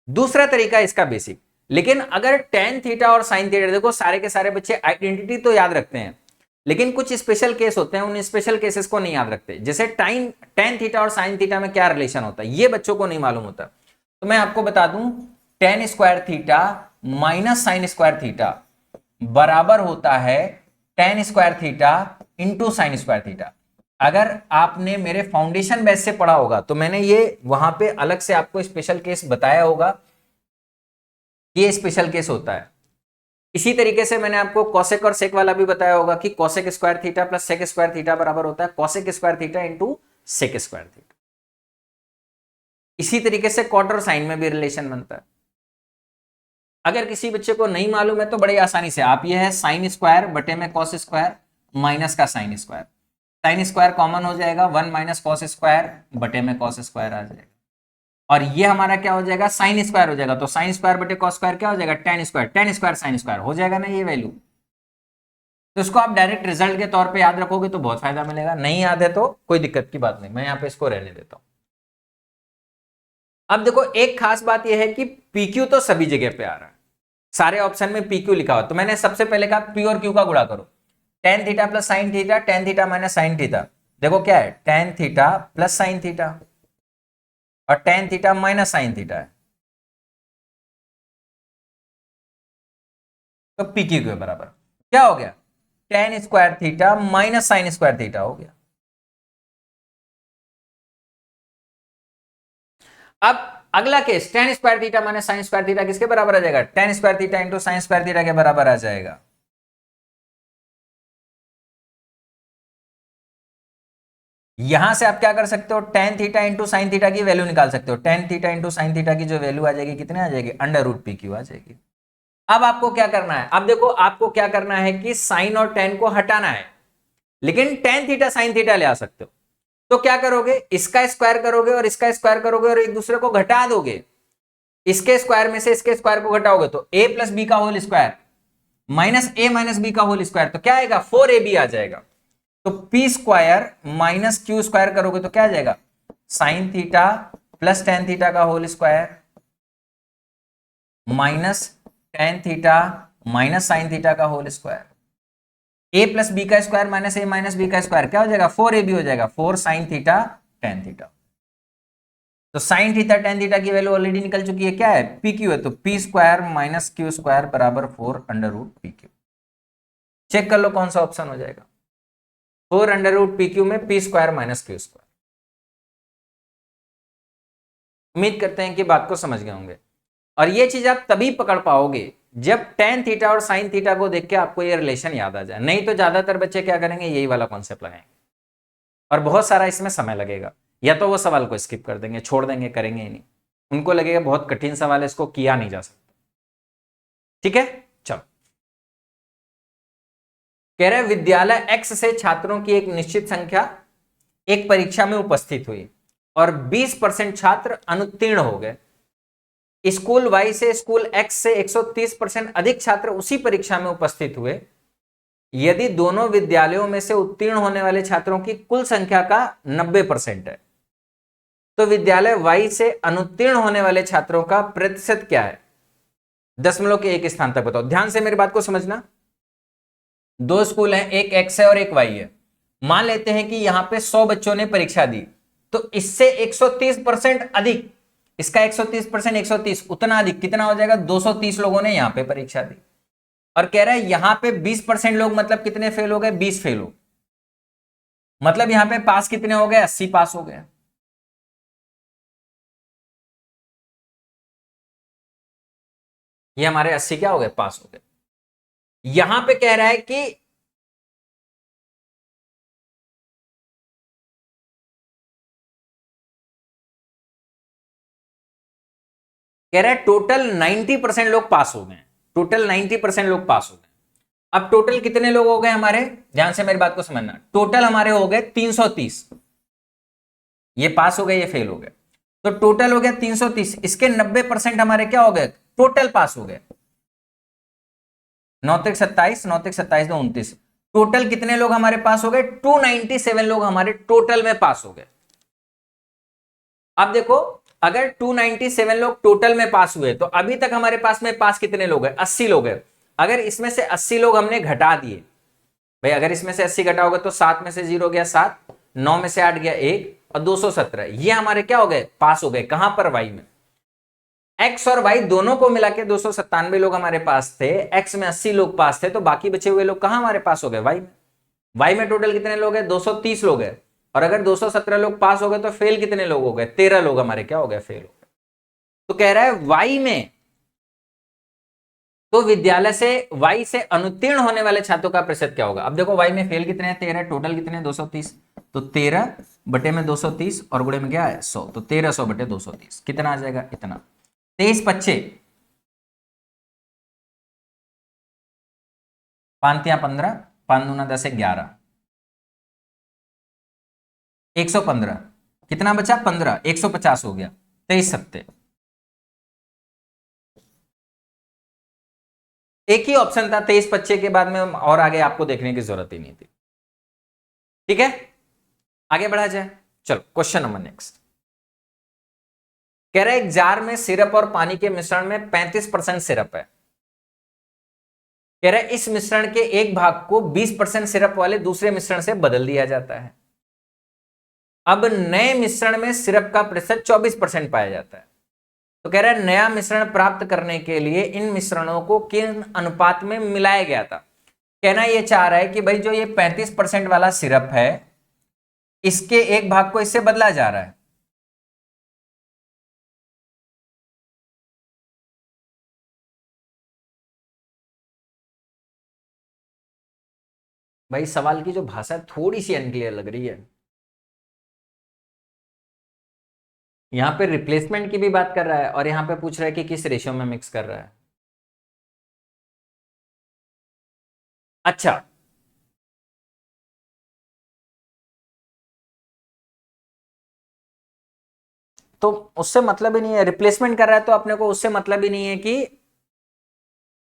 दूसरा तरीका इसका बेसिक। लेकिन अगर टेन थीटा और साइन थीटा, देखो सारे के सारे बच्चे आइडेंटिटी तो याद रखते हैं, लेकिन कुछ स्पेशल केस होते हैं, उन स्पेशल केसेस को नहीं याद रखते। जैसे टेन थीटा और साइन थीटा में क्या रिलेशन होता है ये बच्चों को नहीं मालूम होता। तो मैं आपको बता दूं, ten square theta minus sine square theta बराबर होता है ten square theta into sine square theta. अगर आपने मेरे फाउंडेशन बैच से पढ़ा होगा तो मैंने ये वहां पे अलग से आपको स्पेशल केस बताया होगा, ये स्पेशल केस होता है। इसी तरीके से मैंने आपको कॉसेक और सेक वाला भी बताया होगा कि cosec square theta plus sec square theta बराबर होता है cosec square theta into sec square theta. इसी तरीके से कॉट और साइन में भी रिलेशन बनता है। अगर किसी बच्चे को नहीं मालूम है तो बड़ी आसानी से आप, ये है साइन स्क्वायर बटे में कॉस स्क्वायर माइनस का sine square, sine square common हो जाएगा, 1 - कॉस स्क्वायर बटे में कॉस स्क्वायर आ जाएगा, और ये हमारा क्या हो जाएगा? साइन स्क्वायर हो जाएगा। तो साइन स्क्वायर बटे कॉस स्क्वायर क्या हो जाएगा? टेन स्क्वायर साइन स्क्वायर हो जाएगा ना ये वैल्यू। तो इसको आप डायरेक्ट रिजल्ट के तौर पे याद रखोगे तो बहुत फायदा मिलेगा, नहीं याद है तो कोई दिक्कत की बात नहीं, मैं यहां पे इसको रहने देता हूं। अब देखो एक खास बात यह है कि PQ तो सभी जगह पे आ रहा है, सारे ऑप्शन में PQ लिखा हुआ। तो मैंने सबसे पहले कहा P और Q का गुणा करो, tan theta plus sine theta, tan theta minus sine theta. देखो क्या है? Tan theta plus sine theta और tan theta minus sine theta है, तो PQ के बराबर क्या हो गया? Tan square theta minus sine square theta हो गया। अब अगला case, tan square theta minus sine square theta किसके बराबर आ जाएगा? Tan square theta into sine square theta के बराबर आ जाएगा। यहां से आप क्या कर सकते हो? Tan theta into sine theta की वैल्यू निकाल सकते हो। Tan theta into sine theta की जो वैल्यू आ जाएगी कितने आ जाएगी? √PQ आ जाएगी। अब आपको क्या करना है? अब देखो आपको क्या करना है कि साइन और टेन को हटाना है, लेकिन टेन थीटा साइन थीटा ले आ सकते हो। तो क्या करोगे? इसका स्क्वायर करोगे और इसका स्क्वायर करोगे और एक दूसरे को घटा दोगे। इसके स्क्वायर में से इसके स्क्वायर को घटाओगे तो a प्लस बी का whole square minus a minus B का होल स्क्वायर, तो क्या आएगा? 4ab आ जाएगा। तो p square minus Q square करोगे तो क्या आ जाएगा? Sine theta plus tan theta का whole square minus tan theta minus sine theta का whole square. a plus B का square minus a minus B का स्क्वायर क्या हो जाएगा? 4ab हो जाएगा, 4 साइन थीटा टेन थीटा। तो साइन थीटा टेन थीटा की वैल्यू ऑलरेडी निकल चुकी है, क्या है? PQ है, तो p square minus Q square बराबर 4√PQ। चेक कर लो कौन सा ऑप्शन हो जाएगा। 4√PQ में p square minus Q square. उम्मीद करते हैं कि बात को समझ गए होंगे। और ये चीज आप तभी पकड़ पाओगे जब टेन थीटा और साइन थीटा को देख के आपको ये रिलेशन याद आ जाए, नहीं तो ज्यादातर बच्चे क्या करेंगे, यही वाला कॉन्सेप्ट लगाएंगे और बहुत सारा इसमें समय लगेगा, या तो वो सवाल को स्किप कर देंगे, छोड़ देंगे, करेंगे ही नहीं, उनको लगेगा बहुत कठिन सवाल है, इसको किया नहीं जा सकता। ठीक है, चलो। कह रहे विद्यालय एक्स से छात्रों की एक निश्चित संख्या एक परीक्षा में उपस्थित हुई और 20% छात्र अनुत्तीर्ण हो गए। स्कूल वाई से स्कूल एक्स से 130% अधिक छात्र उसी परीक्षा में उपस्थित हुए। यदि दोनों विद्यालयों में से उत्तीर्ण होने वाले छात्रों की कुल संख्या का 90% है, तो विद्यालय वाई से अनुत्तीर्ण होने वाले छात्रों का प्रतिशत क्या है? दशमलव के एक स्थान तक बताओ। ध्यान से मेरी बात को समझना। दो स्कूल हैं, एक एक्स है और एक वाई है। मान लेते हैं कि यहां पे 100 बच्चों ने परीक्षा दी, तो इससे 130% अधिक, इसका 130%, 130 उतना अधिक कितना हो जाएगा? 230 लोगों ने यहां पे परीक्षा दी। और कह रहा है यहां पे 20% लोग, मतलब कितने फेल हो गए? 20 फेल हो। मतलब यहां पे पास कितने हो गए? 80 पास हो गए। ये हमारे 80 क्या हो गए? पास हो गए। यहां पे कह रहा है कि कह रहा है टोटल 90% लोग पास हो गए। टोटल 90% लोग पास हो गए। अब टोटल कितने लोग हो गए हमारे? ध्यान से मेरी बात को समझना। टोटल हमारे हो गए 330। ये पास हो गए, ये फेल हो गए, तो टोटल हो गया 330। इसके 90% हमारे क्या हो गए? टोटल पास हो गए। 9 तक 27, 9 तक 27, 2 29। टोटल कितने लोग हमारे पास हो गए? 297 लोग हमारे टोटल में पास हो गए। अब देखो, अगर 297 लोग टोटल में पास हुए, तो अभी तक हमारे पास में पास कितने लोग हैं? 80 लोग हैं। अगर इसमें से 80 लोग हमने घटा दिए, भाई अगर इसमें से 80 घटाओगे तो 7 में से 0 गया 7, 9 में से 8 गया 1 और 217, ये हमारे क्या हो गए? पास हो गए। कहां पर? वाई में। एक्स और वाई दोनों को मिला के 297 लोग हमारे पास थे, एक्स में 80 लोग पास थे, तो बाकी बचे हुए लोग कहां हमारे पास हो गए? वाई में। वाई में टोटल कितने लोग हैं? 230 लोग हैं। और अगर 217 लोग पास हो गए तो फेल कितने लोग हो गए? 13 लोग हमारे क्या हो गए? फेल हो गए। तो कह रहा है वाई में, तो विद्यालय से वाई से अनुत्तीर्ण होने वाले छात्रों का प्रतिशत क्या होगा? अब देखो वाई में फेल कितने हैं? 13। टोटल कितने हैं? 230। तो 13 बटे में 230 और गुणे में क्या है? 100। तो 1300 बटे 230 कितना आ जाएगा? इतना। 23 25, 5 तिया 15, 5 दूना 10 11, 115। कितना बचा? 15। 150 हो गया। 23 सत्ते। एक ही ऑप्शन था 23 25 के बाद में, और आगे आपको देखने की जरूरत ही नहीं थी। ठीक है, आगे बढ़ा जाए। चलो क्वेश्चन नंबर नेक्स्ट। कह रहा है एक जार में सिरप और पानी के मिश्रण में 35% सिरप है। कह रहा है इस मिश्रण के एक भाग को 20% सिरप वाले दूसरे मिश्रण से बदल दिया जाता है। अब नए मिश्रण में सिरप का प्रतिशत 24% पाया जाता है। तो कह रहा है नया मिश्रण प्राप्त करने के लिए इन मिश्रणों को किन अनुपात में मिलाया गया था? कहना यह चाह रहा है कि भाई जो ये 35% वाला सिरप है, इसके एक भाग को इससे बदला जा रहा है। भाई सवाल की जो भाषा थोड़ी सी अनक्लियर लग रही है। यहां पे रिप्लेसमेंट की भी बात कर रहा है और यहां पे पूछ रहा है कि किस रेशियो में मिक्स कर रहा है। अच्छा, तो उससे मतलब ही नहीं है। रिप्लेसमेंट कर रहा है तो अपने को उससे मतलब ही नहीं है कि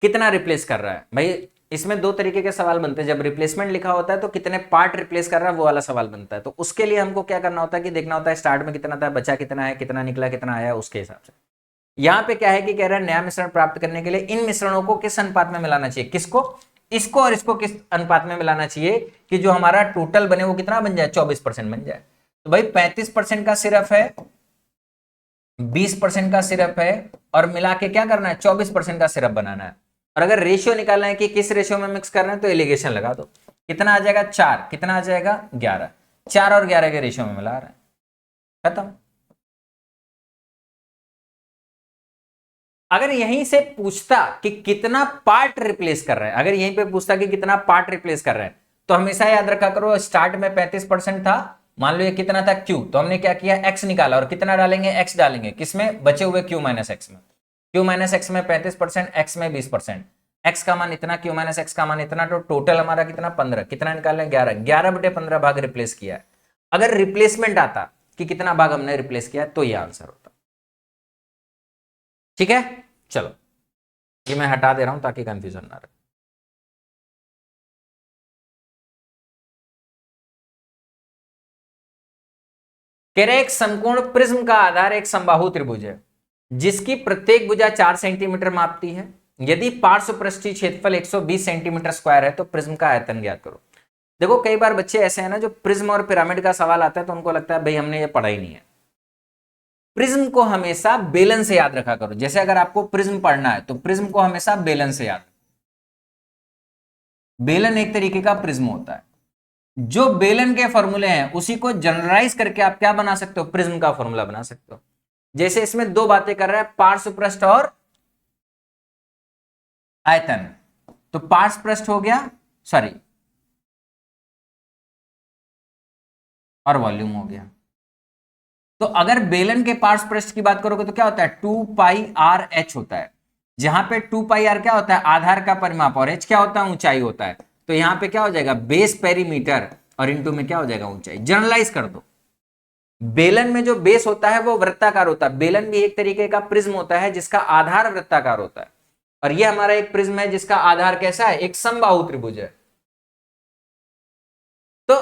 कितना रिप्लेस कर रहा है। भाई इसमें दो तरीके के सवाल बनते हैं। जब रिप्लेसमेंट लिखा होता है तो कितने पार्ट रिप्लेस कर रहा है वो वाला सवाल बनता है। तो उसके लिए हमको क्या करना होता है कि देखना होता है स्टार्ट में कितना था, बचा कितना है, कितना निकला, कितना आया, उसके हिसाब से। यहां पे क्या है कि कह रहा है नया मिश्रण प्राप्त करने के लिए इन मिश्रणों को किस अनुपात में मिलाना चाहिए? किसको? इसको और इसको किस अनुपात में मिलाना चाहिए कि जो हमारा टोटल बने वो कितना बन जाए? 24% बन जाए। तो भाई 35% का सिर्फ है, 20% का सिरप है, और मिला के क्या करना है? 24% का सिरप बनाना है। और अगर रेशियो निकालना है कि किस रेशियो में मिक्स करना है, तो एलिगेशन लगा दो। कितना आ जाएगा? 4। कितना आ जाएगा? 11। 4 और 11 के रेशियो में मिला रहा है। खत्म। अगर यहीं से पूछता कि कितना पार्ट रिप्लेस कर रहे हैं, अगर यहीं पे पूछता कि कितना पार्ट रिप्लेस कर रहे हैं, तो हमेशा याद रखा करो स्टार्ट में 35% था, मान लो ये कितना था Q, तो हमने क्या किया x निकाला और कितना डालेंगे x डालेंगे किसमें, बचे हुए Q माइनस एक्स में। Q माइनस एक्स में 35%, x में 20%, x का मान इतना, Q माइनस एक्स का मान इतना, तो टोटल हमारा कितना 15, कितना निकाल लें 11, 11/15 भाग रिप्लेस किया है। अगर रिप्लेसमेंट आता कि कितना भाग हमने रिप्लेस किया तो ये आंसर होता। ठीक है, चलो ये मैं हटा दे रहा हूं ताकि कंफ्यूजन ना रहे। कह रहे एक समकोण प्रिज्म का आधार एक समबाहु त्रिभुज है जिसकी प्रत्येक भुजा 4 सेंटीमीटर मापती है। यदि पार्श्व पृष्ठीय क्षेत्रफल 120 सेंटीमीटर स्क्वायर है तो प्रिज्म का आयतन ज्ञात करो। देखो कई बार बच्चे ऐसे हैं ना जो प्रिज्म और पिरामिड का सवाल आता है तो उनको लगता है भाई हमने ये पढ़ा ही नहीं है। प्रिज्म को हमेशा बेलन से याद रखा करो। जैसे अगर आपको प्रिज्म पढ़ना है तो प्रिज्म को हमेशा बेलन से याद, बेलन एक तरीके का प्रिज्म होता है। जो बेलन के फॉर्मूले हैं उसी को जनरलाइज करके आप क्या बना सकते हो, प्रिज्म का फॉर्मूला बना सकते हो। जैसे इसमें दो बातें कर रहा है, पार्श्व पृष्ठ और आयतन, तो पार्श्व पृष्ठ हो गया, सॉरी, और वॉल्यूम हो गया। तो अगर बेलन के पार्श्व पृष्ठ की बात करोगे तो क्या होता है, 2πr/h होता है, जहां पे 2πr क्या होता है, आधार का परिमाप, और h क्या होता है, ऊंचाई होता है। तो यहां पे क्या हो जाएगा, बेस पेरीमीटर, और इंटू में क्या हो जाएगा, ऊंचाई। जनरलाइज कर दो, बेलन में जो बेस होता है वो वृत्ताकार होता है। बेलन भी एक तरीके का प्रिज्म होता है जिसका आधार वृत्ताकार होता है, और ये हमारा एक प्रिज्म है जिसका आधार कैसा है, एक समबाहु त्रिभुज है। तो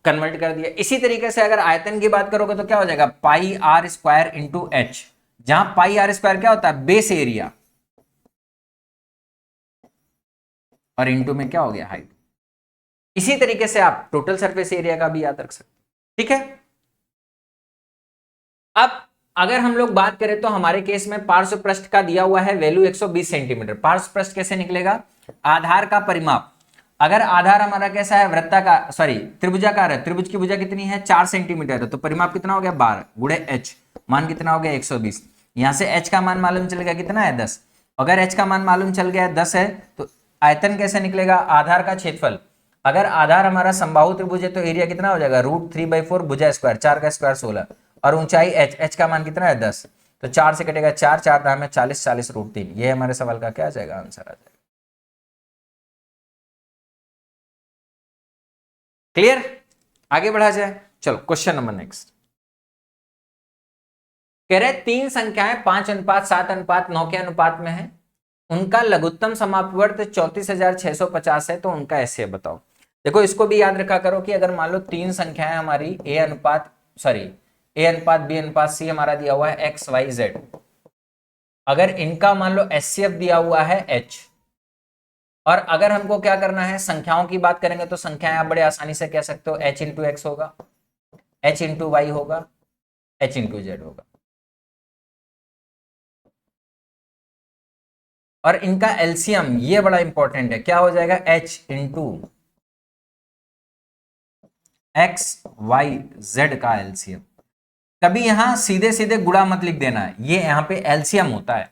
कन्वर्ट कर दिया। इसी तरीके से अगर आयतन की बात करोगे तो क्या हो जाएगा, πr² इंटू एच, जहां πr² क्या होता है, बेस एरिया, और इंटू में क्या हो गया, हाइट। इसी तरीके से आप टोटल सरफेस एरिया का भी याद रख सकते हैं। ठीक है, अब अगर हम लोग बात करें तो हमारे केस में पार्श्व पृष्ठ का दिया हुआ है वैल्यू 120 सेंटीमीटर। पार्श्व पृष्ठ कैसे निकलेगा, आधार का परिमाप, अगर आधार हमारा कैसा है, वृत्ताकार, सॉरी त्रिभुजाकार है, त्रिभुज की भुजा कितनी है, 4 सेंटीमीटर है, तो परिमाप कितना हो गया, 12 गुणे h, मान कितना हो गया, 120। यहां से h का मान मालूम चल गया कितना है, 10। अगर h का मान मालूम चल गया 10 है तो आयतन कैसे निकलेगा, आधार का क्षेत्रफल, अगर आधार हमारा समबाहु त्रिभुज है तो एरिया कितना हो जाएगा, √3/4 भुजा स्क्वायर, 4 का स्क्वायर 16, और ऊंचाई h का मान कितना है, 10, तो 4 से कटेगा 4, 4 दाम में 40, 40 √3। ये हमारे सवाल का क्या आ जाएगा, आंसर आ जाएगा। क्लियर, आगे बढ़ा जाए, चलो क्वेश्चन नंबर नेक्स्ट। कह रहे तीन संख्याएं 5:7:9 के अनुपात में है, उनका लघुत्तम समापवर्त 34,650 है, तो उनका एसए बताओ। देखो इसको भी याद रखा करो कि अगर मान लो तीन संख्याएं हमारी ए अनुपात बी अनुपात सी हमारा दिया हुआ है XYZ, अगर इनका मान लो एचसीएफ दिया हुआ है H, और अगर हमको क्या करना है, संख्याओं की बात करेंगे तो संख्याएं आप बड़े आसानी से कह सकते हो, H इंटू एक्स होगा, H इंटू वाई होगा, H इंटू जेड होगा, और इनका एलसीएम ये बड़ा इंपॉर्टेंट है, क्या हो जाएगा, H इंटू XYZ का एलसीएम। कभी यहां सीधे सीधे गुणा मत लिख देना है, ये यहां पे एलसीएम होता है।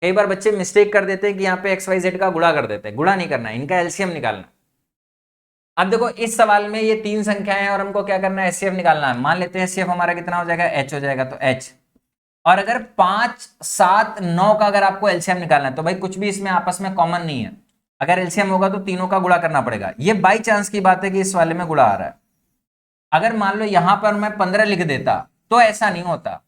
कई बार बच्चे मिस्टेक कर देते हैं कि यहाँ पे XYZ का गुणा कर देते हैं, गुणा नहीं करना, इनका एलसीएम निकालना। अब देखो इस सवाल में ये तीन संख्याएं हैं और हमको क्या करना है, एचसीएफ निकालना है। मान लेते हैं एचसीएफ हमारा कितना हो जाएगा, H हो जाएगा, तो H, और अगर 5, 7, 9 का अगर आपको एलसीएम निकालना है तो भाई कुछ भी इसमें आपस में कॉमन नहीं है, अगर एलसीएम होगा तो तीनों का गुणा करना पड़ेगा। ये बाई चांस की बात है कि इस वाले में गुणा आ रहा है। अगर मान लो यहां पर मैं 15 लिख देता तो ऐसा नहीं होता,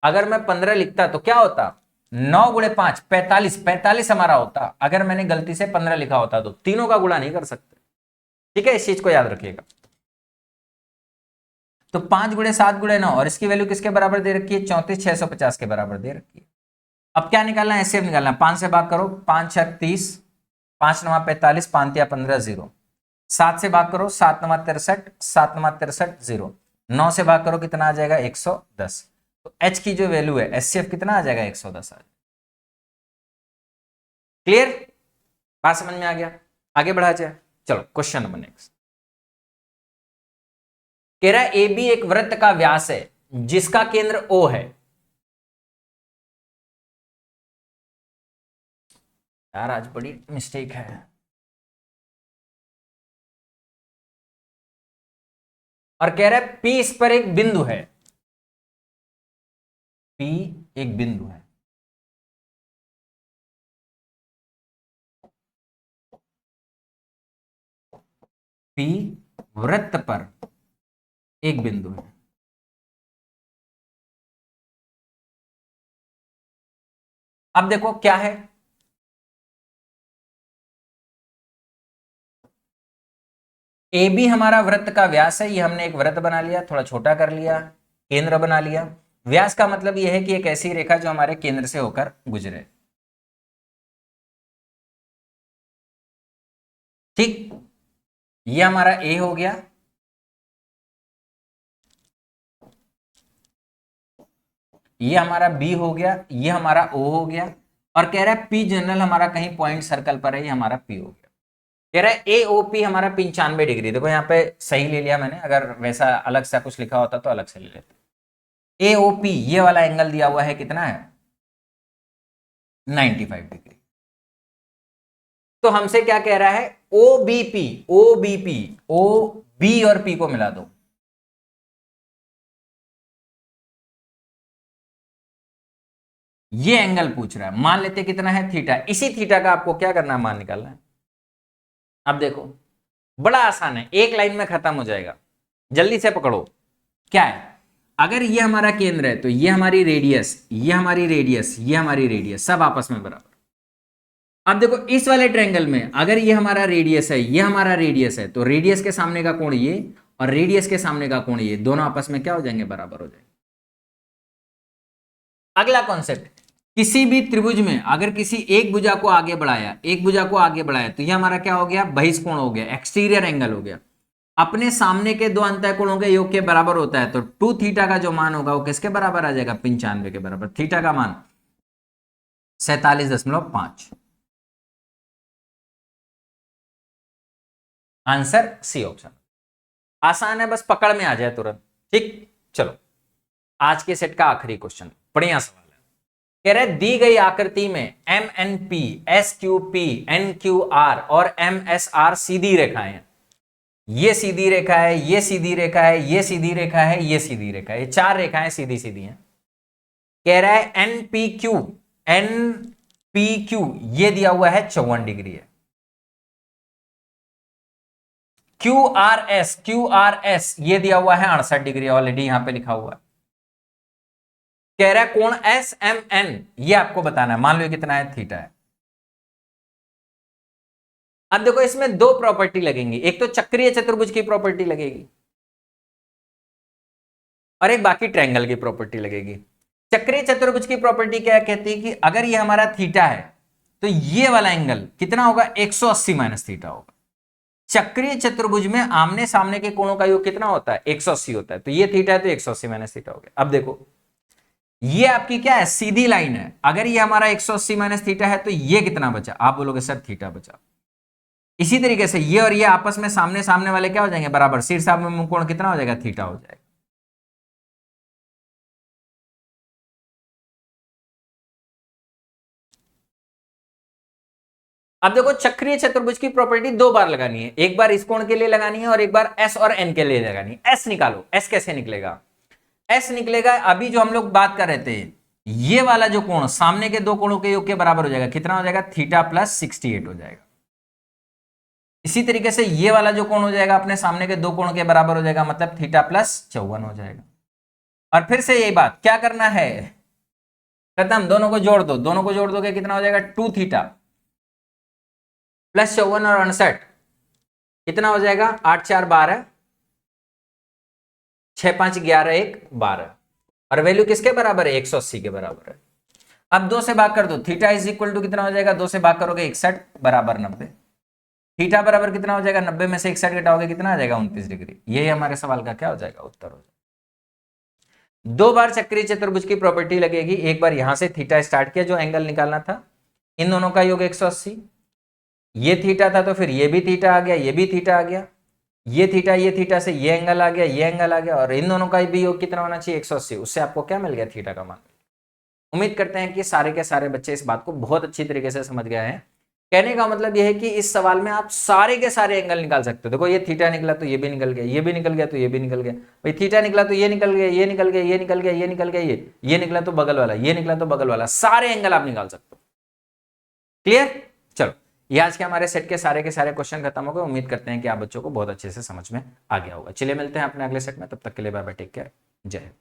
अगर मैं 15 लिखता तो क्या होता, 9 गुणे 5 45, 45 हमारा होता। अगर मैंने गलती से 15 लिखा होता तो तीनों का गुणा नहीं कर सकते। ठीक है, इस चीज को याद रखिएगा। तो 5 गुणे 7 गुणे 9, और इसकी वैल्यू किसके बराबर दे रखी है, 34,650 के बराबर दे रखी है। अब क्या निकालना है, एचसीएफ निकालना है। 5 से भाग करो, 5 6 30, 5 9 45, 5 3 15 0। 7 से भाग करो, 7 9 63, 7 9 63 0। 9 से भाग करो, कितना आ जाएगा, 110। तो H की जो वैल्यू है, एचसीएफ कितना आ जाएगा, 110 आ जाएगा। क्लियर, बात समझ में आ गया, आगे बढ़ा जाए, चलो क्वेश्चन नंबर नेक्स्ट। कह रहा है ए बी एक वृत्त का व्यास है जिसका केंद्र O है। यार आज बड़ी मिस्टेक है। और कह रहा है पी इस पर एक बिंदु है, पी एक बिंदु है, पी वृत्त पर एक बिंदु है। अब देखो क्या है, ए बी हमारा वृत्त का व्यास है, ये हमने एक वृत्त बना लिया, थोड़ा छोटा कर लिया, केंद्र बना लिया। व्यास का मतलब यह है कि एक ऐसी रेखा जो हमारे केंद्र से होकर गुजरे। ठीक, ये हमारा ए हो गया, ये हमारा बी हो गया, ये हमारा ओ हो गया। और कह रहा है पी जनरल हमारा कहीं पॉइंट सर्कल पर है, ये हमारा पी हो गया। कह रहा है ए ओ पी हमारा 95 डिग्री, देखो यहाँ पे सही ले लिया मैंने, अगर वैसा अलग सा कुछ लिखा होता तो अलग से ले लेते। ए ओ पी ये वाला एंगल दिया हुआ है, कितना है 95 डिग्री। तो हमसे क्या कह रहा है, O B P, O B P, O B और पी को मिला दो। ये एंगल पूछ रहा है, मान लेते कितना है थीटा, इसी थीटा का आपको क्या करना है, मान निकालना है। अब देखो बड़ा आसान है, एक लाइन में खत्म हो जाएगा, जल्दी से पकड़ो। क्या है, अगर ये हमारा केंद्र है तो ये हमारी रेडियस, ये हमारी रेडियस, ये हमारी रेडियस, सब आपस में बराबर। अब देखो इस वाले ट्रायंगल में अगर ये हमारा रेडियस है, ये हमारा रेडियस है, तो रेडियस के सामने का कोण ये और रेडियस के सामने का कोण ये, दोनों आपस में क्या हो जाएंगे, बराबर हो जाएंगे। अगला कॉन्सेप्ट, किसी भी त्रिभुज में अगर किसी एक भुजा को आगे बढ़ाया, एक भुजा को आगे बढ़ाया, तो ये हमारा क्या हो गया, बहिष्कोण हो गया, एक्सटीरियर एंगल हो गया। अपने सामने के दो अंतःकोणों के योग के बराबर होता है, तो 2 थीटा का जो मान होगा वो किसके बराबर आ जाएगा, 95 के बराबर। थीटा का मान 47.5। Answer C option. आसान है, बस पकड़ में आ जाए तुरंत। ठीक, चलो आज के सेट का आखिरी क्वेश्चन, बढ़िया सवाल है। कह रहे दी गई आकृति में M N P, S Q P, N Q R और एम एस आर सीधी रेखाएं हैं। ये सीधी रेखा है, ये सीधी रेखा है, ये सीधी रेखा है, ये सीधी रेखा है, ये 4 रेखाएं सीधी सीधी हैं। कह रहा है N P Q, N P Q ये दिया हुआ है 54 डिग्री है। क्यू आर एस ये दिया हुआ है 68 डिग्री, ऑलरेडी यहां पे लिखा हुआ है। कह रहा है कोण एस एम एन ये आपको बताना है, मान लो कितना है, थीटा है। अब देखो इसमें 2 प्रॉपर्टी लगेंगी, एक तो चक्रीय चतुर्भुज की प्रॉपर्टी लगेगी और एक बाकी ट्रायंगल की प्रॉपर्टी लगेगी। चक्रीय चतुर्भुज की प्रॉपर्टी क्या कहती है कि अगर ये हमारा थीटा है तो ये वाला एंगल कितना होगा, 180 माइनस थीटा होगा। चक्रीय चतुर्भुज में आमने सामने के कोणों का योग कितना होता है, 180 होता है, तो ये थीटा है तो 180 माइनस थीटा हो गया। अब देखो ये आपकी क्या है, सीधी लाइन है, अगर ये हमारा 180 माइनस थीटा है तो ये कितना बचा, आप बोलोगे सर थीटा बचा। इसी तरीके से ये और ये आपस में सामने सामने वाले क्या हो जाएंगे, बराबर, शीर्ष में कोण कितना हो जाएगा, थीटा हो जाएगा। अब देखो चक्रीय चतुर्भुज की प्रॉपर्टी 2 बार लगानी है, एक बार इस कोण के लिए लगानी है और एक बार एस और एन के लिए लगानी है। एस निकालो, एस कैसे निकलेगा, एस निकलेगा, अभी जो हम लोग बात कर रहे थे, ये वाला जो कोण सामने के 2 कोणों के योग के बराबर हो जाएगा, कितना हो जाएगा, थीटा प्लस 68 हो जाएगा। इसी तरीके से ये वाला जो कोण हो जाएगा अपने सामने के 2 कोणों के बराबर हो जाएगा, मतलब थीटा प्लस 54 हो जाएगा। और फिर से यही बात क्या करना है, खत्म, दोनों को जोड़ दो, दोनों को जोड़ दोगे कितना हो जाएगा, 2 थीटा प्लस 54 और 68 कितना हो जाएगा, 8 4 12, 6 5 11 1 12, और वैल्यू किसके बराबर है, 180 के बराबर है। अब 2 से भाग कर दो, थीटा इज इक्वल टू कितना हो जाएगा, 2 से भाग करोगे 61 बराबर 90, थीटा बराबर कितना हो जाएगा, 90 में से 61 घटाओगे कितना आ जाएगा, 29 डिग्री। यही हमारे सवाल का क्या हो जाएगा, उत्तर हो जाएगा। 2 बार चक्रीय चतुर्भुज की प्रॉपर्टी लगेगी, एक बार यहां से थीटा स्टार्ट किया जो एंगल निकालना था, इन दोनों का योग 180, ये थीटा था तो फिर ये भी थीटा आ गया, ये भी थीटा आ गया, ये थीटा से ये एंगल आ गया, ये एंगल आ गया, और इन दोनों का भी योग कितना होना चाहिए, 180, उससे आपको क्या मिल गया, थीटा का मान। उम्मीद करते हैं कि सारे के सारे बच्चे इस बात को बहुत अच्छी तरीके से समझ गए हैं कहने का मतलब यह है कि इस सवाल में आप सारे के सारे एंगल निकाल सकते हो। देखो ये थीटा निकला तो ये भी निकल गया, ये भी निकल गया तो ये भी निकल गया, भाई थीटा निकला तो ये निकल गया, ये निकल गया, ये निकल गया, ये निकल गया, ये निकला तो बगल वाला, ये निकला तो बगल वाला, सारे एंगल आप निकाल सकते हो। क्लियर? चलो, ये आज के हमारे सेट के सारे क्वेश्चन खत्म हो गए। उम्मीद करते हैं कि आप बच्चों को बहुत अच्छे से समझ में आ गया होगा। चलिए मिलते हैं अपने अगले सेट में, तब तक के लिए बाय बाय, टेक केयर, जय हिंद।